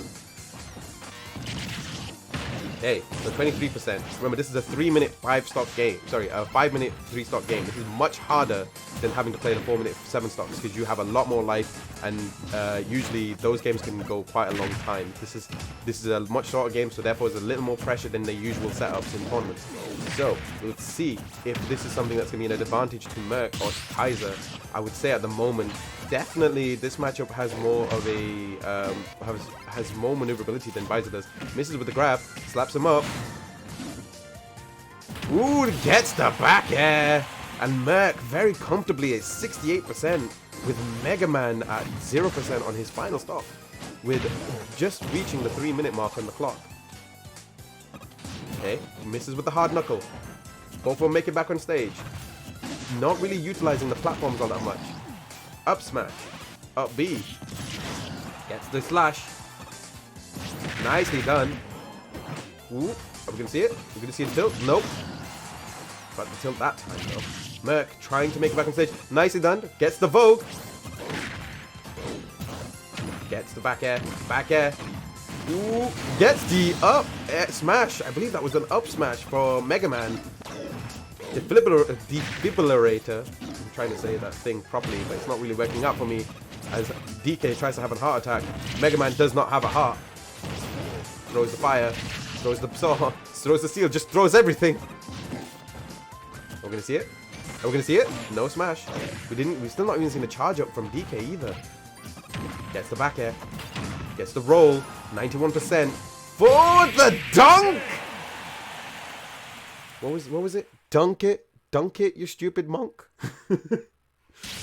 Hey, so 23%. Remember, this is a 3-minute 5-stock game. Sorry, a 5-minute 3-stock game. This is much harder than having to play the 4-minute 7 stocks, because you have a lot more life, and usually those games can go quite a long time. This is a much shorter game, so therefore there's a little more pressure than the usual setups in tournaments. So let's see if this is something that's going to be an advantage to Merc or Kaiser. I would say at the moment, definitely this matchup has more of a has more maneuverability than Bowser does. Misses with the grab, slaps him up. Ooh, gets the back air. And Merc very comfortably at 68%, with Mega Man at 0% on his final stop, with just reaching the 3-minute mark on the clock. Okay, misses with the hard knuckle. Both of them make it back on stage. Not really utilizing the platforms all that much. Up smash. Up B. Gets the slash. Nicely done. Ooh, are we going to see it? We're going to see the tilt? Nope. But the tilt that time though. Merc trying to make it back on stage. Nicely done. Gets the Vogue. Gets the back air. Back air. Ooh. Gets the up air smash. I believe that was an up smash for Mega Man. Defibrillator. I'm trying to say that thing properly, but it's not really working out for me. As DK tries to have a heart attack. Mega Man does not have a heart. Throws the fire. Throws the saw. Throws the steel. Just throws everything. We're gonna see it. Are we gonna see it? No smash. We still not even seen a charge up from DK either. Gets the back air. Gets the roll. 91%. For the dunk! What was it? Dunk it, you stupid monk.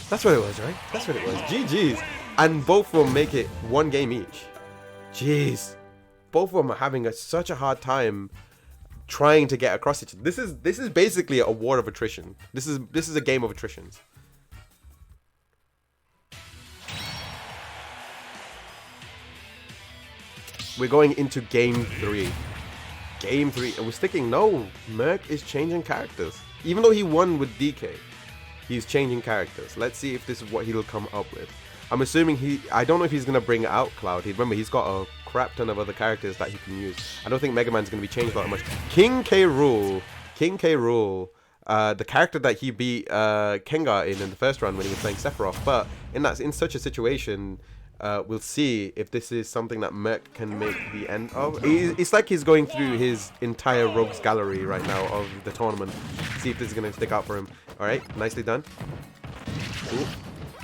That's what it was, right? That's what it was. GG's. And both of them make it 1 game each. Jeez. Both of them are having such a hard time trying to get across each other. This is basically a war of attrition. This is a game of attritions. We're going into game 3. Game 3, and we're sticking. No, Merc is changing characters. Even though he won with DK, he's changing characters. Let's see if this is what he'll come up with. I'm assuming I don't know if he's going to bring out Cloud. Remember, he's got a crap ton of other characters that he can use. I don't think Mega Man's going to be changed that much. King K. Rool. The character that he beat Kengar in the first round when he was playing Sephiroth. But in such a situation, we'll see if this is something that Merc can make the end of. It's like he's going through his entire rogues gallery right now of the tournament. See if this is going to stick out for him. Alright, nicely done.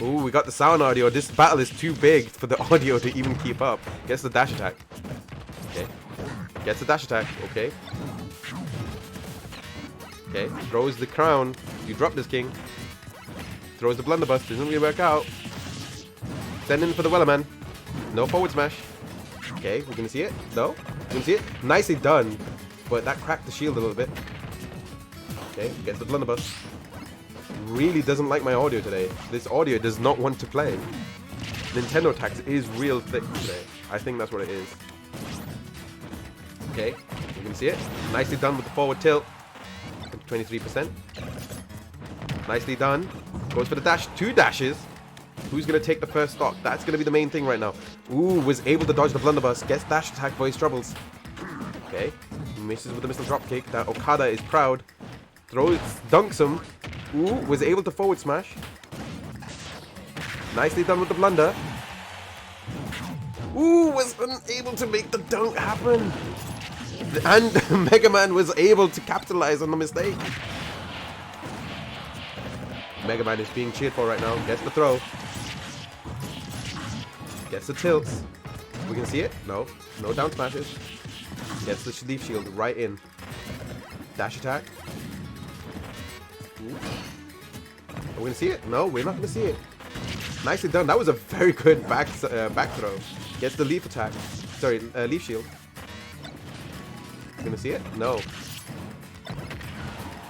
Ooh, we got the sound audio. This battle is too big for the audio to even keep up. Gets the dash attack. Okay. Gets the dash attack. Okay. Okay. Throws the crown. You drop this king. Throws the blunderbuss. Doesn't really work out. Send in for the Wellerman. No forward smash. Okay, we're gonna see it. No? We're gonna see it. Nicely done. But that cracked the shield a little bit. Okay, gets the blunderbuss. Really doesn't like my audio today. This audio does not want to play. Nintendo tax is real thick today. I think that's what it is. Okay, you can see it. Nicely done with the forward tilt. 23%. Nicely done. Goes for the dash. 2 dashes. Who's going to take the first stock? That's going to be the main thing right now. Ooh, was able to dodge the blunderbuss. Gets dash attack for his troubles. Okay. Misses with the missile dropkick. That Okada is proud. Dunks him. Ooh, was able to forward smash. Nicely done with the blunder. Ooh, was unable to make the dunk happen. And Mega Man was able to capitalize on the mistake. Mega Man is being cheered for right now. Gets the throw. Gets the tilts. We can see it. No. No down smashes. Gets the leaf shield right in. Dash attack. Ooh. Are we going to see it? No, we're not going to see it. Nicely done. That was a very good back throw. Gets the leaf attack. Sorry, leaf shield. Gonna see it? No.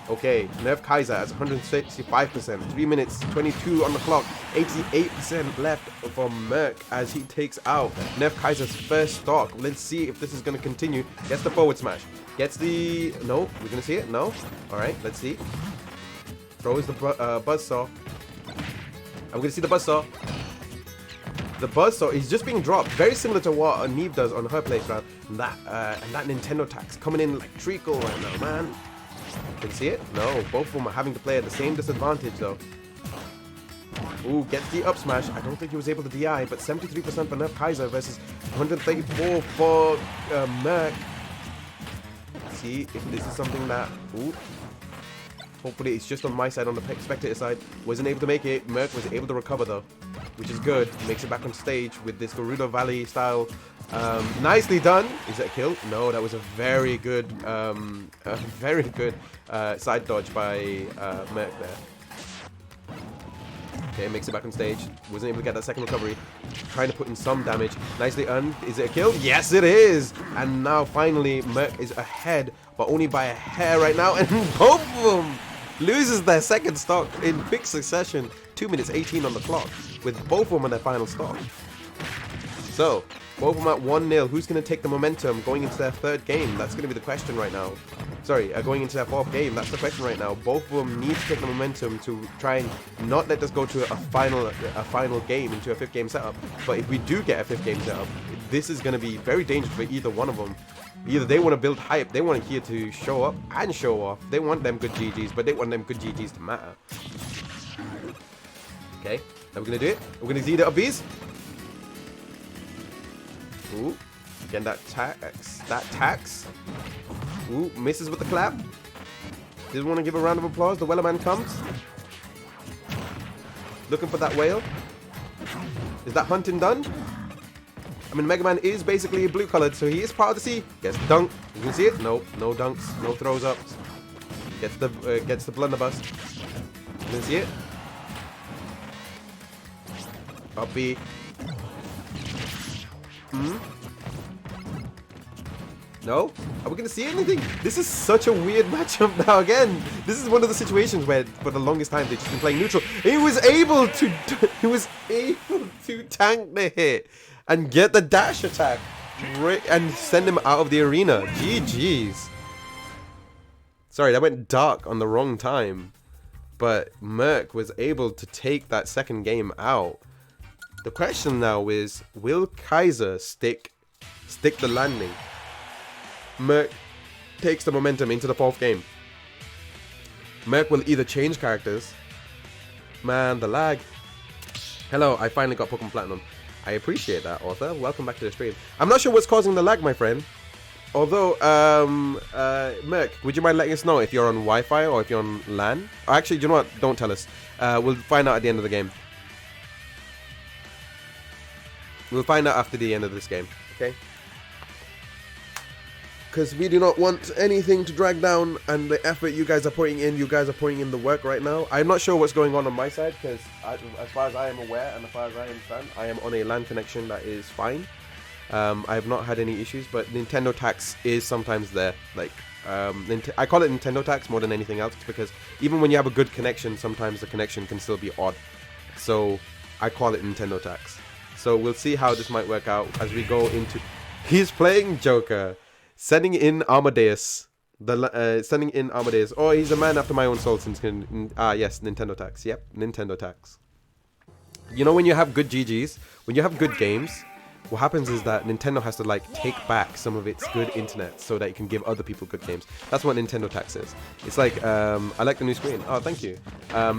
Okay, Nerf Kaiser has 165%. 3 minutes, 22 on the clock. 88% left for Merc as he takes out Nerf Kaiser's first stock. Let's see if this is gonna continue. Gets the forward smash. Gets the... No, we're gonna see it? No? Alright, let's see. Throws the buzzsaw. I'm gonna see the buzzsaw. The buzzsaw is just being dropped, very similar to what Neve does on her playground. And that Nintendo tax coming in like treacle right now, man. Can you see it? No, both of them are having to play at the same disadvantage though. Ooh, gets the up smash. I don't think he was able to DI, but 73% for Nerf Kaiser versus 134 for Merc. See if this is something that... Ooh. Hopefully it's just on my side, on the spectator side. Wasn't able to make it. Merc was able to recover though, which is good. Makes it back on stage with this Gerudo Valley style. Nicely done. Is that a kill? No, that was a very good side dodge by Merc there. Okay, makes it back on stage. Wasn't able to get that second recovery. Trying to put in some damage. Nicely done. Is it a kill? Yes, it is. And now finally Merc is ahead, but only by a hair right now. And both of them loses their second stock in quick succession. 2 minutes 18 on the clock with both of them on their final stock. So, both of them at 1-0. Who's going to take the momentum going into their third game? That's going to be the question right now. Sorry, going into their fourth game. That's the question right now. Both of them need to take the momentum to try and not let us go to a final game, into a 5th game setup. But if we do get a 5th game setup, this is going to be very dangerous for either one of them. Either they want to build hype, they want here to show up and show off. They want them good GGs, but they want them good GGs to matter. Okay, are we going to do it? We're going to see the up Bs. Ooh, again that tax. Ooh, misses with the clap. Didn't want to give a round of applause. The Wellerman comes. Looking for that whale. Is that hunting done? I mean, Mega Man is basically blue colored, so he is part of the sea. Gets dunked. You can see it. Nope, no dunks, no throws ups. Gets the blunderbuss. You can see it. Up B. No? Are we going to see anything? This is such a weird matchup now again. This is one of the situations where for the longest time they've just been playing neutral. He was able to tank the hit and get the dash attack and send him out of the arena. GG's. Sorry, that went dark on the wrong time. But Merc was able to take that second game out. The question now is, will Kaiser stick the landing? Merc takes the momentum into the 4th game. Merc will either change characters. Man, the lag. Hello, I finally got Pokemon Platinum. I appreciate that, Arthur. Welcome back to the stream. I'm not sure what's causing the lag, my friend. Although, Merc, would you mind letting us know if you're on Wi-Fi or if you're on LAN? Or actually, do you know what? Don't tell us. We'll find out at the end of the game. We'll find out after the end of this game, okay? Because we do not want anything to drag down, and the effort you guys are putting in the work right now. I'm not sure what's going on my side, because as far as I am aware and as far as I understand, I am on a LAN connection that is fine. I have not had any issues, but Nintendo tax is sometimes there. Like, I call it Nintendo tax more than anything else, because even when you have a good connection, sometimes the connection can still be odd. So I call it Nintendo tax. So we'll see how this might work out as we go into... He's playing Joker. Sending in Amadeus. Sending in Amadeus. Oh, he's a man after my own soul since... yes, Nintendo tax. Yep, Nintendo tax. You know when you have good GGs, when you have good games, what happens is that Nintendo has to like take back some of its good internet so that it can give other people good games. That's what Nintendo tax is. It's like, I like the new screen. Oh, thank you.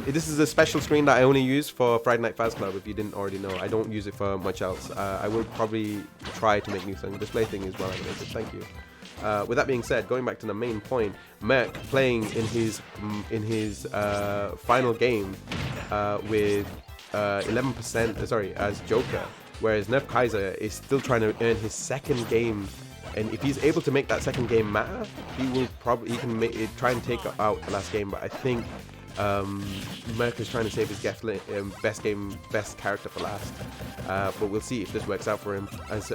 This is a special screen that I only use for Friday Night Faz Club, if you didn't already know. I don't use it for much else. I will probably try to make new things. The display thing is well animated. Thank you. With that being said, going back to the main point, Merc playing in his final game with 11%, sorry, as Joker, whereas Nerf Kaiser is still trying to earn his second game, and if he's able to make that second game matter, he can try and take out the last game. But I think Merc is trying to save his best character for last. But we'll see if this works out for him as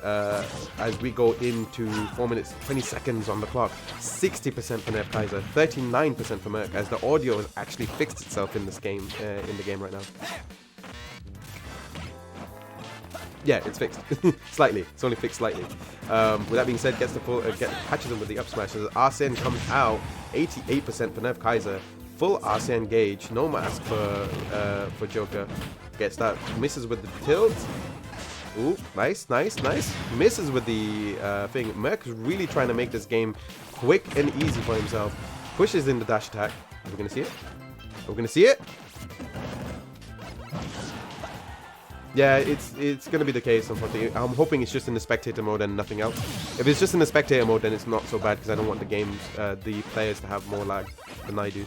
we go into 4 minutes 20 seconds on the clock. 60% for Nerf Kaiser, 39% for Merc, as the audio has actually fixed itself in this game, in the game right now. Yeah, it's fixed slightly. It's only fixed slightly. With that being said, catches him with the up smash as Arsene comes out. 88% for Nerf Kaiser. Full Arsene gauge, no mask for Joker. Gets that, misses with the tilt. Ooh, nice. Misses with the thing. Merc is really trying to make this game quick and easy for himself. Pushes in the dash attack. Are we gonna see it? Are we gonna see it? Yeah, it's gonna be the case, unfortunately. I'm hoping it's just in the spectator mode and nothing else. If it's just in the spectator mode, then it's not so bad, because I don't want the players to have more lag than I do.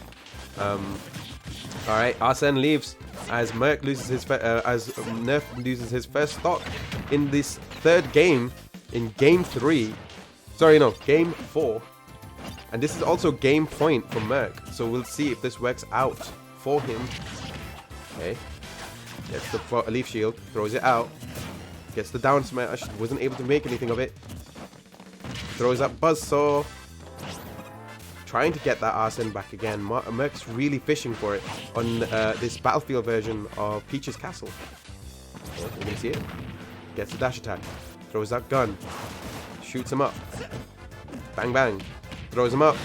Alright, Arsene leaves as Merc loses his as Nerf loses his first stock in this third game, in game 3. Sorry, no, game 4. And this is also game point for Merc, so we'll see if this works out for him. Okay. Gets the leaf shield, throws it out. Gets the down smash, wasn't able to make anything of it. Throws up Buzzsaw. Trying to get that Arsene back again. Merc's really fishing for it on this Battlefield version of Peach's Castle. Okay, you can see it. Gets the dash attack. Throws that gun. Shoots him up. Bang bang. Throws him up.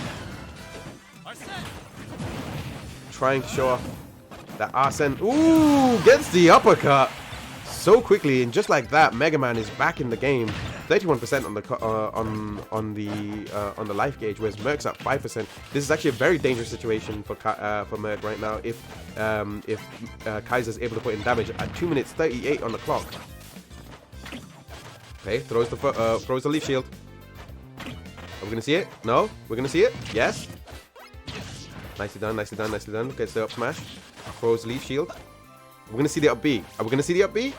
Trying to show off that Arsene, ooh, gets the uppercut so quickly, and just like that, Mega Man is back in the game. 31% on the life gauge, whereas Merc's at 5%. This is actually a very dangerous situation for Merc right now. If Kaiser's able to put in damage at 2 minutes 38 on the clock. Okay, throws the leaf shield. Are we gonna see it? No, we're gonna see it. Yes. Nicely done. Gets the up smash. Throws leaf shield. We're gonna see the up B. Are we gonna see the up B?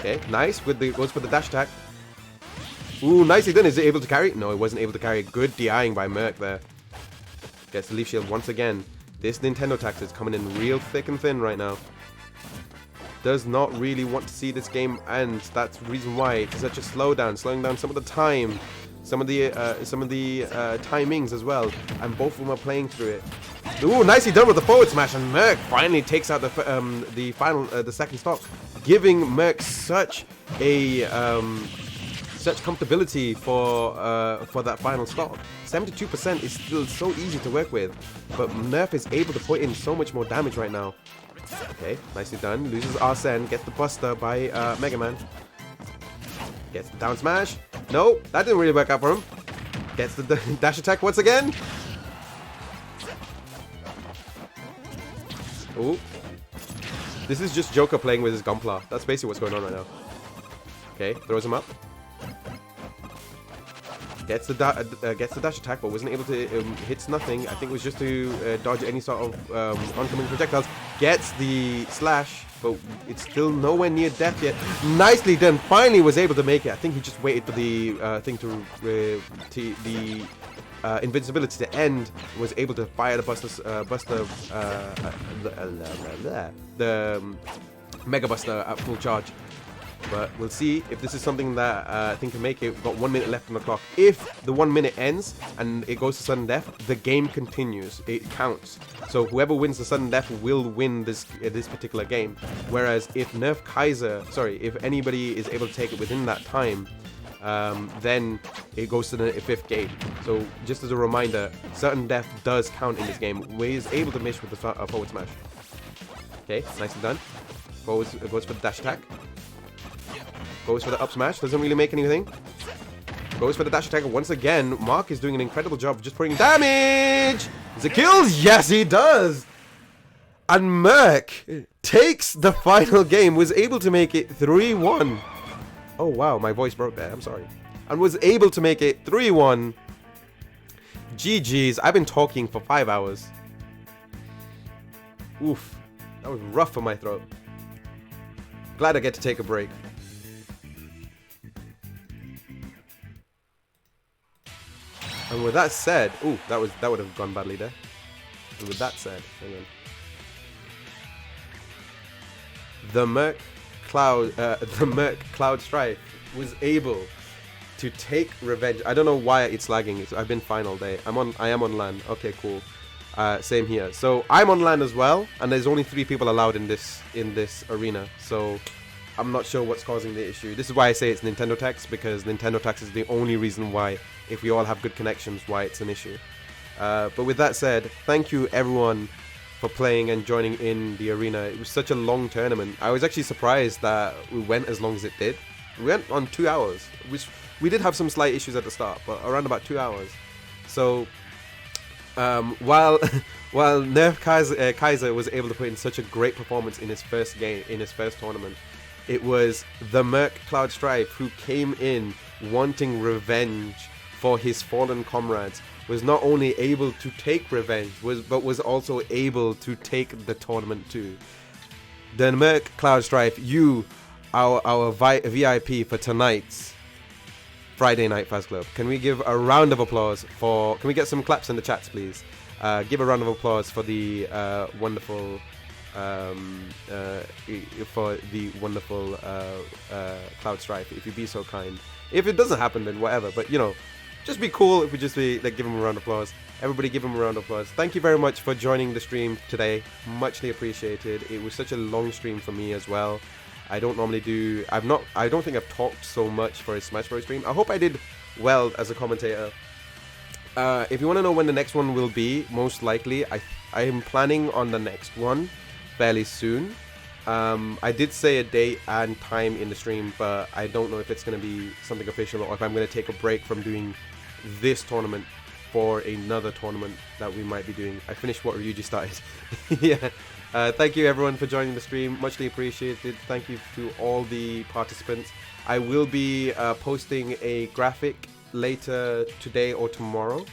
Okay, nice. Goes for the dash attack. Ooh, nicely done. Is it able to carry? No, it wasn't able to carry. Good DIing by Merc there. Gets the Leaf Shield once again. This Nintendo tax is coming in real thick and thin right now. Does not really want to see this game end. That's the reason why it's such a slowdown, slowing down some of the time, some of the timings as well, and both of them are playing through it. Ooh, nicely done with the forward smash, and Merc finally takes out the second stock, giving Merc such a such comfortability for that final stock. 72% is still so easy to work with, but Nerf is able to put in so much more damage right now. Okay, nicely done. Loses Arsene, gets the Buster by Mega Man. Gets the down smash. No, that didn't really work out for him. Gets the dash attack once again. Ooh. This is just Joker playing with his Gunpla. That's basically what's going on right now. Okay, throws him up. Gets the dash attack, but wasn't able to hits nothing. I think it was just to dodge any sort of oncoming projectiles. Gets the slash, but it's still nowhere near death yet. Nicely done. Finally was able to make it. I think he just waited for the thing the invincibility to end. Was able to fire the Mega Buster at full charge. But we'll see if this is something that I think can make it. We've got 1 minute left on the clock. If the 1 minute ends and it goes to sudden death, the game continues. It counts. So whoever wins the sudden death will win this particular game. Whereas if if anybody is able to take it within that time, then it goes to the 5th game. So just as a reminder, sudden death does count in this game. Wei is able to miss with the forward smash. Okay, nicely done. Goes for the dash attack. Goes for the up smash, doesn't really make anything. Goes for the dash attack once again. Mark is doing an incredible job of just putting damage. Is it kills? Yes, he does. And Merc takes the final game, was able to make it 3-1. Oh wow, my voice broke there, I'm sorry. And was able to make it 3-1. GG's, I've been talking for 5 hours. Oof, that was rough for my throat. Glad I get to take a break. And with that said, ooh, that would have gone badly there. And with that said, hang on. The Merc Cloud Strife was able to take revenge. I don't know why it's lagging. I've been fine all day. I am on LAN. Okay, cool. Same here. So I'm on LAN as well, and there's only 3 people allowed in this arena. So I'm not sure what's causing the issue. This is why I say it's Nintendo tax, because Nintendo tax is the only reason why, if we all have good connections, why it's an issue. But with that said, thank you everyone for playing and joining in the arena. It was such a long tournament. I was actually surprised that we went as long as it did. We went on 2 hours, which we did have some slight issues at the start, but around about 2 hours. So while Nerf Kaiser was able to put in such a great performance in his first game, in his first tournament, it was the Merc Cloud Strife who came in wanting revenge for his fallen comrades, was not only able to take revenge, but was also able to take the tournament too. The Merc Cloud Strife, you, our VIP for tonight's Friday Night Faz Club. Can we give a round of applause for, can we get some claps in the chats please? Give a round of applause for the wonderful Cloud Strife, if you'd be so kind. If it doesn't happen, then whatever, but you know, just be cool if we just give him a round of applause. Everybody give him a round of applause. Thank you very much for joining the stream today. Muchly appreciated. It was such a long stream for me as well. I don't normally do, I don't think I've talked so much for a Smash Bros stream. I hope I did well as a commentator. If you want to know when the next one will be, most likely, I am planning on the next one fairly soon. I did say a date and time in the stream, but I don't know if it's going to be something official or if I'm going to take a break from doing this tournament for another tournament that we might be doing. I finished what Ryuji started. Yeah. Thank you everyone for joining the stream. Muchly appreciated. Thank you to all the participants. I will be posting a graphic later today or tomorrow.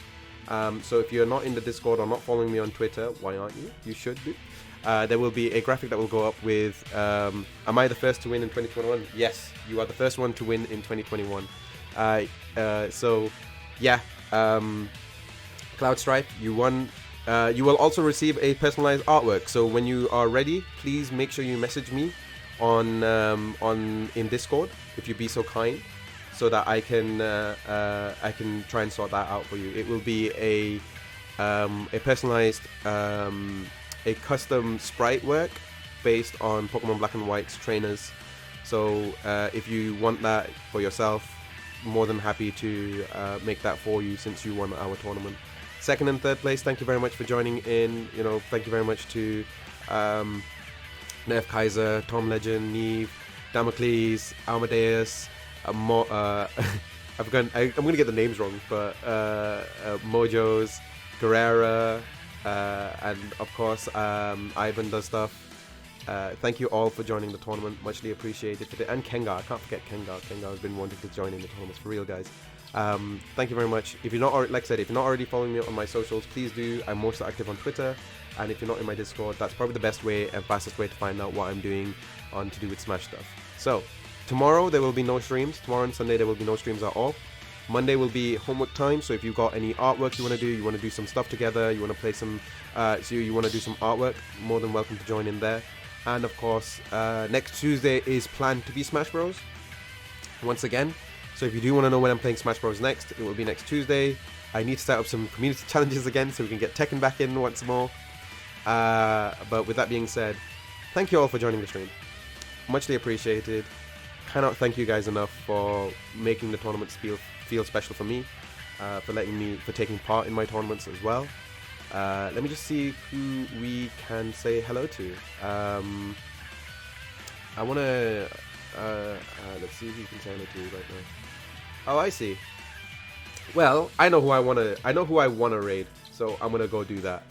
So if you're not in the Discord or not following me on Twitter, why aren't you? You should do. there will be a graphic that will go up with, am I the first to win in 2021? Yes, you are the first one to win in 2021. So, yeah, Cloud Strife, you won. You will also receive a personalized artwork. So when you are ready, please make sure you message me on in Discord, if you'd be so kind, so that I can try and sort that out for you. It will be a personalized, a custom sprite work based on Pokemon Black and White's trainers. So if you want that for yourself, more than happy to make that for you, since you won our tournament. Second and third place, thank you very much for joining in. You know, thank you very much to Nerf Kaiser, Tom Legend, Neve, Damocles, Amadeus, I'm going to get the names wrong, but Mojos, Guerrera, and of course Ivan does stuff. Thank you all for joining the tournament, muchly appreciated. And Kengar, I can't forget Kengar. Kengar has been wanting to join in the tournaments, for real, guys. Thank you very much. If you're not, like I said, if you're not already following me on my socials, please do. I'm most active on Twitter, and if you're not in my Discord, that's probably the best way and fastest way to find out what I'm doing on to do with Smash stuff. So tomorrow there will be no streams. Tomorrow and Sunday there will be no streams at all. Monday will be homework time, so if you've got any artwork you want to do some stuff together, you want to play some, so you want to do some artwork, more than welcome to join in there. And of course, next Tuesday is planned to be Smash Bros. Once again. So if you do want to know when I'm playing Smash Bros next, it will be next Tuesday. I need to set up some community challenges again so we can get Tekken back in once more. But with that being said, thank you all for joining the stream. Muchly appreciated. Cannot thank you guys enough for making the tournaments feel special for me, for taking part in my tournaments as well. Let me just see who we can say hello to. I want to let's see who we can say hello to right now. Oh, I see. Well, I know who I wanna raid, so I'm gonna go do that.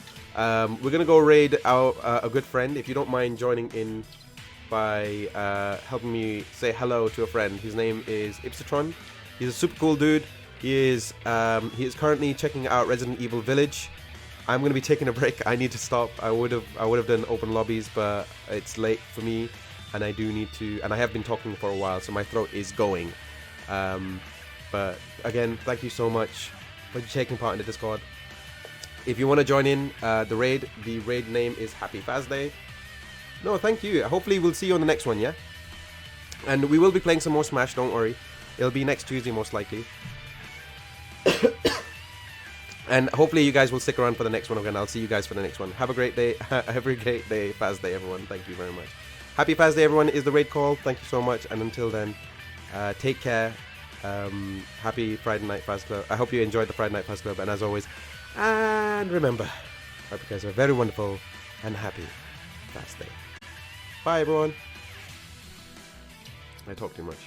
We're gonna go raid a good friend. If you don't mind joining in by helping me say hello to a friend. His name is Ipsitron. He's a super cool dude. He is currently checking out Resident Evil Village. I'm gonna be taking a break. I need to stop. I would have done open lobbies, but it's late for me, and I do need to. And I have been talking for a while, so my throat is going. But again, thank you so much for taking part in the Discord. If you want to join in the raid name is Happy Faz Day. No, thank you. Hopefully we'll see you on the next one, yeah? And we will be playing some more Smash, don't worry. It'll be next Tuesday most likely. And hopefully you guys will stick around for the next one again. I'll see you guys for the next one. Have a great day. Have a great day. Faz Day, everyone. Thank you very much. Happy Faz Day, everyone, is the raid call. Thank you so much. And until then, take care. Happy Friday Night Faz Club. I hope you enjoyed the Friday Night Faz Club. And as always, and remember, I hope you guys are very wonderful and happy Faz Day. Bye, everyone. I talk too much.